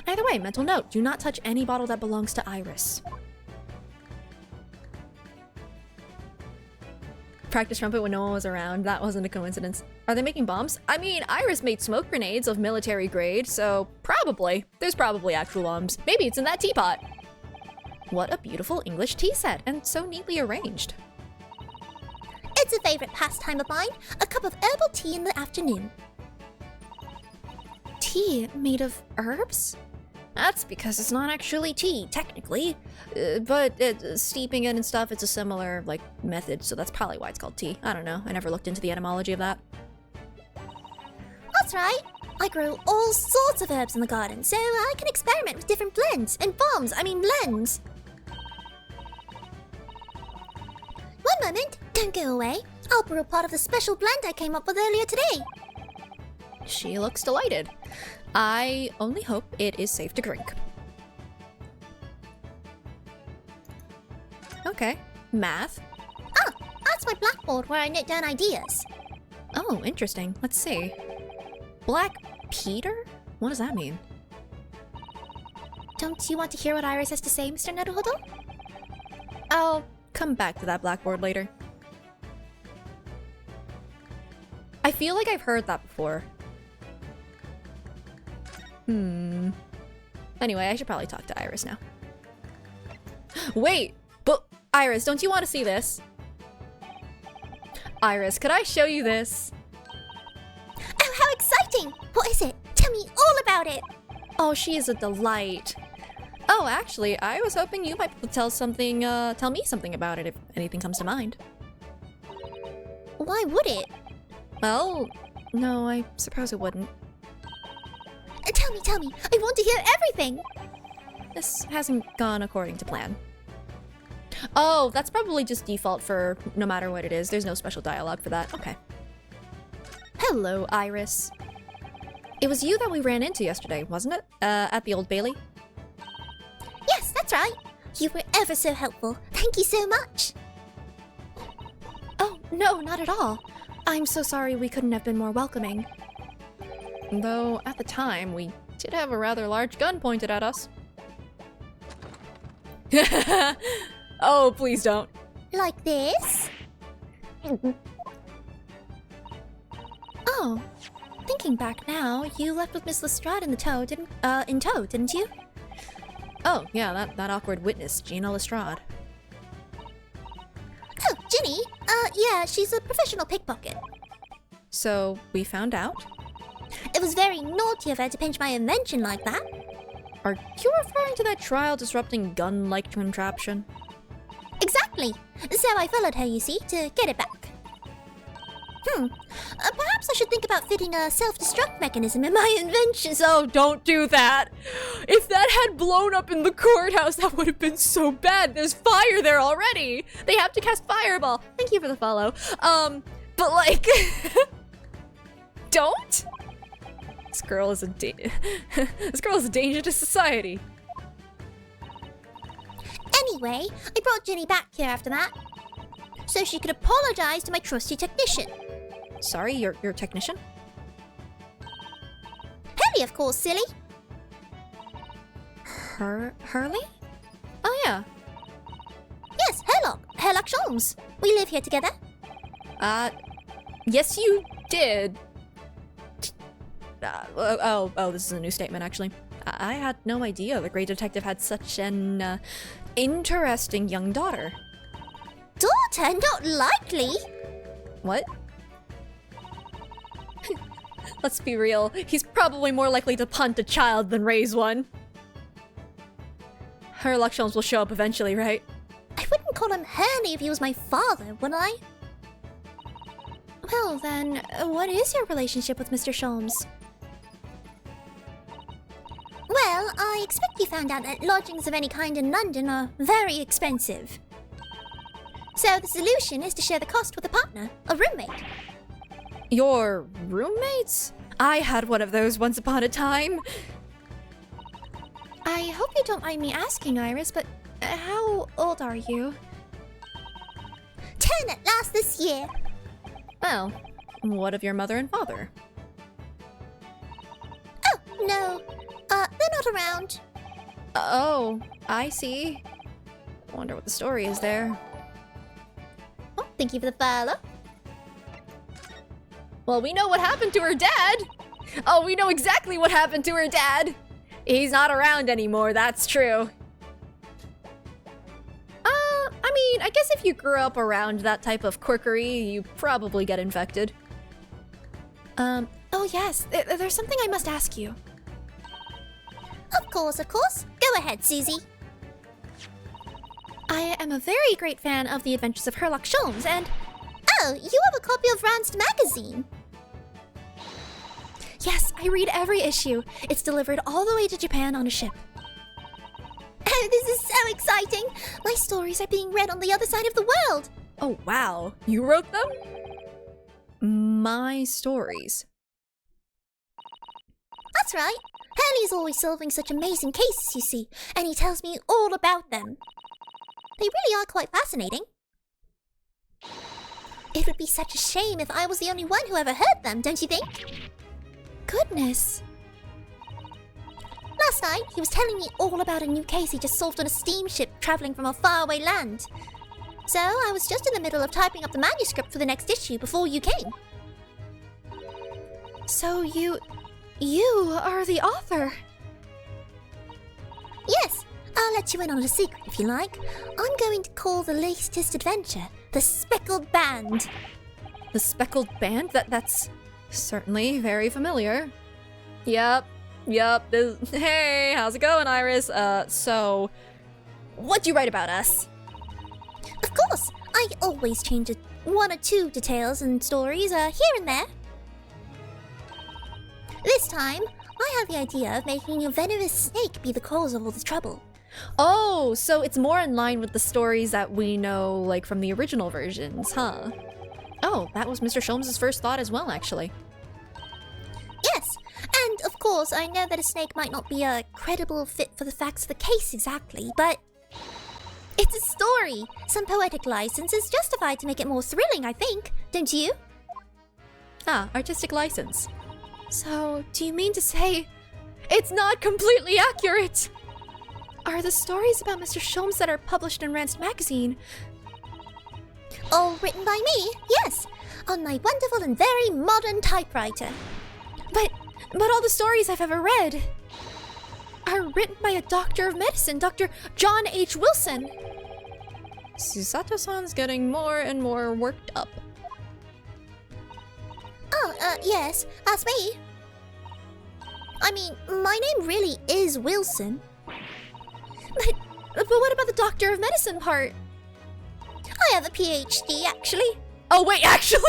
Either way, mental note, do not touch any bottle that belongs to Iris. Practice trumpet when no one was around. That wasn't a coincidence. Are they making bombs? I mean, Iris made smoke grenades of military grade, so probably. There's probably actual bombs. Maybe it's in that teapot. What a beautiful English tea set, and so neatly arranged. It's a favorite pastime of mine. A cup of herbal tea in the afternoon. Tea made of herbs? That's because it's not actually tea, technically. But steeping it and stuff, it's a similar, like, method, so that's probably why it's called tea. I don't know. I never looked into the etymology of that. That's right. I grow all sorts of herbs in the garden, so I can experiment with different blends and blends. One moment, don't go away. I'll brew a pot of the special blend I came up with earlier today. She looks delighted. I only hope it is safe to drink. Okay, math. Ah, that's my blackboard where I note down ideas. Oh, interesting. Let's see. Black Peter? What does that mean? Don't you want to hear what Iris has to say, Mr. Naruhodo? I'll come back to that blackboard later. I feel like I've heard that before. Anyway, I should probably talk to Iris now. Wait! But Iris, don't you want to see this? Iris, could I show you this? Oh, how exciting! What is it? Tell me all about it! Oh, she is a delight. Oh, actually, I was hoping you might tell me something about it if anything comes to mind. Why would it? Well, no, I suppose it wouldn't. Tell me, I want to hear everything! This hasn't gone according to plan. Oh, that's probably just default for no matter what it is. There's no special dialogue for that. Okay. Hello, Iris. It was you that we ran into yesterday, wasn't it? At the Old Bailey? Yes, that's right. You were ever so helpful. Thank you so much. Oh, no, not at all. I'm so sorry we couldn't have been more welcoming. Though, at the time, we did have a rather large gun pointed at us. Oh, please don't. Like this? Oh, thinking back now, you left with Miss Lestrade in tow, didn't you? Oh, yeah, that awkward witness, Gina Lestrade. Oh, Ginny? Yeah, she's a professional pickpocket. So, we found out? It was very naughty of her to pinch my invention like that. Are you referring to that trial-disrupting gun-like contraption? Exactly. So I followed her, you see, to get it back. Perhaps I should think about fitting a self-destruct mechanism in my invention. So don't do that! If that had blown up in the courthouse, that would have been so bad. There's fire there already! They have to cast Fireball. Thank you for the follow. But like... Don't? This girl is a danger to society. Anyway, I brought Ginny back here after that, so she could apologize to my trusty technician. Sorry, your technician? Hurley, of course, silly. Hurley? Oh yeah. Yes, Herlock Sholmes. We live here together. Yes you did. This is a new statement, actually. I had no idea the great detective had such an, interesting young daughter. Daughter? Not likely. What? Let's be real, he's probably more likely to punt a child than raise one. Herlock Sholmes will show up eventually, right? I wouldn't call him Hurley if he was my father, would I? Well then, what is your relationship with Mr. Sholmes? Well, I expect you found out that lodgings of any kind in London are very expensive. So the solution is to share the cost with a partner, a roommate. Your roommates? I had one of those once upon a time. I hope you don't mind me asking, Iris, but how old are you? 10 at last this year. Well, what of your mother and father? Oh, no. They're not around. Oh, I see. Wonder what the story is there. Oh, thank you for the follow. Well, we know what happened to her dad! Oh, we know exactly what happened to her dad! He's not around anymore, that's true. I mean, I guess if you grew up around that type of quirkery, you probably get infected. Oh yes, there's something I must ask you. Of course. Go ahead, Susie. I am a very great fan of The Adventures of Herlock Sholmes, and... Oh, you have a copy of Rand's magazine? Yes, I read every issue. It's delivered all the way to Japan on a ship. Oh, this is so exciting! My stories are being read on the other side of the world! Oh, wow. You wrote them? My stories. That's right. Hurley's always solving such amazing cases, you see, and he tells me all about them. They really are quite fascinating. It would be such a shame if I was the only one who ever heard them, don't you think? Goodness. Last night, he was telling me all about a new case he just solved on a steamship traveling from a faraway land. So I was just in the middle of typing up the manuscript for the next issue before you came. So you are the author? Yes, I'll let you in on a secret if you like. I'm going to call the latest adventure The Speckled Band. The speckled band? That's certainly very familiar. Yep. Hey, how's it going, Iris? So, what'd you write about us? Of course, I always change one or two details and stories here and there. This time, I had the idea of making a venomous snake be the cause of all the trouble. Oh, so it's more in line with the stories that we know, like, from the original versions, huh? Oh, that was Mr. Sholmes' first thought as well, actually. Yes, and of course, I know that a snake might not be a credible fit for the facts of the case exactly, but it's a story. Some poetic license is justified to make it more thrilling, I think. Don't you? Ah, artistic license. So, do you mean to say it's not completely accurate? Are the stories about Mr. Sholmes that are published in Rand's magazine? All written by me, yes, on my wonderful and very modern typewriter. But all the stories I've ever read are written by a doctor of medicine, Dr. John H. Wilson. Susato-san's getting more and more worked up. Oh, yes, that's me. I mean, my name really is Wilson. But what about the doctor of medicine part? I have a PhD, actually. Oh, wait, actually?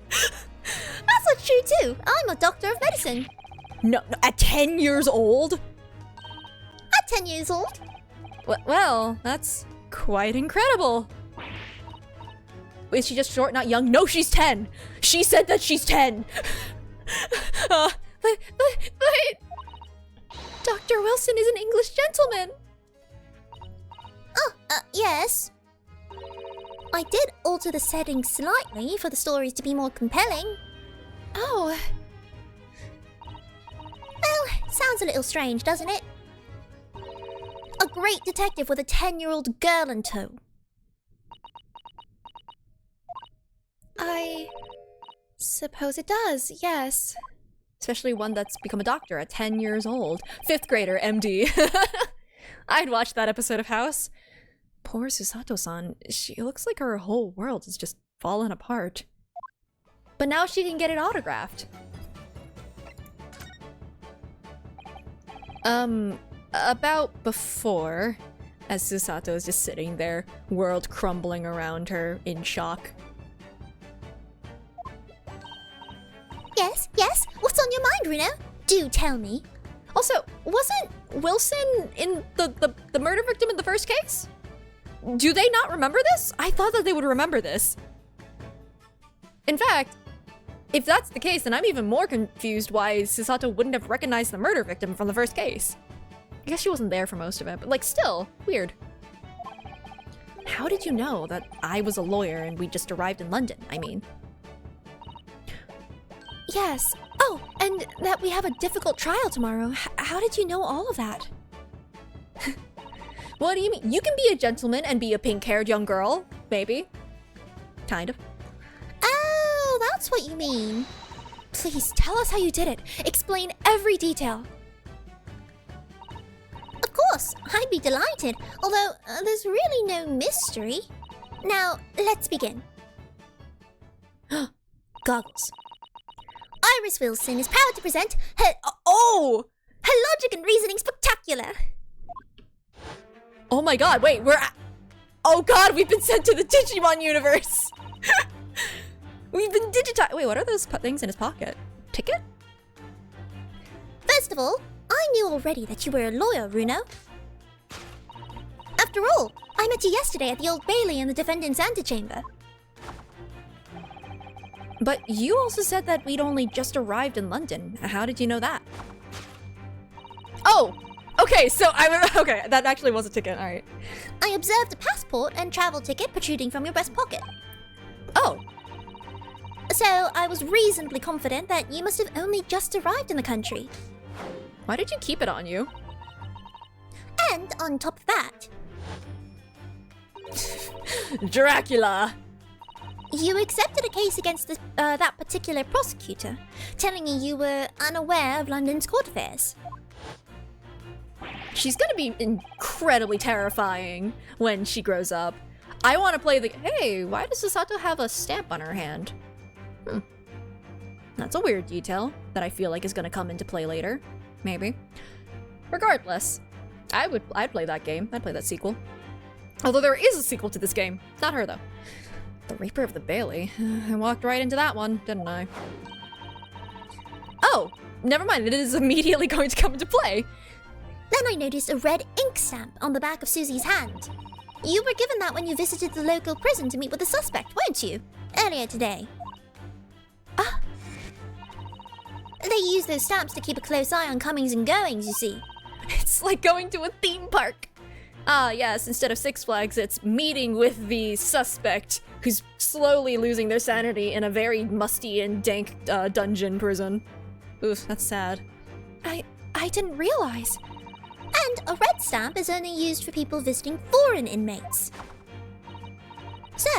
That's not true, too. I'm a doctor of medicine. No, at 10 years old? At 10 years old. Well, that's quite incredible. Is she just short, not young? No, she's 10. She said that she's 10. But Dr. Wilson is an English gentleman. Oh, yes. I did alter the setting slightly for the stories to be more compelling. Oh. Well, sounds a little strange, doesn't it? A great detective with a 10-year-old girl in tow. I suppose it does, yes. Especially one that's become a doctor at 10 years old. 5th grader, MD. I'd watch that episode of House. Poor Susato-san. She looks like her whole world is just fallen apart. But now she can get it autographed. About before, as Susato is just sitting there, world crumbling around her in shock. Yes? What's on your mind, Reno? Do tell me. Also, wasn't Wilson in the murder victim in the first case? Do they not remember this? I thought that they would remember this. In fact, if that's the case, then I'm even more confused why Susato wouldn't have recognized the murder victim from the first case. I guess she wasn't there for most of it, but like still, weird. How did you know that I was a lawyer and we just arrived in London, I mean? Yes. Oh, and that we have a difficult trial tomorrow. How did you know all of that? What do you mean? You can be a gentleman and be a pink-haired young girl. Maybe. Kind of. Oh, that's what you mean. Please, tell us how you did it. Explain every detail. Of course, I'd be delighted. Although, there's really no mystery. Now, let's begin. Goggles. Iris Wilson is proud to present her... her logic and reasoning spectacular. Oh my god, wait, oh god, we've been sent to the Digimon universe! We've been digitized. Wait, what are those things in his pocket? Ticket? First of all, I knew already that you were a lawyer, Runo. After all, I met you yesterday at the Old Bailey in the defendant's antechamber. But you also said that we'd only just arrived in London. How did you know that? Oh! Okay, so okay, that actually was a ticket, alright. I observed a passport and travel ticket protruding from your breast pocket. Oh. So I was reasonably confident that you must have only just arrived in the country. Why did you keep it on you? And on top of that... Dracula! You accepted a case against that particular prosecutor, telling me you were unaware of London's court affairs. She's gonna be incredibly terrifying when she grows up. I want to play the... Hey, why does Susato have a stamp on her hand? That's a weird detail that I feel like is gonna come into play later. Maybe. Regardless, I'd play that game. I'd play that sequel. Although there is a sequel to this game. Not her, though. The Reaper of the Bailey. I walked right into that one, didn't I? Oh, never mind. It is immediately going to come into play. Then I noticed a red ink stamp on the back of Susie's hand. You were given that when you visited the local prison to meet with the suspect, weren't you? Earlier today. Ah. They use those stamps to keep a close eye on comings and goings, you see. It's like going to a theme park. Ah, yes, instead of Six Flags, it's meeting with the suspect who's slowly losing their sanity in a very musty and dank dungeon prison. Oof, that's sad. I didn't realize. And a red stamp is only used for people visiting foreign inmates. So,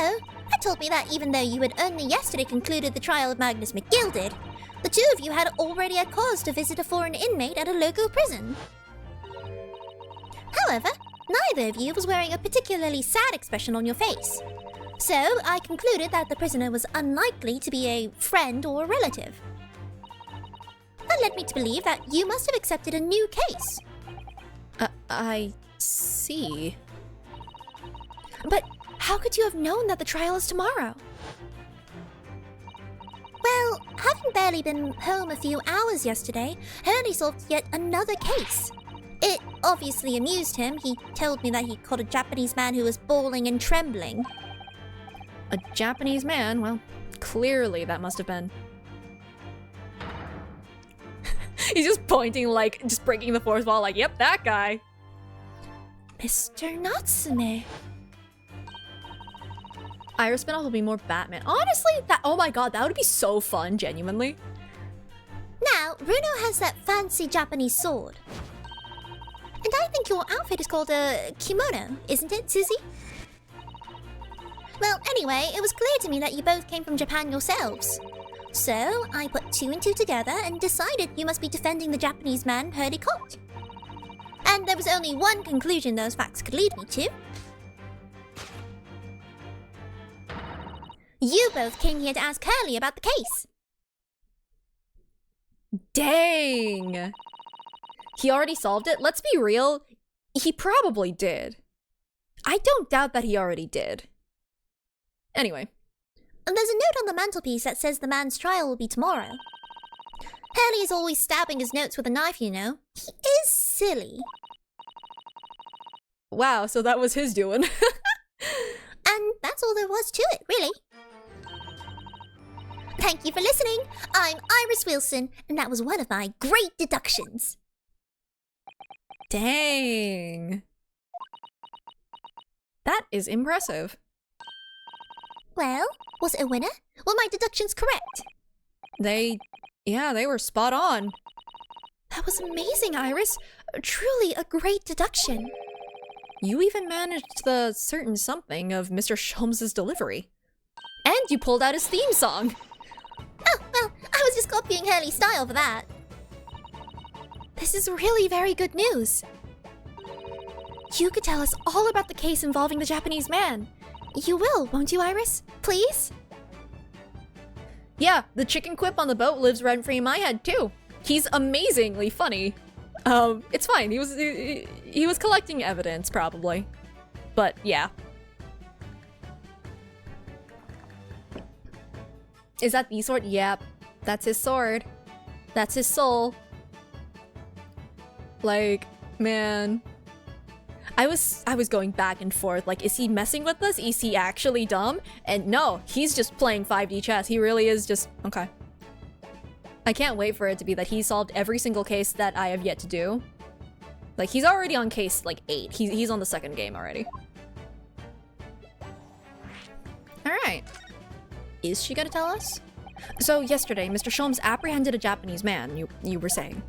that told me that even though you had only yesterday concluded the trial of Magnus McGilded, the two of you had already had cause to visit a foreign inmate at a local prison. However, neither of you was wearing a particularly sad expression on your face. So, I concluded that the prisoner was unlikely to be a friend or a relative. That led me to believe that you must have accepted a new case. I see. But how could you have known that the trial is tomorrow? Well, having barely been home a few hours yesterday, Hurley solved yet another case. It obviously amused him. He told me that he caught a Japanese man who was bawling and trembling. A Japanese man? Well, clearly that must have been. He's just pointing, like, just breaking the fourth wall, like, yep, that guy. Mr. Natsume. Iris spinoff will be more Batman. Honestly, oh my god, that would be so fun, genuinely. Now, Bruno has that fancy Japanese sword. And I think your outfit is called a kimono, isn't it, Susie? Well, anyway, it was clear to me that you both came from Japan yourselves. So, I put two and two together and decided you must be defending the Japanese man Hurley caught. And there was only one conclusion those facts could lead me to. You both came here to ask Hurley about the case. Dang! He already solved it? Let's be real, he probably did. I don't doubt that he already did. Anyway. And there's a note on the mantelpiece that says the man's trial will be tomorrow. Hurley is always stabbing his notes with a knife, you know. He is silly. Wow, so that was his doing. And that's all there was to it, really. Thank you for listening. I'm Iris Wilson, and that was one of my great deductions. Dang. That is impressive. Well, was it a winner? Were my deductions correct? Yeah, they were spot on. That was amazing, Iris. Truly a great deduction. You even managed the certain something of Mr. Sholmes' delivery. And you pulled out his theme song. Oh, well, I was just copying Hurley's style for that. This is really very good news. You could tell us all about the case involving the Japanese man. You will, won't you, Iris? Please? Yeah, the chicken quip on the boat lives rent-free in my head, too. He's amazingly funny. It's fine. He was collecting evidence, probably. But, yeah. Is that the sword? Yep. That's his sword. That's his soul. Like, man. I was going back and forth, like, is he messing with us? Is he actually dumb? And no, he's just playing 5D chess. He really is just, okay. I can't wait for it to be that he solved every single case that I have yet to do. Like, he's already on case, like, 8. He's on the second game already. Alright. Is she gonna tell us? So, yesterday, Mr. Sholmes apprehended a Japanese man, you were saying.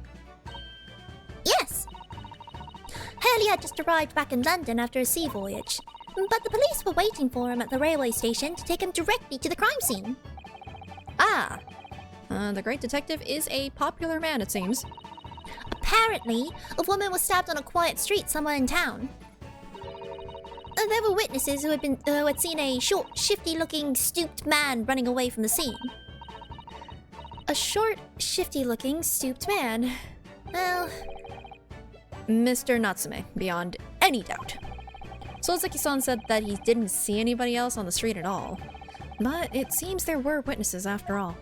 Yes. Hurley had just arrived back in London after a sea voyage, but the police were waiting for him at the railway station to take him directly to the crime scene. Ah. The great detective is a popular man, it seems. Apparently, a woman was stabbed on a quiet street somewhere in town. There were witnesses who had seen a short, shifty-looking, stooped man running away from the scene. A short, shifty-looking, stooped man. Well, Mr. Natsume, beyond any doubt. Soseki-san said that he didn't see anybody else on the street at all. But it seems there were witnesses after all.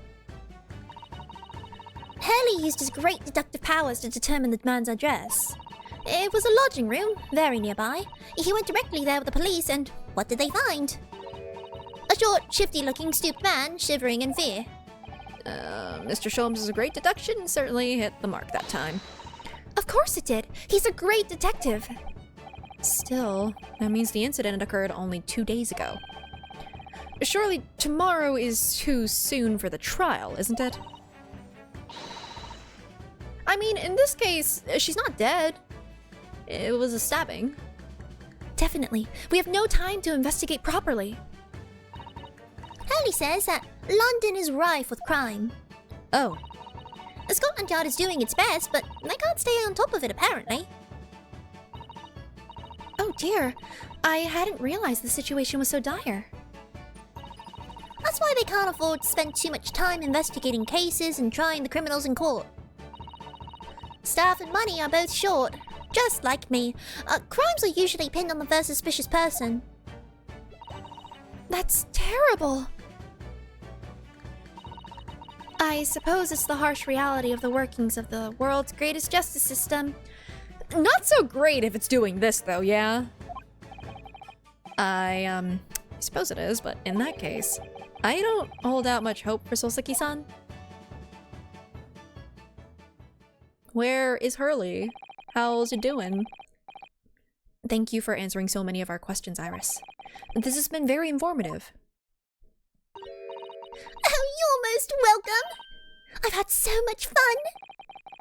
Hurley used his great deductive powers to determine the man's address. It was a lodging room, very nearby. He went directly there with the police, and what did they find? A short, shifty-looking, stooped man, shivering in fear. Mr. Sholmes' great deduction certainly hit the mark that time. of course it did. He's a great detective. Still, that means the incident occurred only 2 days ago. Surely tomorrow is too soon for the trial, isn't it? I mean, in this case, she's not dead. It was a stabbing. Definitely. We have no time to investigate properly. Hurley says that London is rife with crime. Oh, The Scotland Yard is doing its best, but they can't stay on top of it apparently. Oh dear. I hadn't realized the situation was so dire. That's why they can't afford to spend too much time investigating cases and trying the criminals in court. Staff and money are both short, just like me. Crimes are usually pinned on the first suspicious person. That's terrible. I suppose it's the harsh reality of the workings of the world's greatest justice system. not so great if it's doing this though, yeah? I suppose it is, but in that case, I don't hold out much hope for Soseki-san. Where is Hurley? How's it doing? Thank you for answering so many of our questions, Iris. This has been very informative. Oh, you're most welcome! I've had so much fun!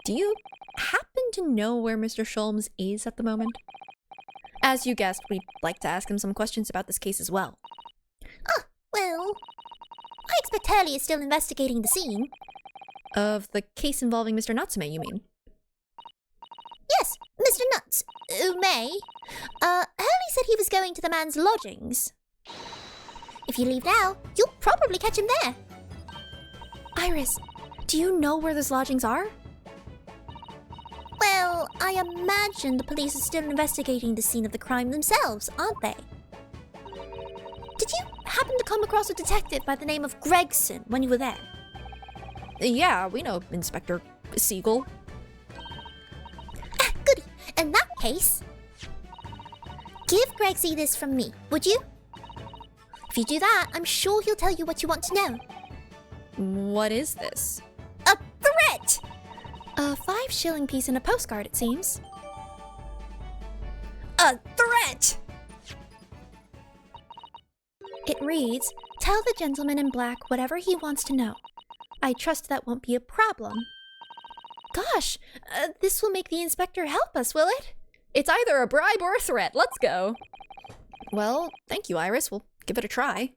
Do you happen to know where Mr. Sholmes is at the moment? As you guessed, we'd like to ask him some questions about this case as well. Ah, well... I expect Hurley is still investigating the scene. Of the case involving Mr. Natsume, you mean? Yes, Mr. Nuts. May. Hurley said he was going to the man's lodgings. If you leave now, you'll probably catch him there. Iris, do you know where those lodgings are? Well, I imagine the police are still investigating the scene of the crime themselves, aren't they? Did you happen to come across a detective by the name of Gregson when you were there? Yeah, we know Inspector Siegel. Ah, goody. In that case, give Gregsy this from me, would you? If you do that, I'm sure he'll tell you what you want to know. What is this? A threat! A 5-shilling piece and a postcard, it seems. A threat! It reads, "Tell the gentleman in black whatever he wants to know. I trust that won't be a problem." Gosh, this will make the inspector help us, will it? It's either a bribe or a threat. Let's go. Well, thank you, Iris. We'll give it a try.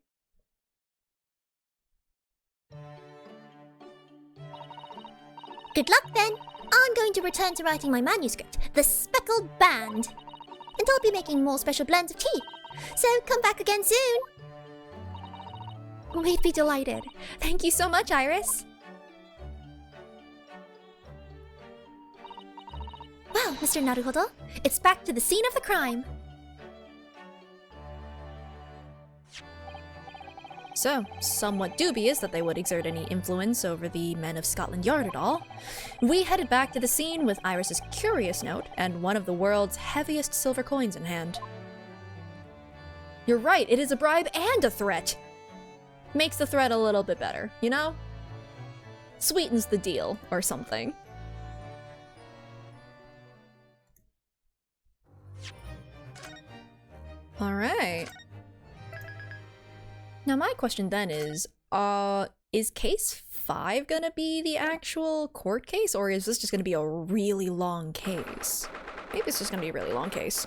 Good luck then. I'm going to return to writing my manuscript, The Speckled Band. And I'll be making more special blends of tea. So come back again soon. We'd be delighted. Thank you so much, Iris. Well, Mr. Naruhodo, it's back to the scene of the crime. So, somewhat dubious that they would exert any influence over the men of Scotland Yard at all, we headed back to the scene with Iris's curious note and one of the world's heaviest silver coins in hand. You're right, it is a bribe and a threat! Makes the threat a little bit better, you know? Sweetens the deal, or something. Alright. Now my question then is case 5 gonna be the actual court case, or is this just gonna be a really long case? Maybe it's just gonna be a really long case.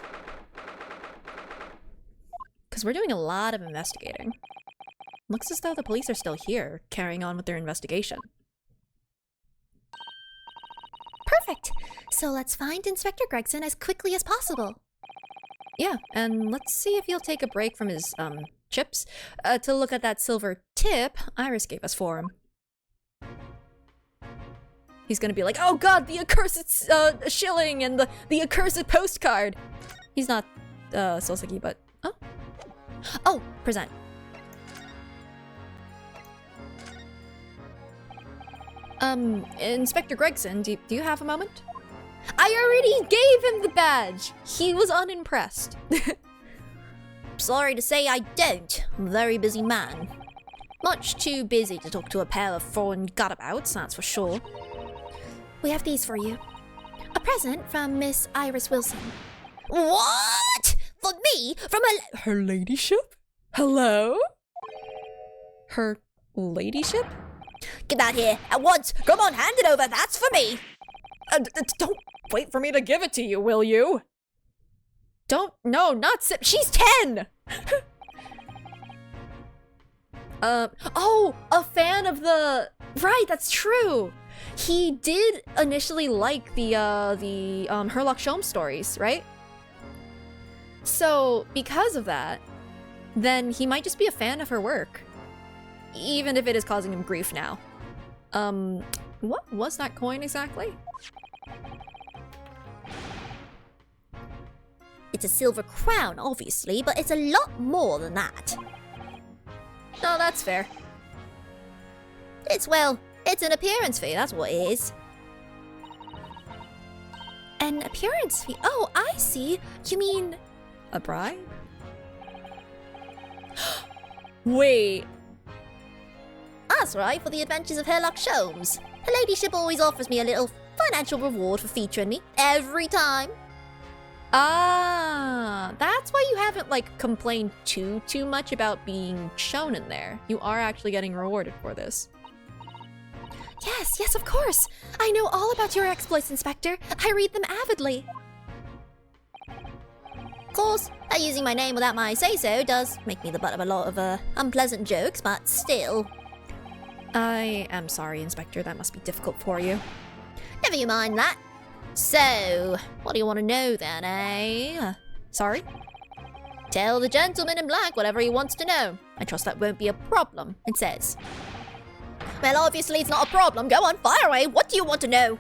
Because we're doing a lot of investigating. Looks as though the police are still here, carrying on with their investigation. Perfect. So let's find Inspector Gregson as quickly as possible. Yeah, and let's see if he'll take a break from his, chips, to look at that silver tip Iris gave us for him. He's gonna be like, oh god, the accursed shilling and the accursed postcard. He's not Soseki, but oh, present. Inspector Gregson, do you have a moment? I already gave him the badge. He was unimpressed. Sorry to say I don't. I'm a very busy man. Much too busy to talk to a pair of foreign gadabouts, that's for sure. We have these for you. A present from Miss Iris Wilson. What? For me? From Her ladyship? Hello? Her ladyship? Get that here at once. Come on, hand it over. That's for me. Don't wait for me to give it to you, will you? No, not Sip. She's 10! Oh, a fan of the... Right, that's true. He did initially like the Herlock Sholmes stories, right? So, because of that, then he might just be a fan of her work. Even if it is causing him grief now. What was that coin exactly? It's a silver crown, obviously, but it's a lot more than that. No, that's fair. It's an appearance fee, that's what it is. An appearance fee? Oh, I see. You mean... A bribe? Wait. That's right, for the adventures of Herlock Sholmes. Her ladyship always offers me a little financial reward for featuring me, every time. Ah, that's why you haven't, like, complained too much about being shown in there. You are actually getting rewarded for this. Yes, of course. I know all about your exploits, Inspector. I read them avidly. Of course, using my name without my say-so does make me the butt of a lot of unpleasant jokes, but still. I am sorry, Inspector. That must be difficult for you. Never you mind that. So, what do you want to know then, eh? Sorry? Tell the gentleman in black whatever he wants to know. I trust that won't be a problem, it says. Well, obviously it's not a problem. Go on, fire away. What do you want to know?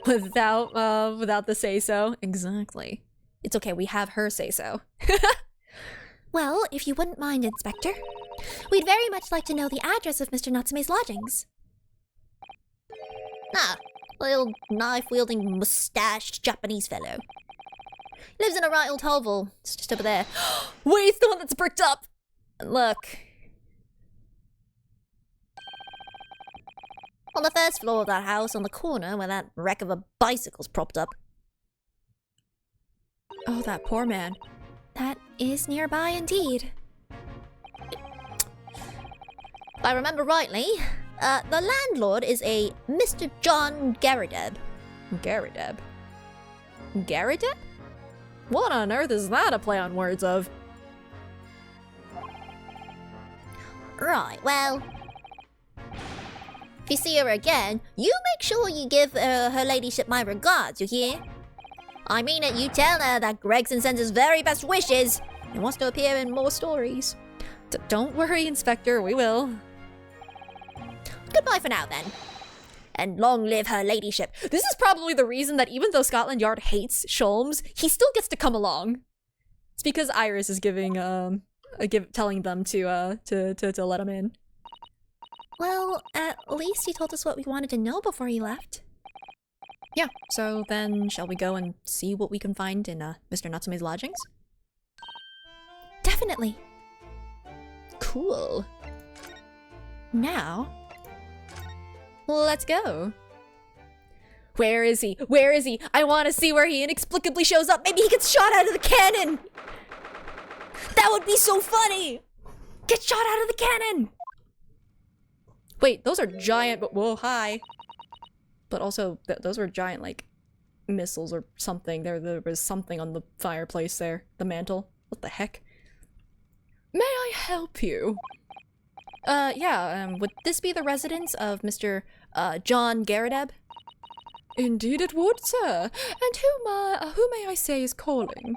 Without the say-so. Exactly. It's okay, we have her say-so. Well, if you wouldn't mind, Inspector, we'd very much like to know the address of Mr. Natsume's lodgings. Ah, little knife-wielding, mustached Japanese fellow. Lives in a right old hovel. It's just over there. Wait, it's the one that's bricked up! Look. On the first floor of that house, on the corner where that wreck of a bicycle's propped up. Oh, that poor man. That is nearby indeed. If I remember rightly, the landlord is a Mr. John Garadeb. Garadeb? Garadeb? What on earth is that a play on words of? Right, well... If you see her again, you make sure you give her ladyship my regards, you hear? I mean it, you tell her that Gregson sends his very best wishes and wants to appear in more stories. Don't worry, Inspector, we will. Goodbye for now, then. And long live her ladyship. This is probably the reason that even though Scotland Yard hates Sholmes, he still gets to come along. It's because Iris is giving, telling them to let him in. Well, at least he told us what we wanted to know before he left. Yeah, so then shall we go and see what we can find in Mr. Natsume's lodgings? Definitely. Cool. Now, let's go. Where is he? Where is he? I want to see where he inexplicably shows up. Maybe he gets shot out of the cannon. That would be so funny. Get shot out of the cannon. Wait, those are giant, but whoa, hi. But also, those were giant, like, missiles or something. There was something on the fireplace there. The mantle. What the heck? May I help you? Would this be the residence of Mr. John Garadeb? Indeed it would, sir. And who may I say is calling?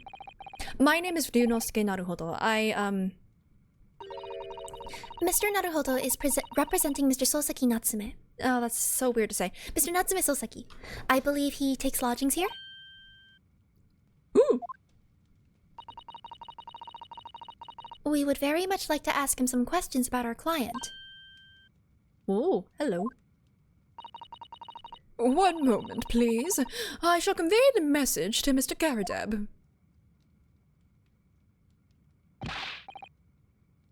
My name is Ryunosuke Naruhodo. Mr. Naruhodo is representing Mr. Soseki Natsume. Oh, that's so weird to say. Mr. Natsume Soseki. I believe he takes lodgings here? Ooh! We would very much like to ask him some questions about our client. Ooh, hello. One moment, please. I shall convey the message to Mr. Garadeb.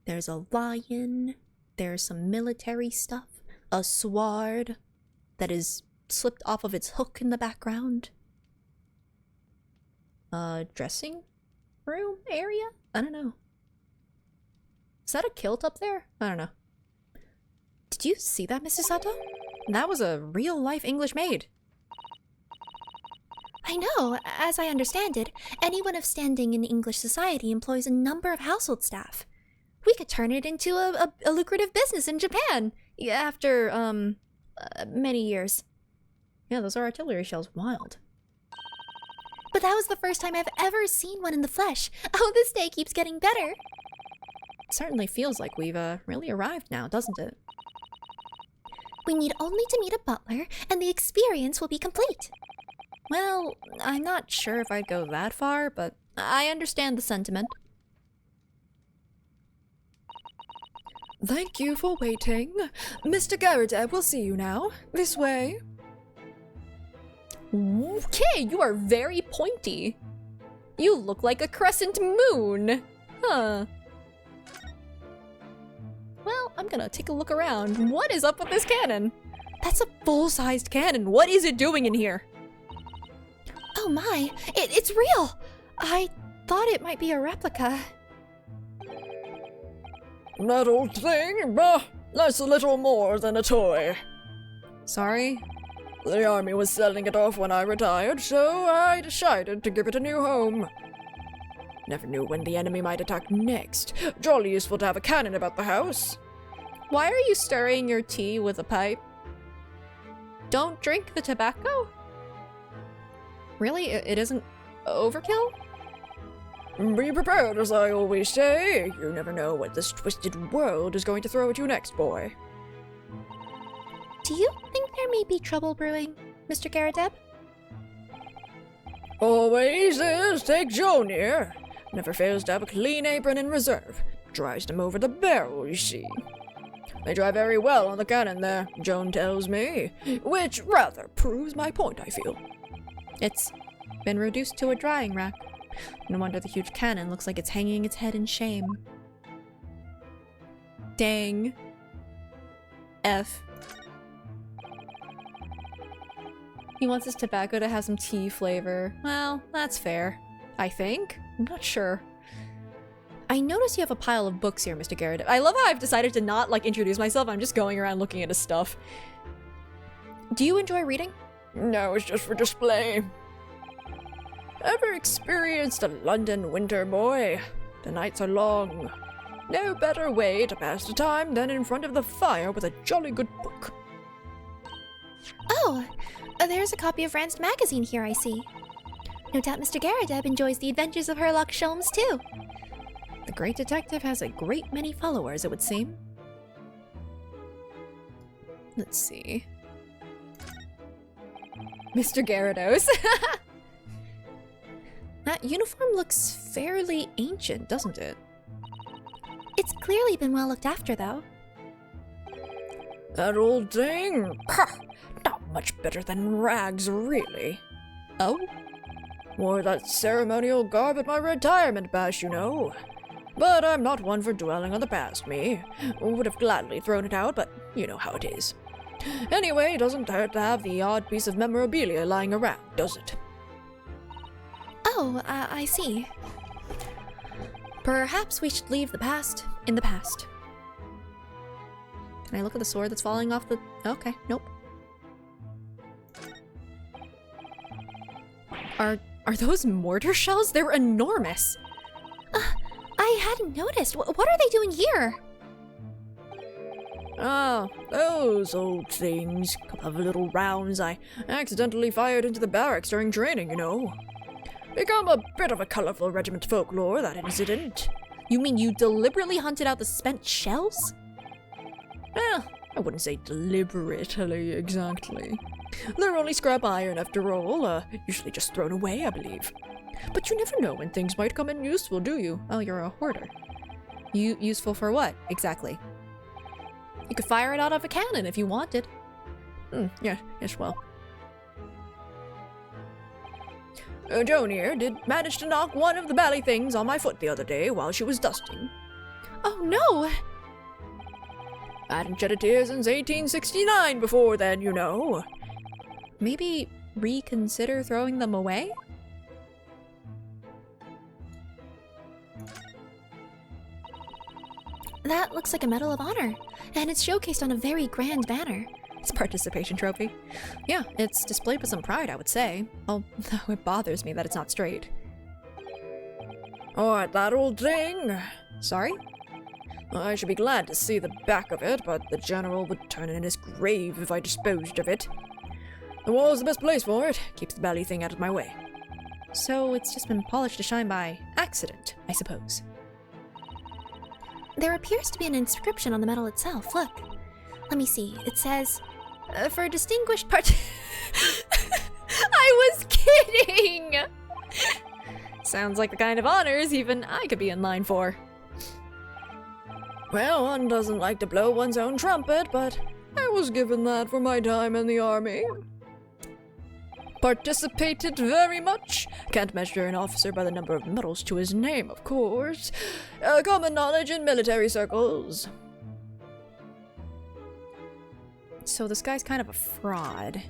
There's a lion. There's some military stuff. A sword that is slipped off of its hook in the background. A dressing room area? I don't know. Is that a kilt up there? I don't know. Did you see that, Mrs. Sato? That was a real-life English maid. I know. As I understand it, anyone of standing in English society employs a number of household staff. We could turn it into a lucrative business in Japan after, many years. Yeah, those are artillery shells. Wild. But that was the first time I've ever seen one in the flesh. Oh, this day keeps getting better. Certainly feels like we've, really arrived now, doesn't it? We need only to meet a butler, and the experience will be complete. Well, I'm not sure if I'd go that far, but I understand the sentiment. Thank you for waiting. Mr. Garadeb will see you now. This way. Okay, you are very pointy. You look like a crescent moon. Huh. Well, I'm gonna take a look around. What is up with this cannon? That's a full-sized cannon. What is it doing in here? Oh my, it's real! I thought it might be a replica. That old thing? Bah, that's a little more than a toy. Sorry? The army was selling it off when I retired, so I decided to give it a new home. Never knew when the enemy might attack next. Jolly useful to have a cannon about the house. Why are you stirring your tea with a pipe? Don't drink the tobacco? Really? It isn't overkill? Be prepared, as I always say. You never know what this twisted world is going to throw at you next, boy. Do you think there may be trouble brewing, Mr. Garadeb? Always is. Take Joan here. Never fails to have a clean apron in reserve. Dries them over the barrel, you see. They dry very well on the cannon there, Joan tells me. Which rather proves my point, I feel. It's been reduced to a drying rack. No wonder the huge cannon looks like it's hanging its head in shame. Dang. F. He wants his tobacco to have some tea flavor. Well, that's fair. I think? I'm not sure. I notice you have a pile of books here, Mr. Garrett. I love how I've decided to not, introduce myself. I'm just going around looking at his stuff. Do you enjoy reading? No, it's just for display. Ever experienced a London winter, boy? The nights are long. No better way to pass the time than in front of the fire with a jolly good book. Oh, there's a copy of Ranced magazine here, I see. No doubt Mr. Garadeb enjoys the adventures of Sherlock Holmes, too. The great detective has a great many followers, it would seem. Let's see. Mr. Gyarados. That uniform looks fairly ancient, doesn't it? It's clearly been well looked after, though. That old thing? Pah, not much better than rags, really. Oh? Wore that ceremonial garb at my retirement bash, you know. But I'm not one for dwelling on the past, me. Would have gladly thrown it out, but you know how it is. Anyway, it doesn't hurt to have the odd piece of memorabilia lying around, does it? Oh, I see. Perhaps we should leave the past in the past. Can I look at the sword that's falling off the... Okay, nope. Are those mortar shells? They're enormous! I hadn't noticed. What are they doing here? Ah, those old things. Couple of little rounds I accidentally fired into the barracks during training, you know. Become a bit of a colorful regiment folklore, that incident. You mean you deliberately hunted out the spent shells? Well, I wouldn't say deliberately, exactly. They're only scrap iron after all, usually just thrown away, I believe. But you never know when things might come in useful, do you? Oh, you're a hoarder. Useful for what, exactly? You could fire it out of a cannon if you wanted. Yeah, yes, well. Joan here did manage to knock one of the bally things on my foot the other day while she was dusting. Oh no! I hadn't shed a tear since 1869 before then, you know. Maybe reconsider throwing them away? That looks like a Medal of Honor, and it's showcased on a very grand banner. It's a participation trophy. Yeah, it's displayed with some pride, I would say. Although it bothers me that it's not straight. Alright, that old thing. Sorry? I should be glad to see the back of it, but the general would turn in his grave if I disposed of it. The wall's the best place for it. Keeps the bally thing out of my way. So it's just been polished to shine by accident, I suppose. There appears to be an inscription on the medal itself. Look. Let me see. It says, for distinguished I was kidding! Sounds like the kind of honors even I could be in line for. Well, one doesn't like to blow one's own trumpet, but I was given that for my time in the army. Participated very much. Can't measure an officer by the number of medals to his name, of course. Common knowledge in military circles. So this guy's kind of a fraud.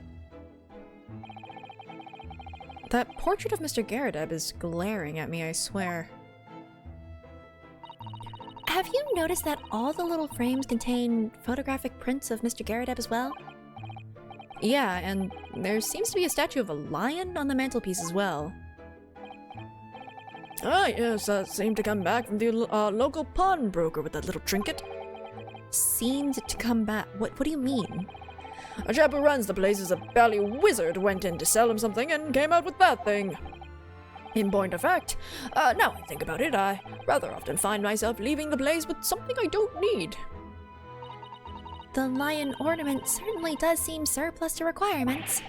That portrait of Mr. Garadeb is glaring at me, I swear. Have you noticed that all the little frames contain photographic prints of Mr. Garadeb as well? Yeah, and there seems to be a statue of a lion on the mantelpiece as well. Ah, yes, seemed to come back from the local pawnbroker with that little trinket. Seemed to come back? What do you mean? A chap who runs the place is a bally wizard, went in to sell him something and came out with that thing. In point of fact, now I think about it, I rather often find myself leaving the place with something I don't need. The lion ornament certainly does seem surplus to requirements.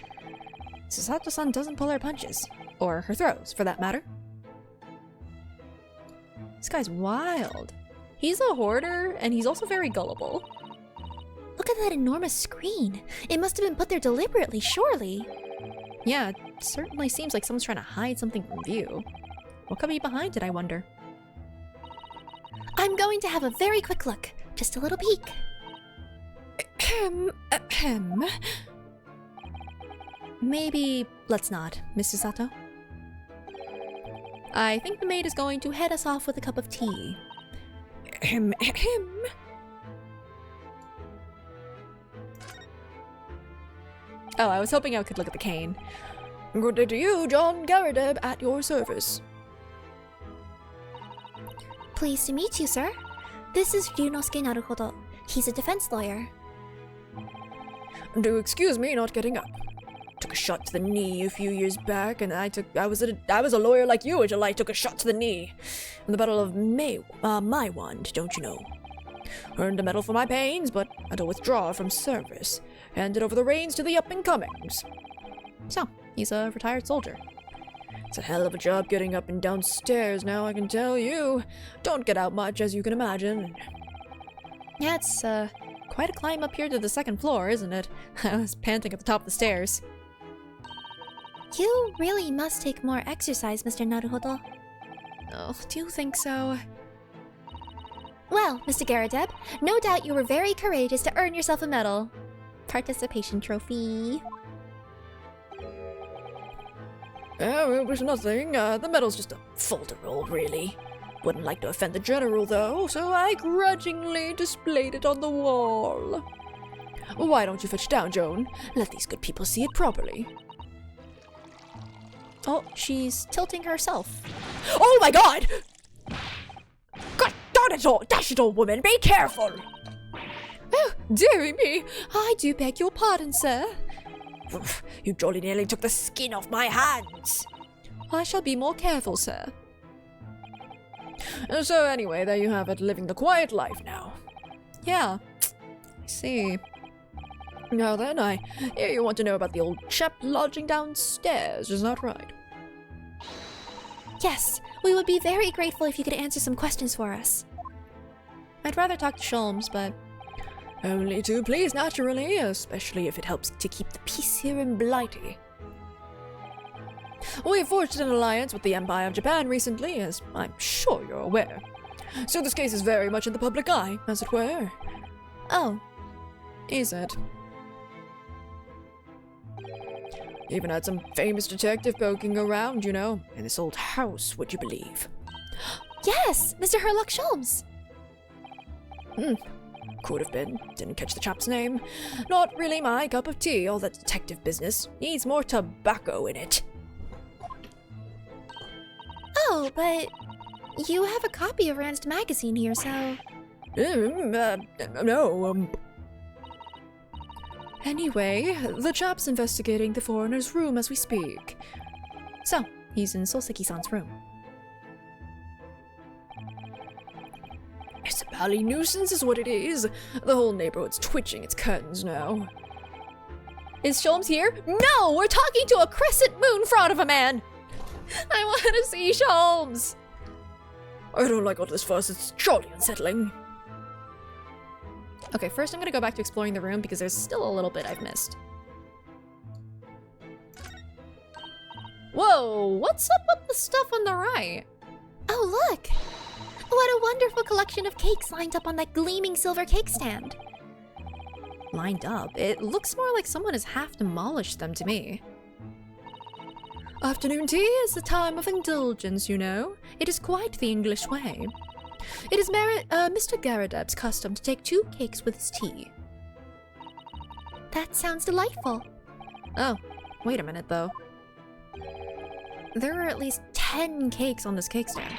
Sasato-san doesn't pull her punches. Or her throws, for that matter. This guy's wild. He's a hoarder, and he's also very gullible. Look at that enormous screen. It must have been put there deliberately, surely. Yeah, it certainly seems like someone's trying to hide something from view. What could be behind it, I wonder? I'm going to have a very quick look. Just a little peek. Maybe let's not, Mr. Sato. I think the maid is going to head us off with a cup of tea. Oh, I was hoping I could look at the cane. Good day to you, John Garadeb, at your service. Pleased to meet you, sir. This is Ryunosuke Naruhodo. He's a defense lawyer. Do excuse me not getting up. Took a shot to the knee a few years back, and I was a lawyer like you until I took a shot to the knee in the Battle of Maiwand, don't you know? Earned a medal for my pains, but had to withdraw from service. Handed over the reins to the up-and-comings. So, he's a retired soldier. It's a hell of a job getting up and down stairs now, I can tell you. Don't get out much, as you can imagine. Yeah, it's quite a climb up here to the second floor, isn't it? I was panting at the top of the stairs. You really must take more exercise, Mr. Naruhodo. Oh, do you think so? Well, Mr. Garadeb, no doubt you were very courageous to earn yourself a medal. Participation trophy. Oh, it was nothing. The medal's just a folderol, really. Wouldn't like to offend the general, though, so I grudgingly displayed it on the wall. Why don't you fetch it down, Joan? Let these good people see it properly. Oh, she's tilting herself. Oh my god! God darn it all! Dash it all, woman! Be careful! Oh, dearie me! I do beg your pardon, sir. You jolly nearly took the skin off my hands! I shall be more careful, sir. So anyway, there you have it, living the quiet life now. Yeah. I see. Now then, I hear you want to know about the old chap lodging downstairs, is that right? Yes, we would be very grateful if you could answer some questions for us. I'd rather talk to Sholmes, but Only too pleased, naturally, especially if it helps to keep the peace here in Blighty. We've forged an alliance with the Empire of Japan recently, as I'm sure you're aware. So this case is very much in the public eye, as it were. oh, Is it? Even had some famous detective poking around, you know, in this old house, would you believe? Yes, Mr. Herlock Sholmes. Could have been. Didn't catch the chap's name. Not really my cup of tea, all that detective business. Needs more tobacco in it. Oh, but you have a copy of Rand's magazine here, so... No. Anyway, the chap's investigating the foreigner's room as we speak. so he's in Soseki-san's room. It's a bally nuisance is what it is. The whole neighborhood's twitching its curtains now. Is Sholmes here? No, we're talking to a crescent moon fraud of a man. I want to see Sholmes. I don't like all this fuss, it's jolly unsettling. Okay, first I'm gonna go back to exploring the room because there's still a little bit I've missed. Whoa, what's up with the stuff on the right? Oh, look! What a wonderful collection of cakes lined up on that gleaming silver cake stand. Lined up? It looks more like someone has half demolished them to me. Afternoon tea is the time of indulgence, you know. It is quite the English way. It is Mr. Garadeb's custom to take 2 cakes with his tea. That sounds delightful. Oh, wait a minute though. There are at least 10 cakes on this cake stand.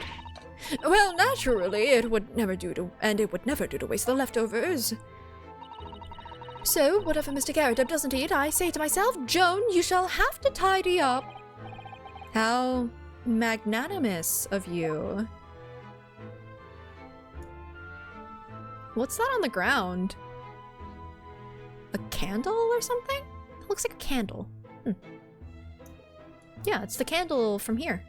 Well, naturally, it would never do to waste the leftovers. So, whatever Mr. Garadeb doesn't eat, I say to myself, Joan, you shall have to tidy up. How magnanimous of you. What's that on the ground? A candle or something? It looks like a candle. Yeah, it's the candle from here.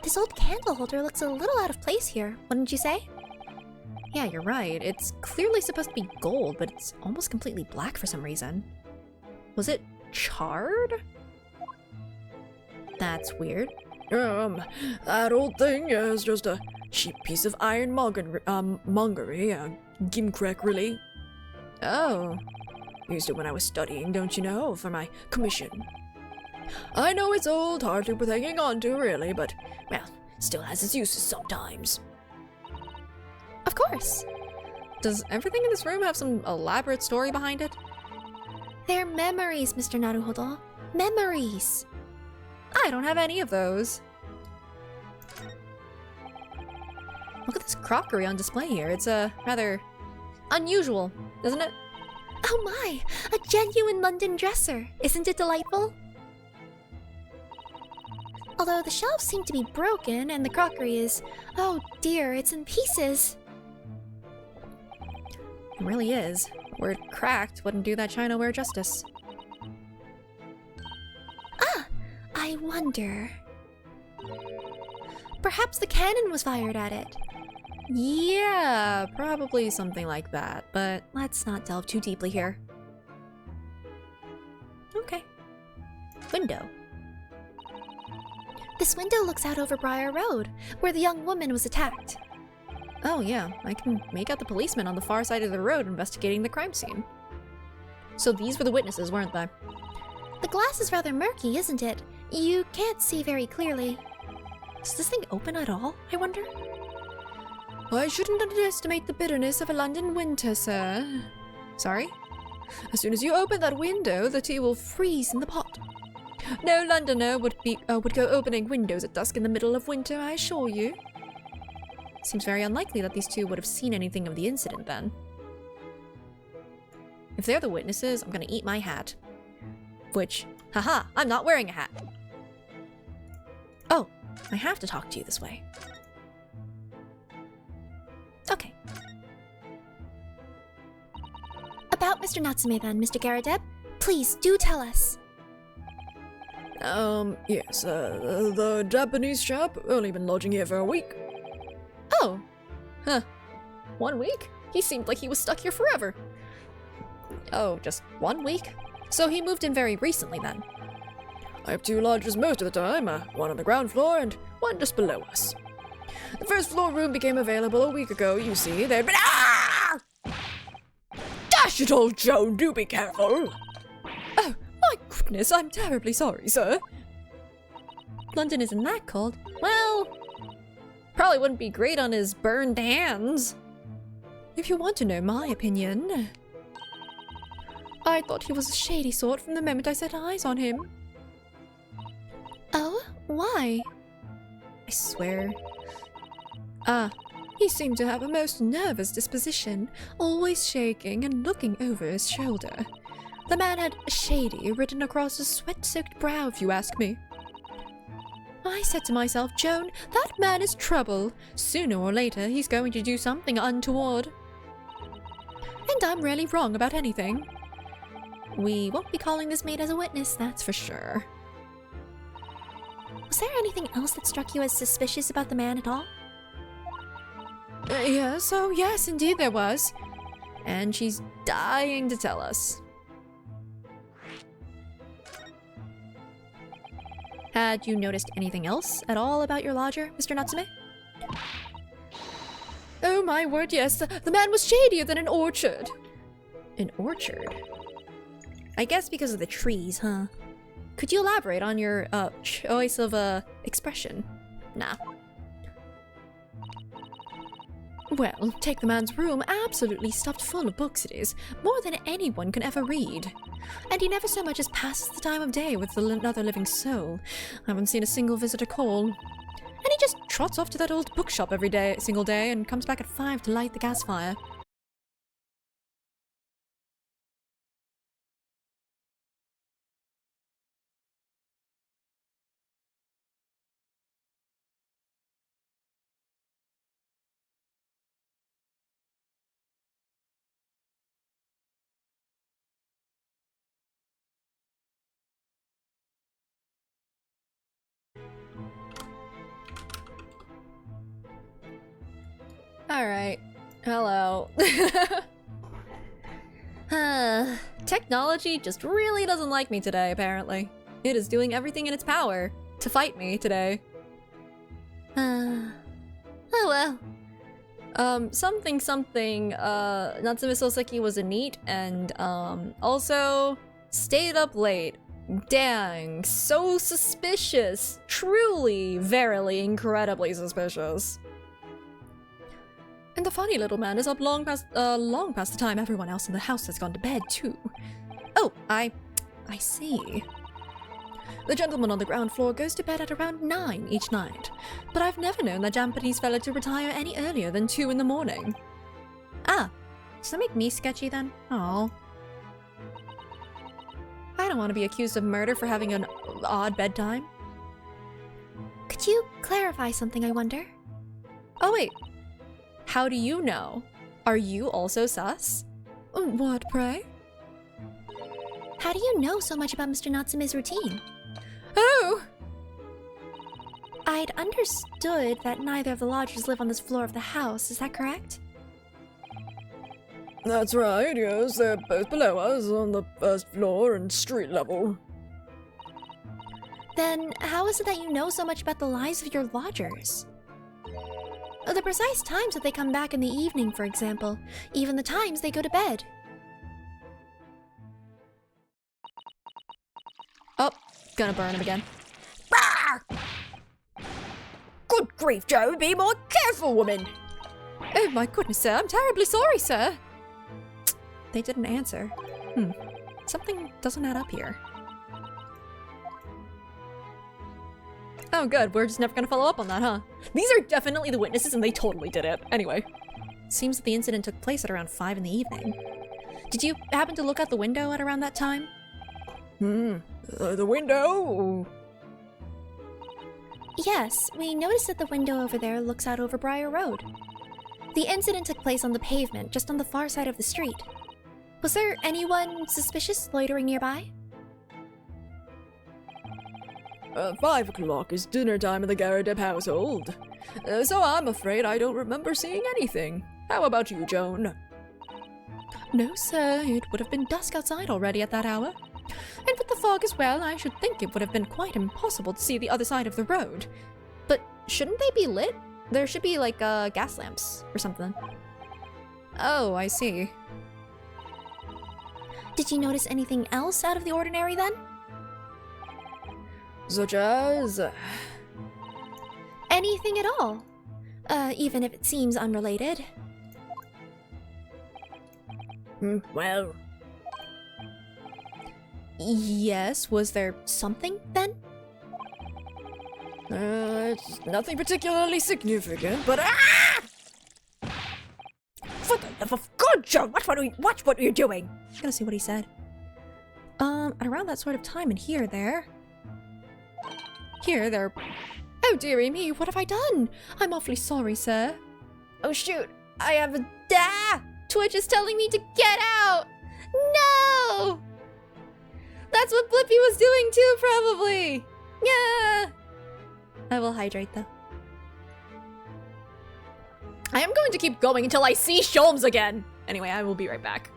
This old candle holder looks a little out of place here, wouldn't you say? Yeah, you're right. It's clearly supposed to be gold, but it's almost completely black for some reason. Was it charred? That's weird. That old thing is just a cheap piece of ironmongery, gimcrack really. Oh. Used it when I was studying, don't you know, for my commission. I know it's old, hardly worth hanging on to, really, but, well, still has its uses sometimes. Of course. Does everything in this room have some elaborate story behind it? They're memories, Mr. Naruhodo. Memories. I don't have any of those. Look at this crockery on display here. It's rather unusual, isn't it? Oh my, a genuine London dresser. Isn't it delightful? Although the shelves seem to be broken and the crockery is, oh dear, it's in pieces. It really is. Word cracked wouldn't do that chinaware justice. I wonder... Perhaps the cannon was fired at it. Yeah, probably something like that, but let's not delve too deeply here. Okay. Window. This window looks out over Briar Road, where the young woman was attacked. Oh yeah, I can make out the policeman on the far side of the road investigating the crime scene. So these were the witnesses, weren't they? The glass is rather murky, isn't it? You can't see very clearly. Does this thing open at all, I wonder? I shouldn't underestimate the bitterness of a London winter, sir. Sorry? As soon as you open that window, the tea will freeze in the pot. No Londoner would go opening windows at dusk in the middle of winter, I assure you. Seems very unlikely that these two would have seen anything of the incident then. If they're the witnesses, I'm gonna eat my hat. Which, haha, I'm not wearing a hat. Oh, I have to talk to you this way. Okay. Mr. Natsume then, Mr. Garadeb? Please, do tell us. Yes, the Japanese chap only been lodging here for a week. Oh. Huh. 1 week? He seemed like he was stuck here forever. Oh, just 1 week? So he moved in very recently then. I have 2 lodgers most of the time, one on the ground floor and one just below us. The first floor room became available a week ago, you see. There'd been— Ah! Dash it all, Joan, do be careful! Oh, my goodness, I'm terribly sorry, sir. London isn't that cold. Well, probably wouldn't be great on his burned hands. If you want to know my opinion, I thought he was a shady sort from the moment I set eyes on him. Oh, why? I swear. He seemed to have a most nervous disposition, always shaking and looking over his shoulder. The man had shady written across his sweat-soaked brow, if you ask me. I said to myself, Joan, that man is trouble. Sooner or later, he's going to do something untoward. And I'm rarely wrong about anything. We won't be calling this maid as a witness, that's for sure. Was there anything else that struck you as suspicious about the man at all? Yes, oh yes, indeed there was. And she's dying to tell us. Had you noticed anything else at all about your lodger, Mr. Natsume? Oh my word, yes, the man was shadier than an orchard. An orchard? I guess because of the trees, huh? Could you elaborate on your, choice of, expression? Nah. Well, take the man's room, absolutely stuffed full of books it is, more than anyone can ever read. And he never so much as passes the time of day with another living soul. I haven't seen a single visitor call. And he just trots off to that old bookshop every single day, and comes back at 5 to light the gas fire. Alright. Hello. Technology just really doesn't like me today, apparently. It is doing everything in its power to fight me today. Oh well. Natsume Soseki was a NEET and, also stayed up late. Dang, so suspicious. Truly, verily, incredibly suspicious. And the funny little man is up long past the time everyone else in the house has gone to bed, too. Oh, I see. The gentleman on the ground floor goes to bed at around 9 each night, but I've never known that Japanese fella to retire any earlier than 2 in the morning. Ah, does that make me sketchy then? Oh. I don't want to be accused of murder for having an odd bedtime. Could you clarify something, I wonder? Oh wait. How do you know? Are you also sus? What, pray? How do you know so much about Mr. Natsume's routine? Oh! I'd understood that neither of the lodgers live on this floor of the house, is that correct? That's right, yes, they're both below us on the first floor and street level. Then how is it that you know so much about the lives of your lodgers? The precise times that they come back in the evening, for example. Even the times they go to bed. Oh, gonna burn him again. Good grief, Joe, be more careful, woman! Oh my goodness, sir, I'm terribly sorry, sir. They didn't answer. Something doesn't add up here. Oh good, we're just never gonna follow up on that, huh? These are definitely the witnesses and they totally did it. Anyway. Seems that the incident took place at around 5 in the evening. Did you happen to look out the window at around that time? The window? Yes, we noticed that the window over there looks out over Briar Road. The incident took place on the pavement, just on the far side of the street. Was there anyone suspicious loitering nearby? 5 o'clock is dinner time in the Garadeb household. So I'm afraid I don't remember seeing anything. How about you, Joan? No, sir, it would have been dusk outside already at that hour. And with the fog as well, I should think it would have been quite impossible to see the other side of the road. But shouldn't they be lit? There should be, like, gas lamps or something. Oh, I see. Did you notice anything else out of the ordinary then? Such as... Anything at all? Even if it seems unrelated. well... Yes, was there Something then? It's nothing particularly significant, but... Ah! For the love of God, Joan! Watch what you're doing! I'm gonna see what he said. At around that sort of time and here, there. Oh, dearie me, what have I done? I'm awfully sorry, sir. Oh, shoot. I have a... Twitch is telling me to get out! No! That's what Blippi was doing too, probably! Yeah! I will hydrate, though. I am going to keep going until I see Sholmes again! Anyway, I will be right back.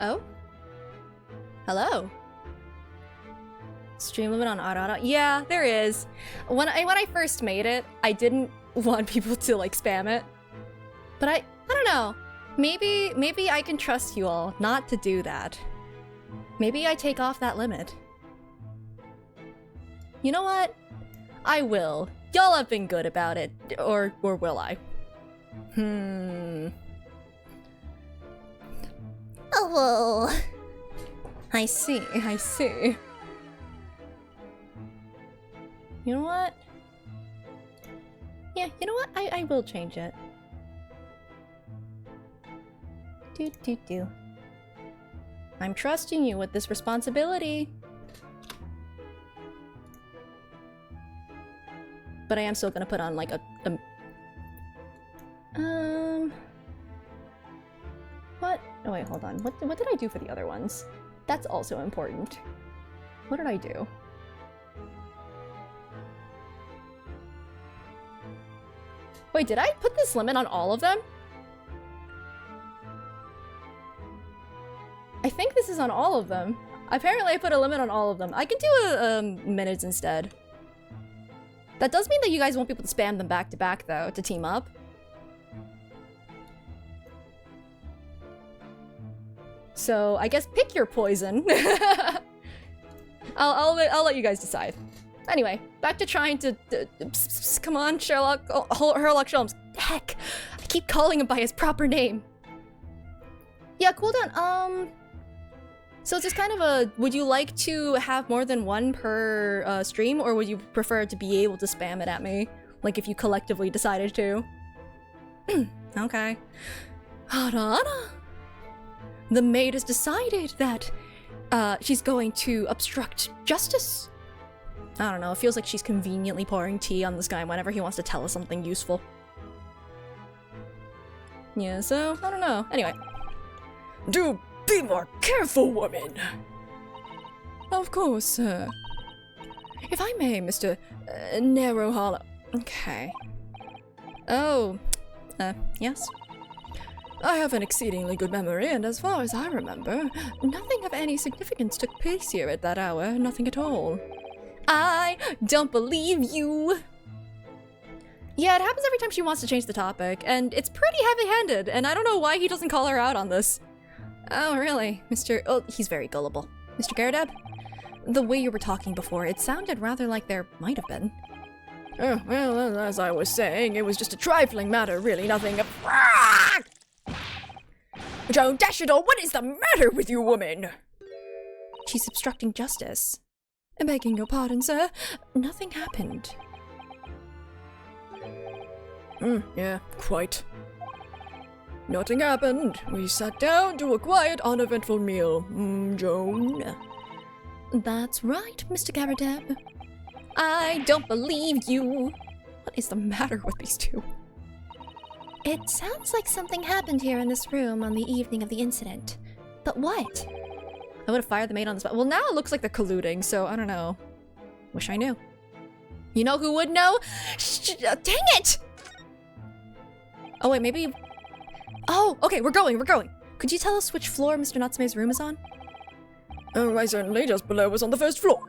Oh? Hello? Stream limit on auto. Yeah, there is. When I first made it, I didn't want people to like spam it. But I don't know. Maybe I can trust you all not to do that. Maybe I take off that limit. You know what? I will. Y'all have been good about it. Or will I? Oh. I see. You know what? Yeah, you know what? I will change it. Do. I'm trusting you with this responsibility. But I am still gonna put on like a what? Oh wait, hold on. What did I do for the other ones? That's also important. What did I do? Wait, did I put this limit on all of them? I think this is on all of them. Apparently I put a limit on all of them. I can do minutes instead. That does mean that you guys won't be able to spam them back to back though, to team up. So I guess pick your poison. I'll let you guys decide. Anyway, back to trying to come on, Sherlock. Oh, Sherlock Holmes. Heck, I keep calling him by his proper name. Yeah, cooldown. So it's just kind of a, would you like to have more than one per stream, or would you prefer to be able to spam it at me? Like if you collectively decided to? Okay. Hold on. The maid has decided that she's going to obstruct justice. I don't know, it feels like she's conveniently pouring tea on this guy whenever he wants to tell us something useful. Yeah, so, I don't know. Anyway. Do be more careful, woman! Of course, sir. If I may, Mr. Narrow Hollow. Okay. Oh. Yes? I have an exceedingly good memory, and as far as I remember, nothing of any significance took place here at that hour. Nothing at all. I don't believe you! Yeah, it happens every time she wants to change the topic, and it's pretty heavy-handed, and I don't know why he doesn't call her out on this. Oh, really? Mr. Oh, he's very gullible. Mr. Garadab? The way you were talking before, it sounded rather like there might have been. Oh, well, as I was saying, it was just a trifling matter, really, nothing of— Joan Dashidol, what is the matter with you, woman? She's obstructing justice. Begging your pardon, sir. Nothing happened. Yeah, quite. Nothing happened. We sat down to a quiet, uneventful meal. Joan? That's right, Mr. Garadab. I don't believe you. What is the matter with these two? It sounds like something happened here in this room on the evening of the incident. But what? I would have fired the maid on the spot. Well, now it looks like they're colluding, so I don't know. Wish I knew. You know who would know? Dang it! Oh, wait, maybe... Oh, okay, we're going. Could you tell us which floor Mr. Natsume's room is on? Oh, I certainly, just below us on the first floor.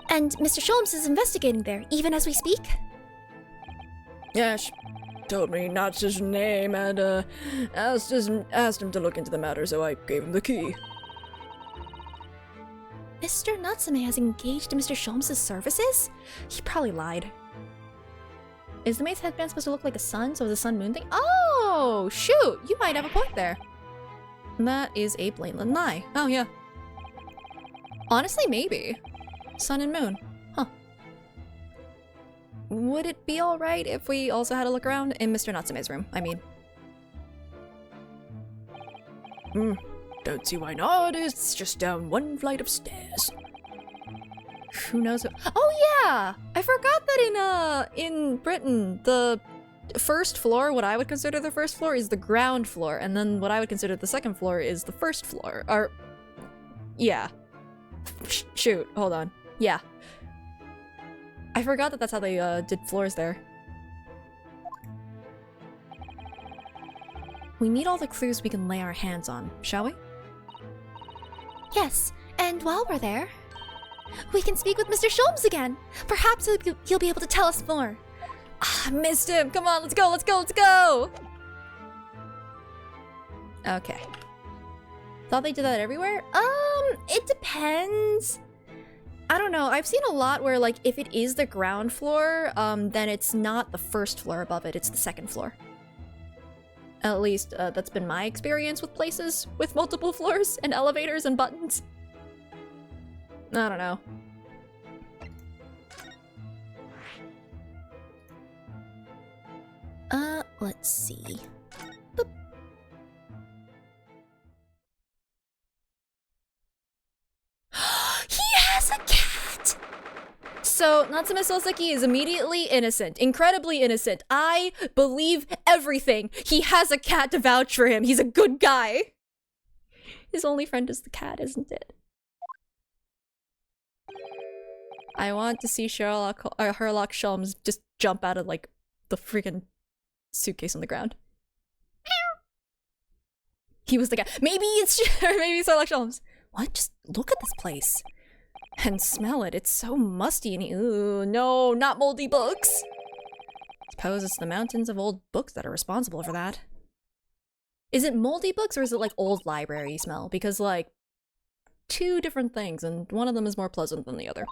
And Mr. Sholmes is investigating there, even as we speak? Yes, told me not his name and asked him to look into the matter, so I gave him the key. Mr. Natsume has engaged in Mr. Sholmes' services? He probably lied. Is the maid's headband supposed to look like a sun, so the sun-moon thing? Oh, shoot! You might have a point there. That is a blatant lie. Oh, yeah. Honestly, maybe. Sun and moon. Huh. Would it be alright if we also had a look around in Mr. Natsume's room? I mean. Don't see why not. It's just down one flight of stairs. Who knows what— Oh yeah! I forgot that in Britain, the first floor, what I would consider the first floor, is the ground floor, and then what I would consider the second floor is the first floor. Or, yeah. Shoot, hold on. Yeah. I forgot that that's how they did floors there. We need all the clues we can lay our hands on, shall we? Yes, and while we're there, we can speak with Mr. Sholmes again. Perhaps he'll be able to tell us more. Ah, I missed him. Come on, let's go. Okay. Thought they did that everywhere? It depends. I don't know. I've seen a lot where, like, if it is the ground floor, then it's not the first floor above it, it's the second floor. At least, that's been my experience with places with multiple floors and elevators and buttons. I don't know. Let's see. He has a cat! So, Natsume Soseki is immediately innocent. Incredibly innocent. I believe everything. He has a cat to vouch for him. He's a good guy. His only friend is the cat, isn't it? I want to see Herlock Sholmes just jump out of, like, the freaking suitcase on the ground. He was the guy. Maybe it's Sherlock Holmes. What? Just look at this place. And smell it. It's so musty and ooh, no, not moldy books. Suppose it's the mountains of old books that are responsible for that. Is it moldy books or is it like old library smell? Because like, two different things and one of them is more pleasant than the other.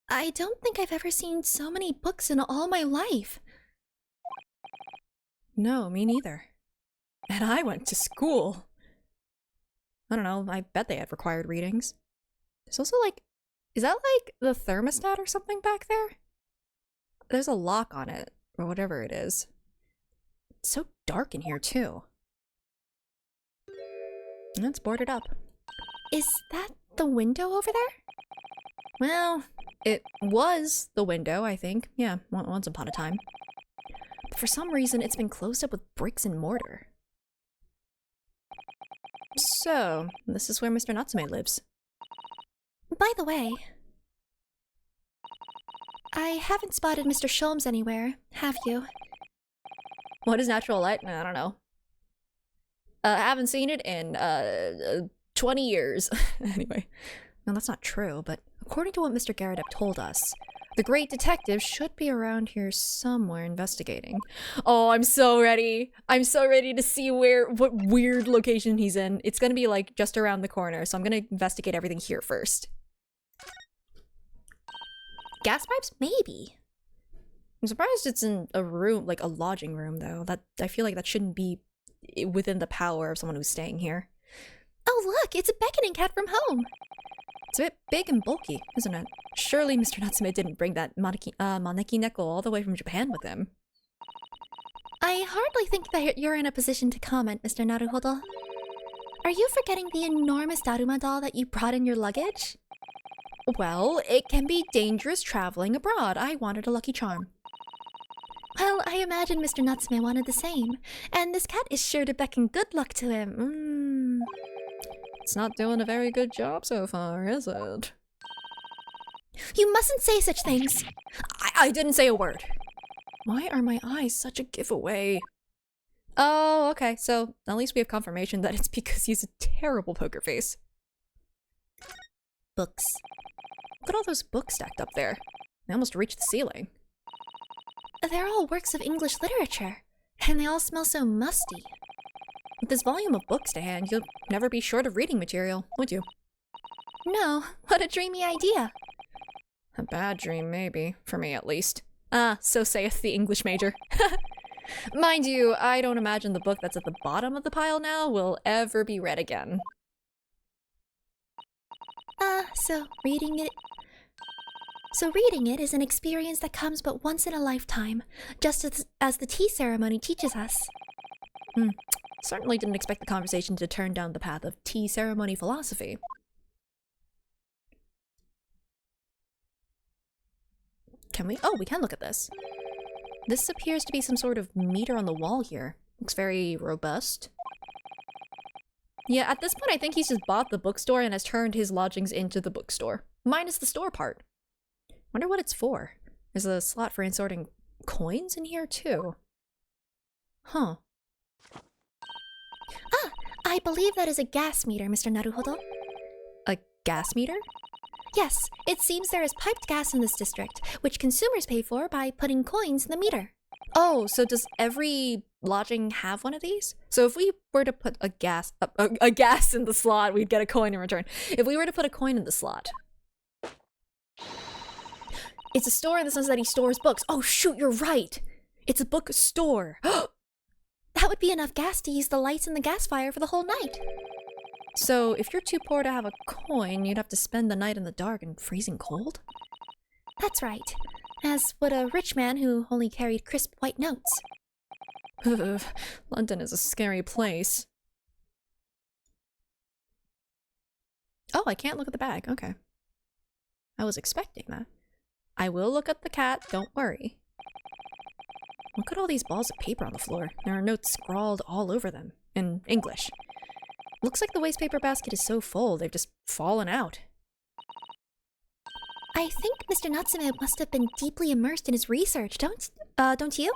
I don't think I've ever seen so many books in all my life. No, me neither. And I went to school. I don't know, I bet they had required readings. There's also like, is that like the thermostat or something back there? There's a lock on it, or whatever it is. It's so dark in here too. And it's boarded up. Is that the window over there? Well, it was the window, I think. Yeah, once upon a time. But for some reason, it's been closed up with bricks and mortar. So, this is where Mr. Natsume lives. By the way, I haven't spotted Mr. Sholmes anywhere, have you? What is natural light? I don't know. I haven't seen it in 20 years. Anyway, no, that's not true, but according to what Mr. Garrett told us, the great detective should be around here somewhere investigating. Oh, I'm so ready. I'm so ready to see what weird location he's in. It's gonna be like just around the corner, so I'm gonna investigate everything here first. Gas pipes? Maybe. I'm surprised it's in a room, like a lodging room though. That I feel like that shouldn't be within the power of someone who's staying here. Oh look, it's a beckoning cat from home! It's a bit big and bulky, isn't it? Surely Mr. Natsume didn't bring that Maneki Neko all the way from Japan with him. I hardly think that you're in a position to comment, Mr. Naruhodo. Are you forgetting the enormous Daruma doll that you brought in your luggage? Well, it can be dangerous traveling abroad. I wanted a lucky charm. Well, I imagine Mr. Natsume wanted the same, and this cat is sure to beckon good luck to him. It's not doing a very good job so far, is it? You mustn't say such things! I didn't say a word. Why are my eyes such a giveaway? Oh, okay, so at least we have confirmation that it's because he's a terrible poker face. Books. Look at all those books stacked up there. They almost reached the ceiling. They're all works of English literature, and they all smell so musty. With this volume of books to hand, you'll never be short of reading material, would you? No, what a dreamy idea. A bad dream, maybe. For me, at least. Ah, so saith the English major. Mind you, I don't imagine the book that's at the bottom of the pile now will ever be read again. So reading it is an experience that comes but once in a lifetime, just as the tea ceremony teaches us. Certainly didn't expect the conversation to turn down the path of tea ceremony philosophy. Can we? Oh, we can look at this. This appears to be some sort of meter on the wall here. Looks very robust. Yeah, at this point I think he's just bought the bookstore and has turned his lodgings into the bookstore. Minus the store part. Wonder what it's for. There's a slot for inserting coins in here too. Huh. I believe that is a gas meter, Mr. Naruhodo. A gas meter? Yes, it seems there is piped gas in this district, which consumers pay for by putting coins in the meter. Oh, so does every lodging have one of these? So if we were to put a gas in the slot, we'd get a coin in return. If we were to put a coin in the slot. It's a store in the sense that he stores books. Oh shoot, you're right. It's a bookstore. That would be enough gas to use the lights in the gas fire for the whole night. So if you're too poor to have a coin, you'd have to spend the night in the dark and freezing cold? That's right. As would a rich man who only carried crisp white notes. London is a scary place. Oh, I can't look at the bag. Okay. I was expecting that. I will look at the cat, don't worry. Look at all these balls of paper on the floor. There are notes scrawled all over them, in English. Looks like the waste paper basket is so full, they've just fallen out. I think Mr. Natsume must have been deeply immersed in his research, don't you?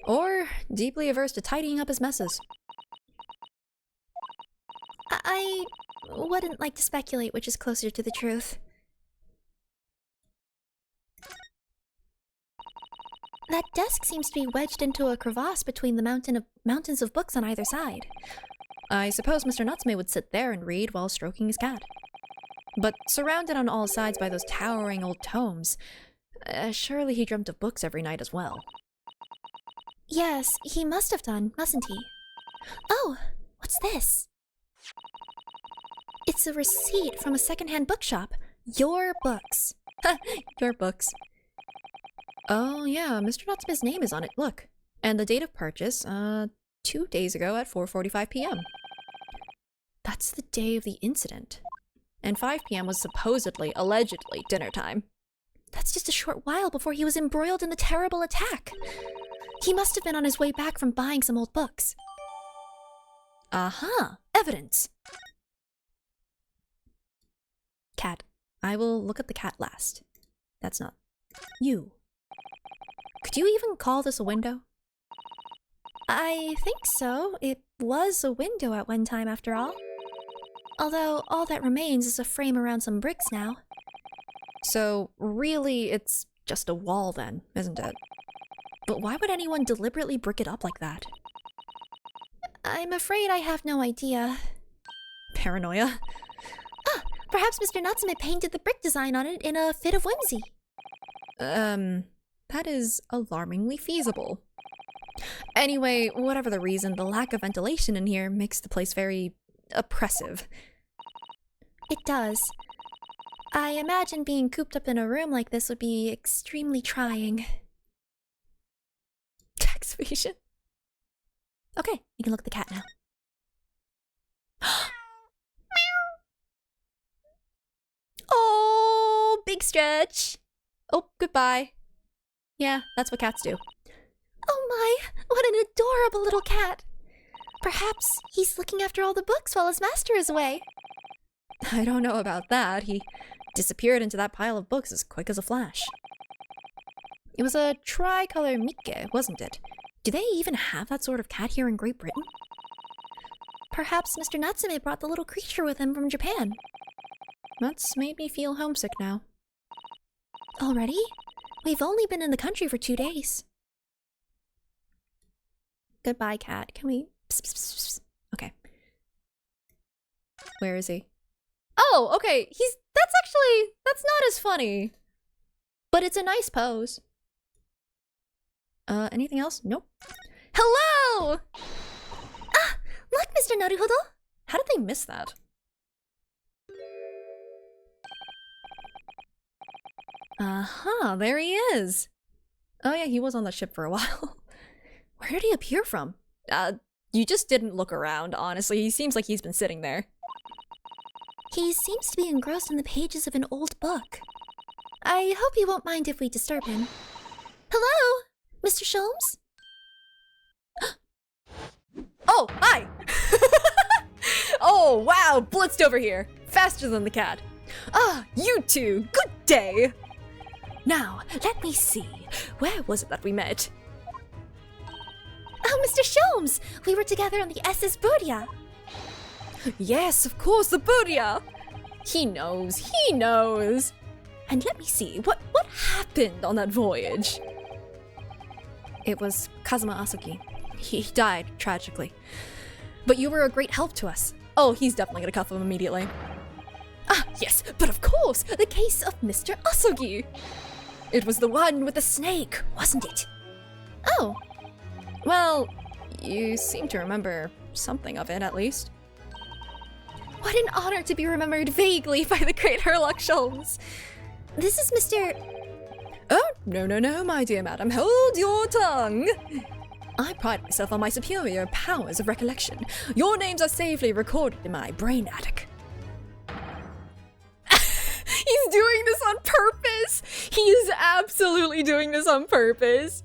Or deeply averse to tidying up his messes. I wouldn't like to speculate which is closer to the truth. That desk seems to be wedged into a crevasse between the mountains of books on either side. I suppose Mr. Natsume would sit there and read while stroking his cat. But surrounded on all sides by those towering old tomes, surely he dreamt of books every night as well. Yes, he must have done, mustn't he? Oh, what's this? It's a receipt from a secondhand bookshop. Your books. Your books. Oh yeah, Mr. Natsume's name is on it, look. And the date of purchase, 2 days ago at 4:45 p.m. That's the day of the incident. And 5 p.m. was supposedly, allegedly, dinner time. That's just a short while before he was embroiled in the terrible attack. He must have been on his way back from buying some old books. Aha! Evidence! Cat. I will look at the cat last. That's not you. Could you even call this a window? I think so. It was a window at one time, after all. Although all that remains is a frame around some bricks now. So really, it's just a wall then, isn't it? But why would anyone deliberately brick it up like that? I'm afraid I have no idea. Paranoia? Ah, perhaps Mr. Natsume painted the brick design on it in a fit of whimsy. That is alarmingly feasible. Anyway, whatever the reason, the lack of ventilation in here makes the place very oppressive. It does. I imagine being cooped up in a room like this would be extremely trying. Tax evasion. Okay, you can look at the cat now. Oh, big stretch. Oh, goodbye. Yeah, that's what cats do. Oh my, what an adorable little cat. Perhaps he's looking after all the books while his master is away. I don't know about that. He disappeared into that pile of books as quick as a flash. It was a tricolor Mikke, wasn't it? Do they even have that sort of cat here in Great Britain? Perhaps Mr. Natsume brought the little creature with him from Japan. That's made me feel homesick now. Already? We've only been in the country for 2 days. Goodbye, cat. Can we... Psst, psst, psst, psst. Okay. Where is he? Oh, okay. That's not as funny. But it's a nice pose. Anything else? Nope. Hello! Ah! Look, Mr. Naruhodo! How did they miss that? There he is. Oh yeah, he was on the ship for a while. Where did he appear from? You just didn't look around, honestly. He seems like he's been sitting there. He seems to be engrossed in the pages of an old book. I hope you won't mind if we disturb him. Hello? Mr. Sholmes? Oh, hi! Oh, wow, blitzed over here. Faster than the cat. Ah, you two, good day! Now, let me see. Where was it that we met? Oh, Mr. Sholmes! We were together on the SS Budia. Yes, of course, the Budia! He knows. And let me see, what happened on that voyage? It was Kazuma Asuki. He died, tragically. But you were a great help to us. Oh, he's definitely gonna cuff him immediately. Ah, yes, but of course, the case of Mr. Asugi. It was the one with the snake, wasn't it? Oh. Well, you seem to remember something of it, at least. What an honor to be remembered vaguely by the great Herlock Sholmes. This is Mr... Oh, no, my dear madam, hold your tongue! I pride myself on my superior powers of recollection. Your names are safely recorded in my brain attic. He's doing this on purpose! He is absolutely doing this on purpose!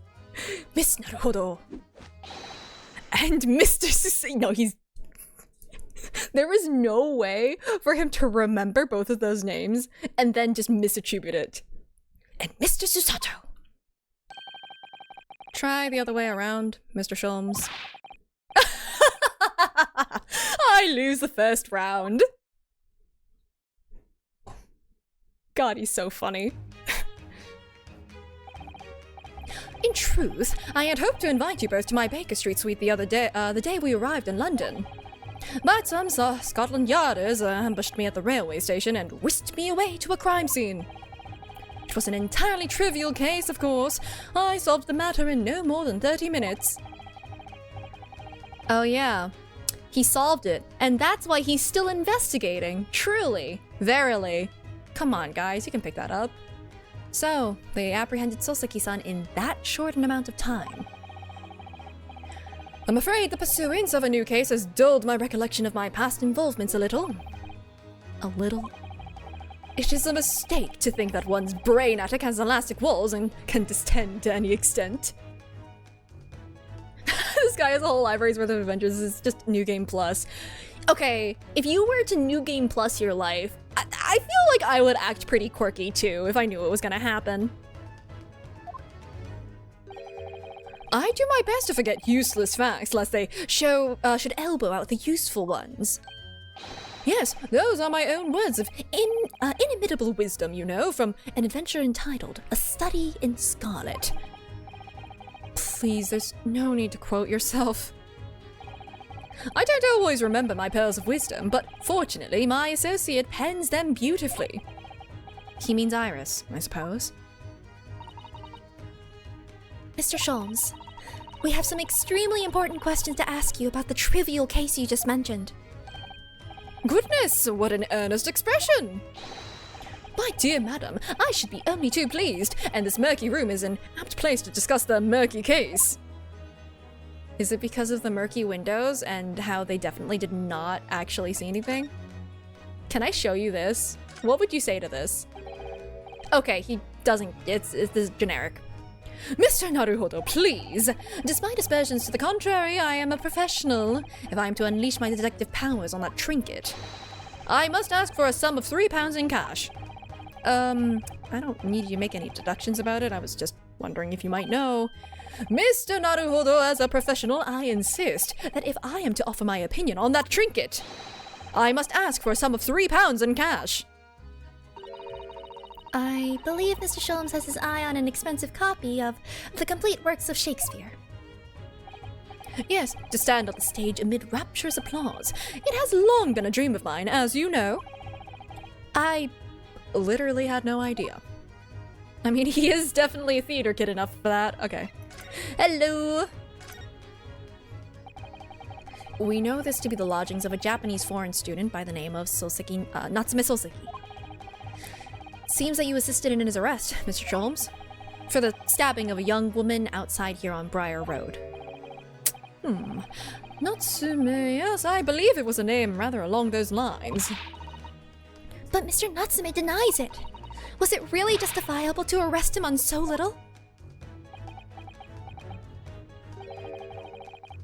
Miss Naruhodo. And Mr. Susai. No, he's... There was no way for him to remember both of those names and then just misattribute it. And Mr. Susato. Try the other way around, Mr. Sholmes. I lose the first round. God, he's so funny. In truth, I had hoped to invite you both to my Baker Street suite the day we arrived in London. But some Scotland Yarders ambushed me at the railway station and whisked me away to a crime scene. It was an entirely trivial case, of course. I solved the matter in no more than 30 minutes. Oh yeah, he solved it, and that's why he's still investigating. Truly, verily. Come on, guys, you can pick that up. So, they apprehended Soseki-san in that short an amount of time. I'm afraid the pursuance of a new case has dulled my recollection of my past involvements a little. A little? It is a mistake to think that one's brain attic has elastic walls and can distend to any extent. This guy has a whole library's worth of adventures. This is just New Game Plus. Okay, if you were to New Game Plus your life, I feel like I would act pretty quirky too if I knew it was gonna happen. I do my best to forget useless facts lest they should elbow out the useful ones. Yes, those are my own words of inimitable wisdom, you know, from an adventure entitled A Study in Scarlet. Please, there's no need to quote yourself. I don't always remember my pearls of wisdom, but fortunately my associate pens them beautifully. He means Iris, I suppose. Mr. Sholmes, we have some extremely important questions to ask you about the trivial case you just mentioned. Goodness, what an earnest expression! My dear madam, I should be only too pleased, and this murky room is an apt place to discuss the murky case. Is it because of the murky windows and how they definitely did not actually see anything? Can I show you this? What would you say to this? Okay, he doesn't, it's generic. Mr. Naruhodo, please! Despite aspersions to the contrary, I am a professional. If I am to unleash my detective powers on that trinket, I must ask for a sum of £3 in cash. I don't need you to make any deductions about it. I was just wondering if you might know. Mr. Naruhodo, as a professional, I insist that if I am to offer my opinion on that trinket, I must ask for a sum of £3 in cash. I believe Mr. Sholmes has his eye on an expensive copy of the complete works of Shakespeare. Yes, to stand on the stage amid rapturous applause. It has long been a dream of mine, as you know. I literally had no idea. I mean, he is definitely a theater kid enough for that. Okay. Hello! We know this to be the lodgings of a Japanese foreign student by the name of Natsume Soseki. Seems that you assisted in his arrest, Mr. Sholmes, for the stabbing of a young woman outside here on Briar Road. Natsume, yes, I believe it was a name rather along those lines. But Mr. Natsume denies it. Was it really justifiable to arrest him on so little?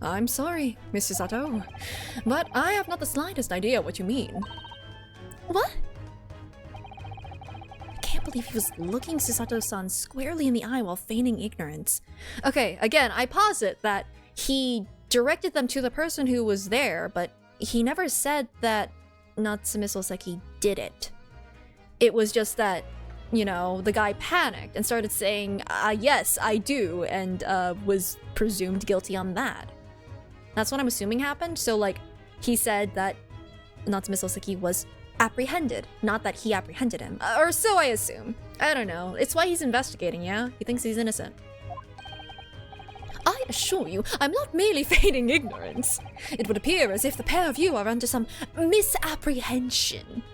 I'm sorry, Mr. Sato, but I have not the slightest idea what you mean. What? I can't believe he was looking Susato-san squarely in the eye while feigning ignorance. Okay, again, I posit that he directed them to the person who was there, but he never said that Natsume Soseki did it. It was just that, you know, the guy panicked and started saying, yes, I do, and was presumed guilty on that. That's what I'm assuming happened. So, like, he said that Natsume Soseki was apprehended, not that he apprehended him. Or so I assume. I don't know. It's why he's investigating, yeah? He thinks he's innocent. I assure you, I'm not merely feigning ignorance. It would appear as if the pair of you are under some misapprehension.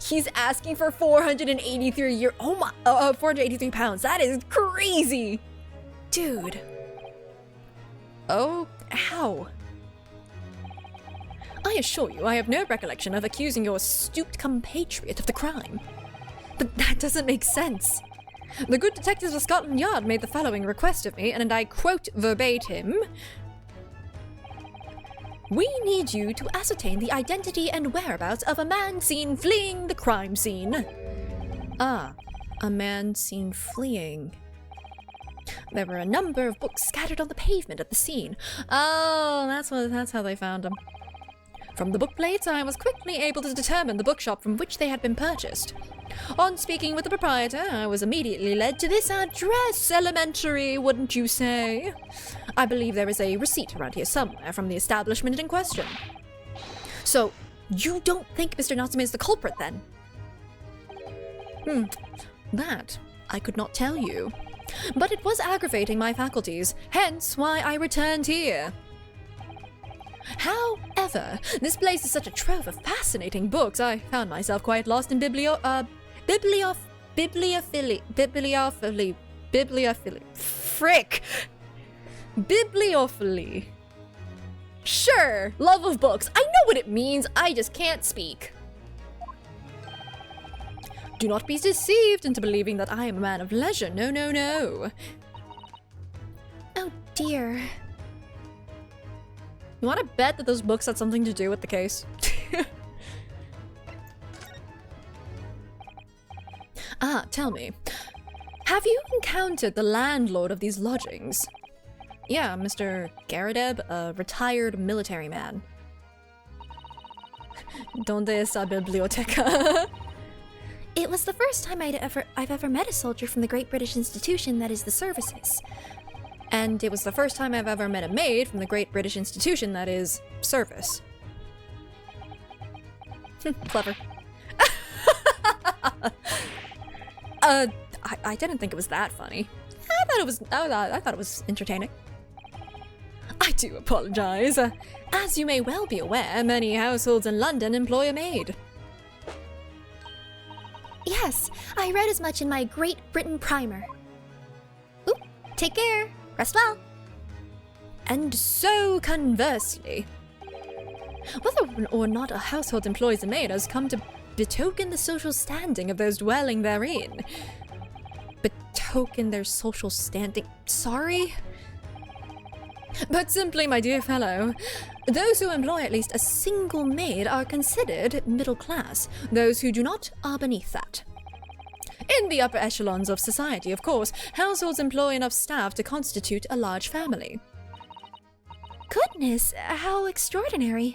He's asking for 483 483 pounds. That is crazy. Dude. Oh, how? I assure you, I have no recollection of accusing your astute compatriot of the crime. But that doesn't make sense. The good detectives of Scotland Yard made the following request of me, and I quote verbatim: "We need you to ascertain the identity and whereabouts of a man seen fleeing the crime scene." Ah, a man seen fleeing. There were a number of books scattered on the pavement at the scene. Oh, that's how they found him. From the book plates, I was quickly able to determine the bookshop from which they had been purchased. On speaking with the proprietor, I was immediately led to this address. Elementary, wouldn't you say? I believe there is a receipt around here somewhere from the establishment in question. So, you don't think Mr. Natsume is the culprit, then? That I could not tell you. But it was aggravating my faculties, hence why I returned here. However, this place is such a trove of fascinating books, I found myself quite lost in bibliophily. Frick! Bibliophily. Sure, love of books. I know what it means, I just can't speak. Do not be deceived into believing that I am a man of leisure. No, no, no. Oh dear. You want to bet that those books had something to do with the case? Tell me. Have you encountered the landlord of these lodgings? Yeah, Mr. Garadeb, a retired military man. Donde está biblioteca? It was the first time I've ever met a soldier from the Great British Institution that is the services. And it was the first time I've ever met a maid from the Great British Institution that is service. Clever. I didn't think it was that funny. I thought it was entertaining. I do apologize. As you may well be aware, many households in London employ a maid. Yes, I read as much in my Great Britain primer. Oop, take care. Rest well. And so, conversely, whether or not a household employs a maid has come to betoken the social standing of those dwelling therein. Betoken their social standing? Sorry? But simply, my dear fellow, those who employ at least a single maid are considered middle class. Those who do not are beneath that. In the upper echelons of society, of course, households employ enough staff to constitute a large family. Goodness, how extraordinary.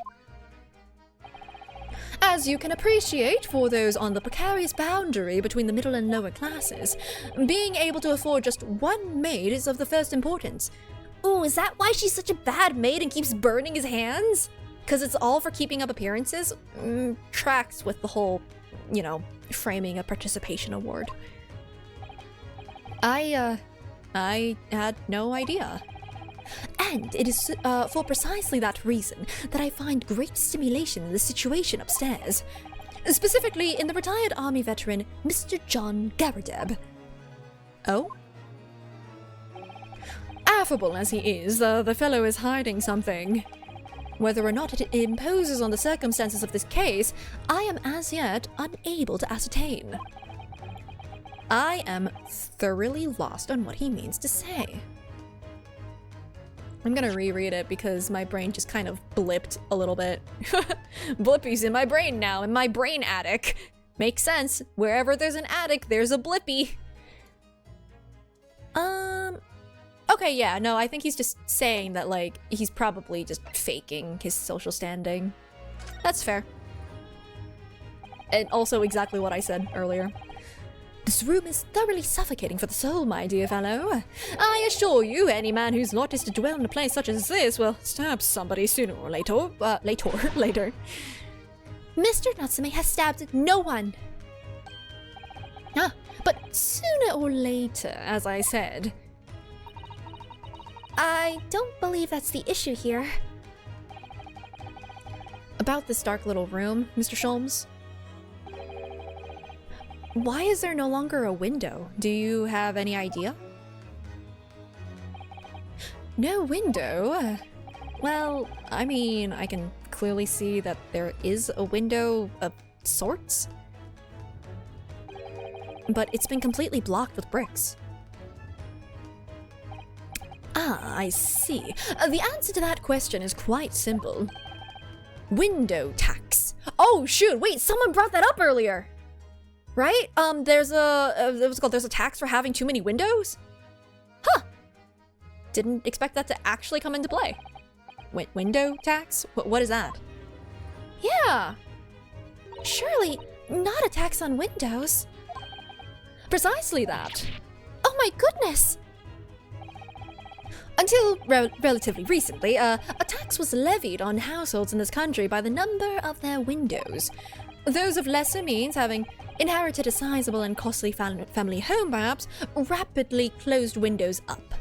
As you can appreciate, for those on the precarious boundary between the middle and lower classes, being able to afford just one maid is of the first importance. Ooh, is that why she's such a bad maid and keeps burning his hands? Because it's all for keeping up appearances? Tracks with the whole, framing a participation award. I had no idea. And it is for precisely that reason that I find great stimulation in the situation upstairs. Specifically in the retired army veteran, Mr. John Garadeb. Oh? Affable as he is, the fellow is hiding something. Whether or not it imposes on the circumstances of this case, I am as yet unable to ascertain. I am thoroughly lost on what he means to say. I'm gonna reread it because my brain just kind of blipped a little bit. Blippies in my brain now, in my brain attic. Makes sense. Wherever there's an attic, there's a blippy. Okay, yeah, no, I think he's just saying that, he's probably just faking his social standing. That's fair. And also exactly what I said earlier. This room is thoroughly suffocating for the soul, my dear fellow. I assure you, any man whose lot is to dwell in a place such as this will stab somebody sooner or later. Later. Mr. Natsume has stabbed no one. But sooner or later, as I said. I don't believe that's the issue here. About this dark little room, Mr. Sholmes? Why is there no longer a window? Do you have any idea? No window? Well, I mean, I can clearly see that there is a window of sorts. But it's been completely blocked with bricks. Ah, I see. The answer to that question is quite simple. Window tax. Oh shoot, wait, someone brought that up earlier! Right? There's a tax for having too many windows? Huh! Didn't expect that to actually come into play. Window tax? What is that? Yeah. Surely not a tax on windows. Precisely that. Oh my goodness! Until relatively recently, a tax was levied on households in this country by the number of their windows. Those of lesser means, having inherited a sizable and costly family home perhaps, rapidly closed windows up.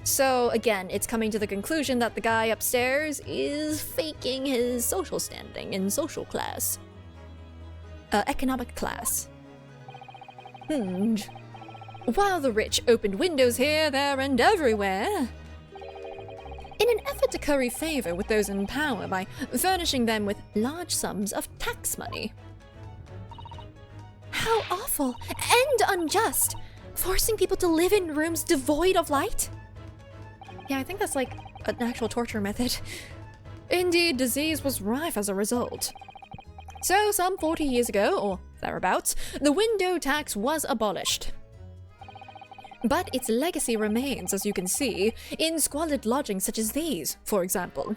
So again, it's coming to the conclusion that the guy upstairs is faking his social standing in social class. Economic class. While the rich opened windows here, there, and everywhere. In an effort to curry favor with those in power by furnishing them with large sums of tax money. How awful and unjust! Forcing people to live in rooms devoid of light? Yeah, I think that's like an actual torture method. Indeed, disease was rife as a result. So, some 40 years ago, or thereabouts, the window tax was abolished. But its legacy remains, as you can see, in squalid lodgings such as these, for example.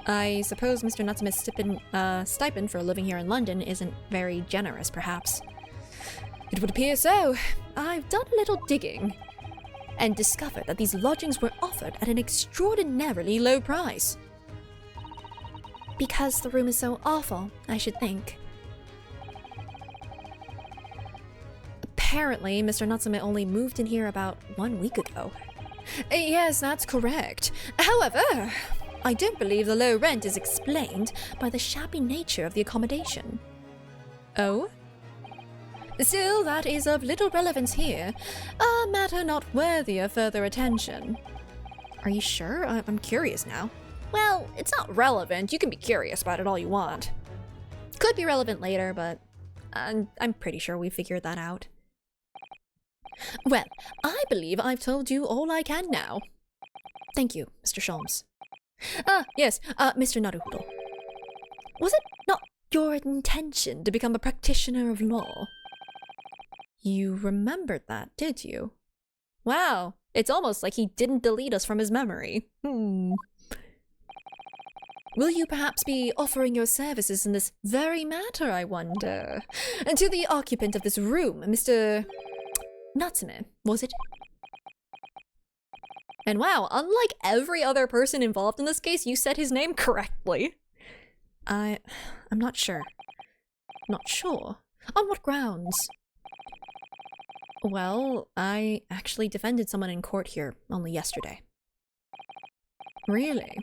I suppose Mr. Natsume's stipend for living here in London isn't very generous, perhaps. It would appear so. I've done a little digging and discovered that these lodgings were offered at an extraordinarily low price. Because the room is so awful, I should think. Apparently, Mr. Natsume only moved in here about 1 week ago. Yes, that's correct. However, I don't believe the low rent is explained by the shabby nature of the accommodation. Oh? Still, that is of little relevance here. A matter not worthy of further attention. Are you sure? I'm curious now. Well, it's not relevant. You can be curious about it all you want. Could be relevant later, but I'm pretty sure we figured that out. Well, I believe I've told you all I can now. Thank you, Mr. Sholmes. Yes, Mr. Naruhodo. Was it not your intention to become a practitioner of law? You remembered that, did you? Wow, it's almost like he didn't delete us from his memory. Will you perhaps be offering your services in this very matter, I wonder? And to the occupant of this room, Mr. Natsume, was it? And wow, unlike every other person involved in this case, you said his name correctly. I'm not sure. Not sure? On what grounds? Well, I actually defended someone in court here only yesterday. Really?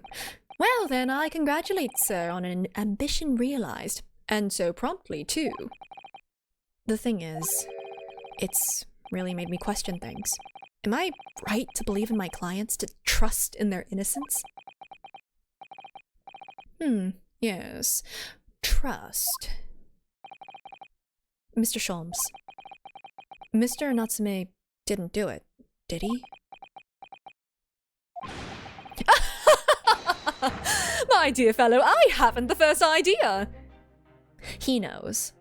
Well then, I congratulate sir on an ambition realized, and so promptly too. The thing is, it's really made me question things. Am I right to believe in my clients, to trust in their innocence? Yes. Trust. Mr. Sholmes. Mr. Natsume didn't do it, did he? My dear fellow, I haven't the first idea! He knows.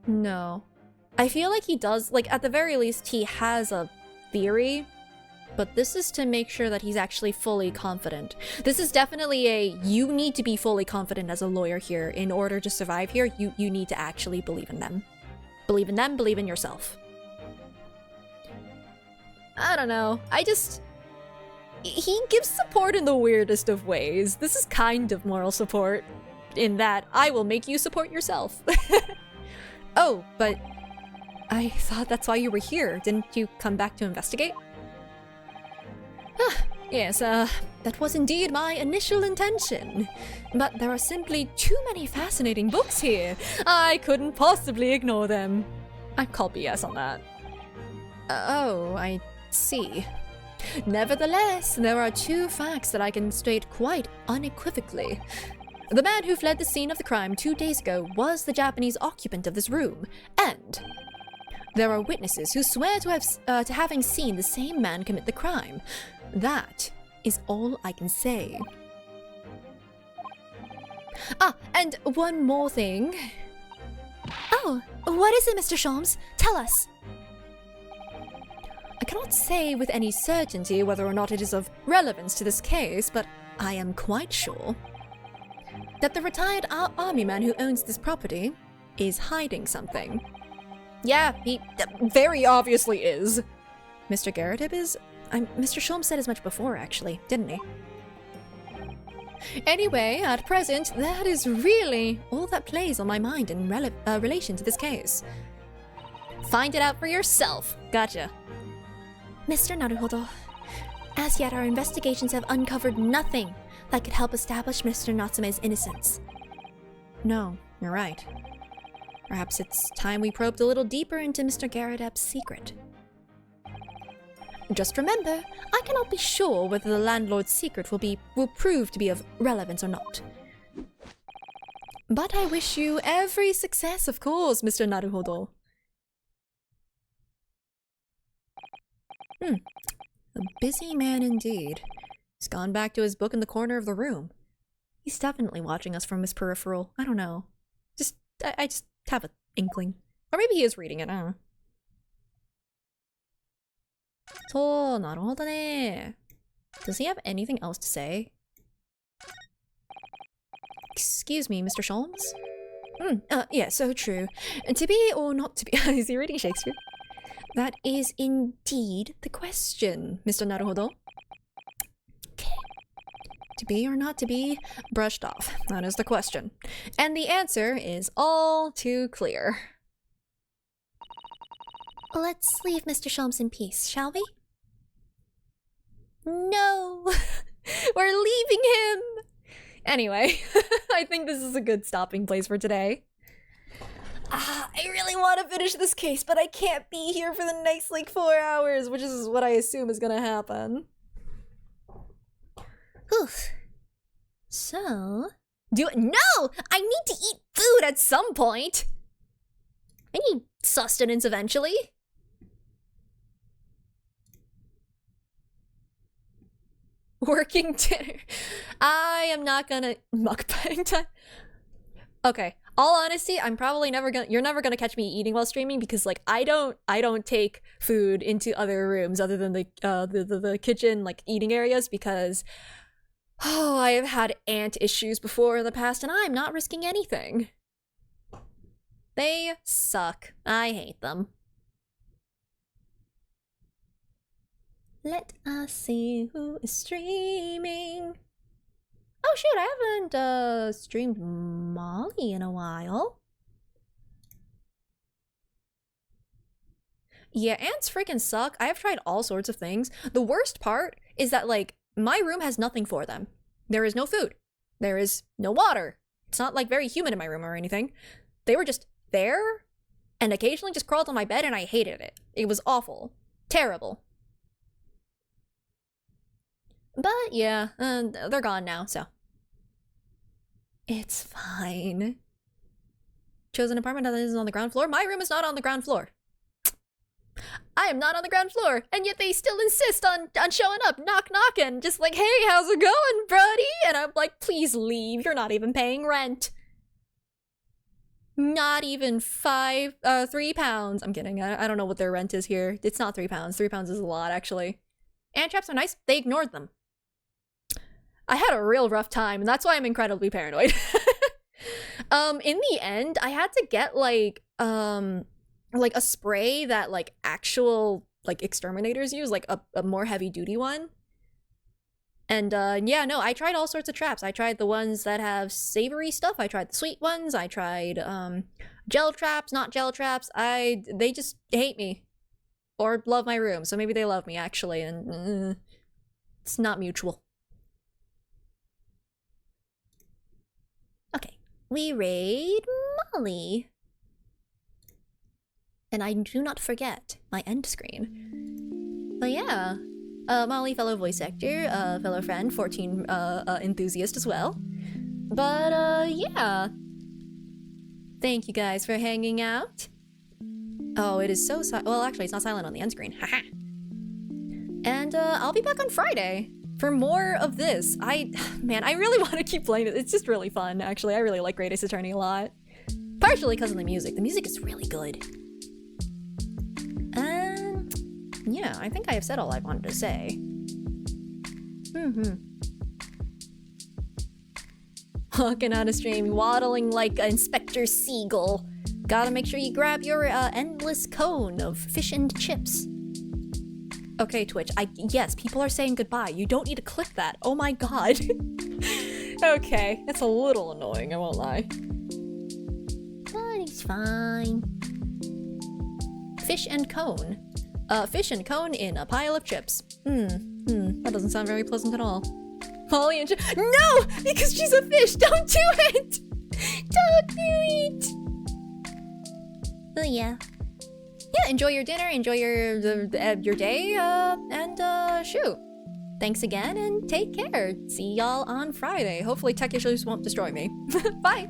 No. I feel like he does, like, at the very least, he has a theory, but this is to make sure that he's actually fully confident. This is definitely you need to be fully confident as a lawyer here. In order to survive here, you need to actually believe in them. Believe in them, believe in yourself. I don't know, he gives support in the weirdest of ways. This is kind of moral support, in that I will make you support yourself. Oh, but I thought that's why you were here. Didn't you come back to investigate? Yes, that was indeed my initial intention. But there are simply too many fascinating books here. I couldn't possibly ignore them. I call BS on that. Oh, I see. Nevertheless, there are two facts that I can state quite unequivocally. The man who fled the scene of the crime 2 days ago was the Japanese occupant of this room, and there are witnesses who swear to having seen the same man commit the crime. That is all I can say. Ah, and one more thing. Oh, what is it, Mr. Sholmes? Tell us. I cannot say with any certainty whether or not it is of relevance to this case, but I am quite sure that the retired army man who owns this property is hiding something. Yeah, he very obviously is. Mr. Garrett is? Mr. Sholmes said as much before, actually, didn't he? Anyway, at present, that is really all that plays on my mind in relation to this case. Find it out for yourself. Gotcha. Mr. Naruhodo, as yet our investigations have uncovered nothing that could help establish Mr. Natsume's innocence. No, you're right. Perhaps it's time we probed a little deeper into Mr. Garrett secret. Just remember, I cannot be sure whether the landlord's secret will prove to be of relevance or not. But I wish you every success, of course, Mr. Naruhodo. A busy man indeed. He's gone back to his book in the corner of the room. He's definitely watching us from his peripheral. I don't know. I just have an inkling. Or maybe he is reading it, I don't know. そう、なるほどね. Does he have anything else to say? Excuse me, Mr. Sholmes? Yeah, so true. To be or not to be... Is he reading Shakespeare? That is indeed the question, Mr. Naruhodo. Okay. To be or not to be, brushed off. That is the question. And the answer is all too clear. Let's leave Mr. Sholmes in peace, shall we? No! We're leaving him! Anyway, I think this is a good stopping place for today. I really want to finish this case, but I can't be here for the next, 4 hours, which is what I assume is gonna happen. Oof. So... No! I need to eat food at some point! I need sustenance eventually. Working dinner. I am not gonna mukbang time. Okay, all honesty, I'm probably you're never gonna catch me eating while streaming because I don't take food into other rooms other than the kitchen eating areas because I have had ant issues before in the past and I'm not risking anything. They suck. I hate them. Let us see who is streaming. Oh shoot, I haven't streamed Molly in a while. Yeah, ants freaking suck. I have tried all sorts of things. The worst part is that my room has nothing for them. There is no food. There is no water. It's not very humid in my room or anything. They were just there and occasionally just crawled on my bed and I hated it. It was awful. Terrible. But yeah, they're gone now, so. It's fine. Chose an apartment that isn't on the ground floor? My room is not on the ground floor. I am not on the ground floor, and yet they still insist on showing up, knocking, just hey, how's it going, buddy? And I'm like, please leave, you're not even paying rent. Not even 3 pounds. I'm kidding, I don't know what their rent is here. It's not 3 pounds. 3 pounds is a lot, actually. Ant traps are nice, they ignored them. I had a real rough time, and that's why I'm incredibly paranoid. In the end, I had to get a spray that actual exterminators use, a more heavy duty one. And yeah, no, I tried all sorts of traps. I tried the ones that have savory stuff. I tried the sweet ones. I tried gel traps, not gel traps. They just hate me or love my room. So maybe they love me actually. And It's not mutual. Okay, we raid Molly. And I do not forget my end screen. But yeah, Molly, fellow voice actor, fellow friend, 14 enthusiast as well. But yeah. Thank you guys for hanging out. Oh, it is so well, actually, it's not silent on the end screen. Haha. And I'll be back on Friday for more of this. Man, I really want to keep playing it. It's just really fun, actually. I really like Great Ace Attorney a lot. Partially because of the music. The music is really good. And yeah, I think I have said all I wanted to say. Walking out of stream, waddling like Inspector Seagull. Gotta make sure you grab your endless cone of fish and chips. Okay, Twitch. Yes, people are saying goodbye. You don't need to click that. Oh my god. Okay, that's a little annoying, I won't lie. But it's fine. Fish and cone. Fish and cone in a pile of chips. That doesn't sound very pleasant at all. Molly and No! Because she's a fish! Don't do it! Don't do it! But yeah. Yeah, enjoy your dinner, enjoy your day, and shoot. Thanks again and take care. See y'all on Friday. Hopefully tech issues won't destroy me. Bye!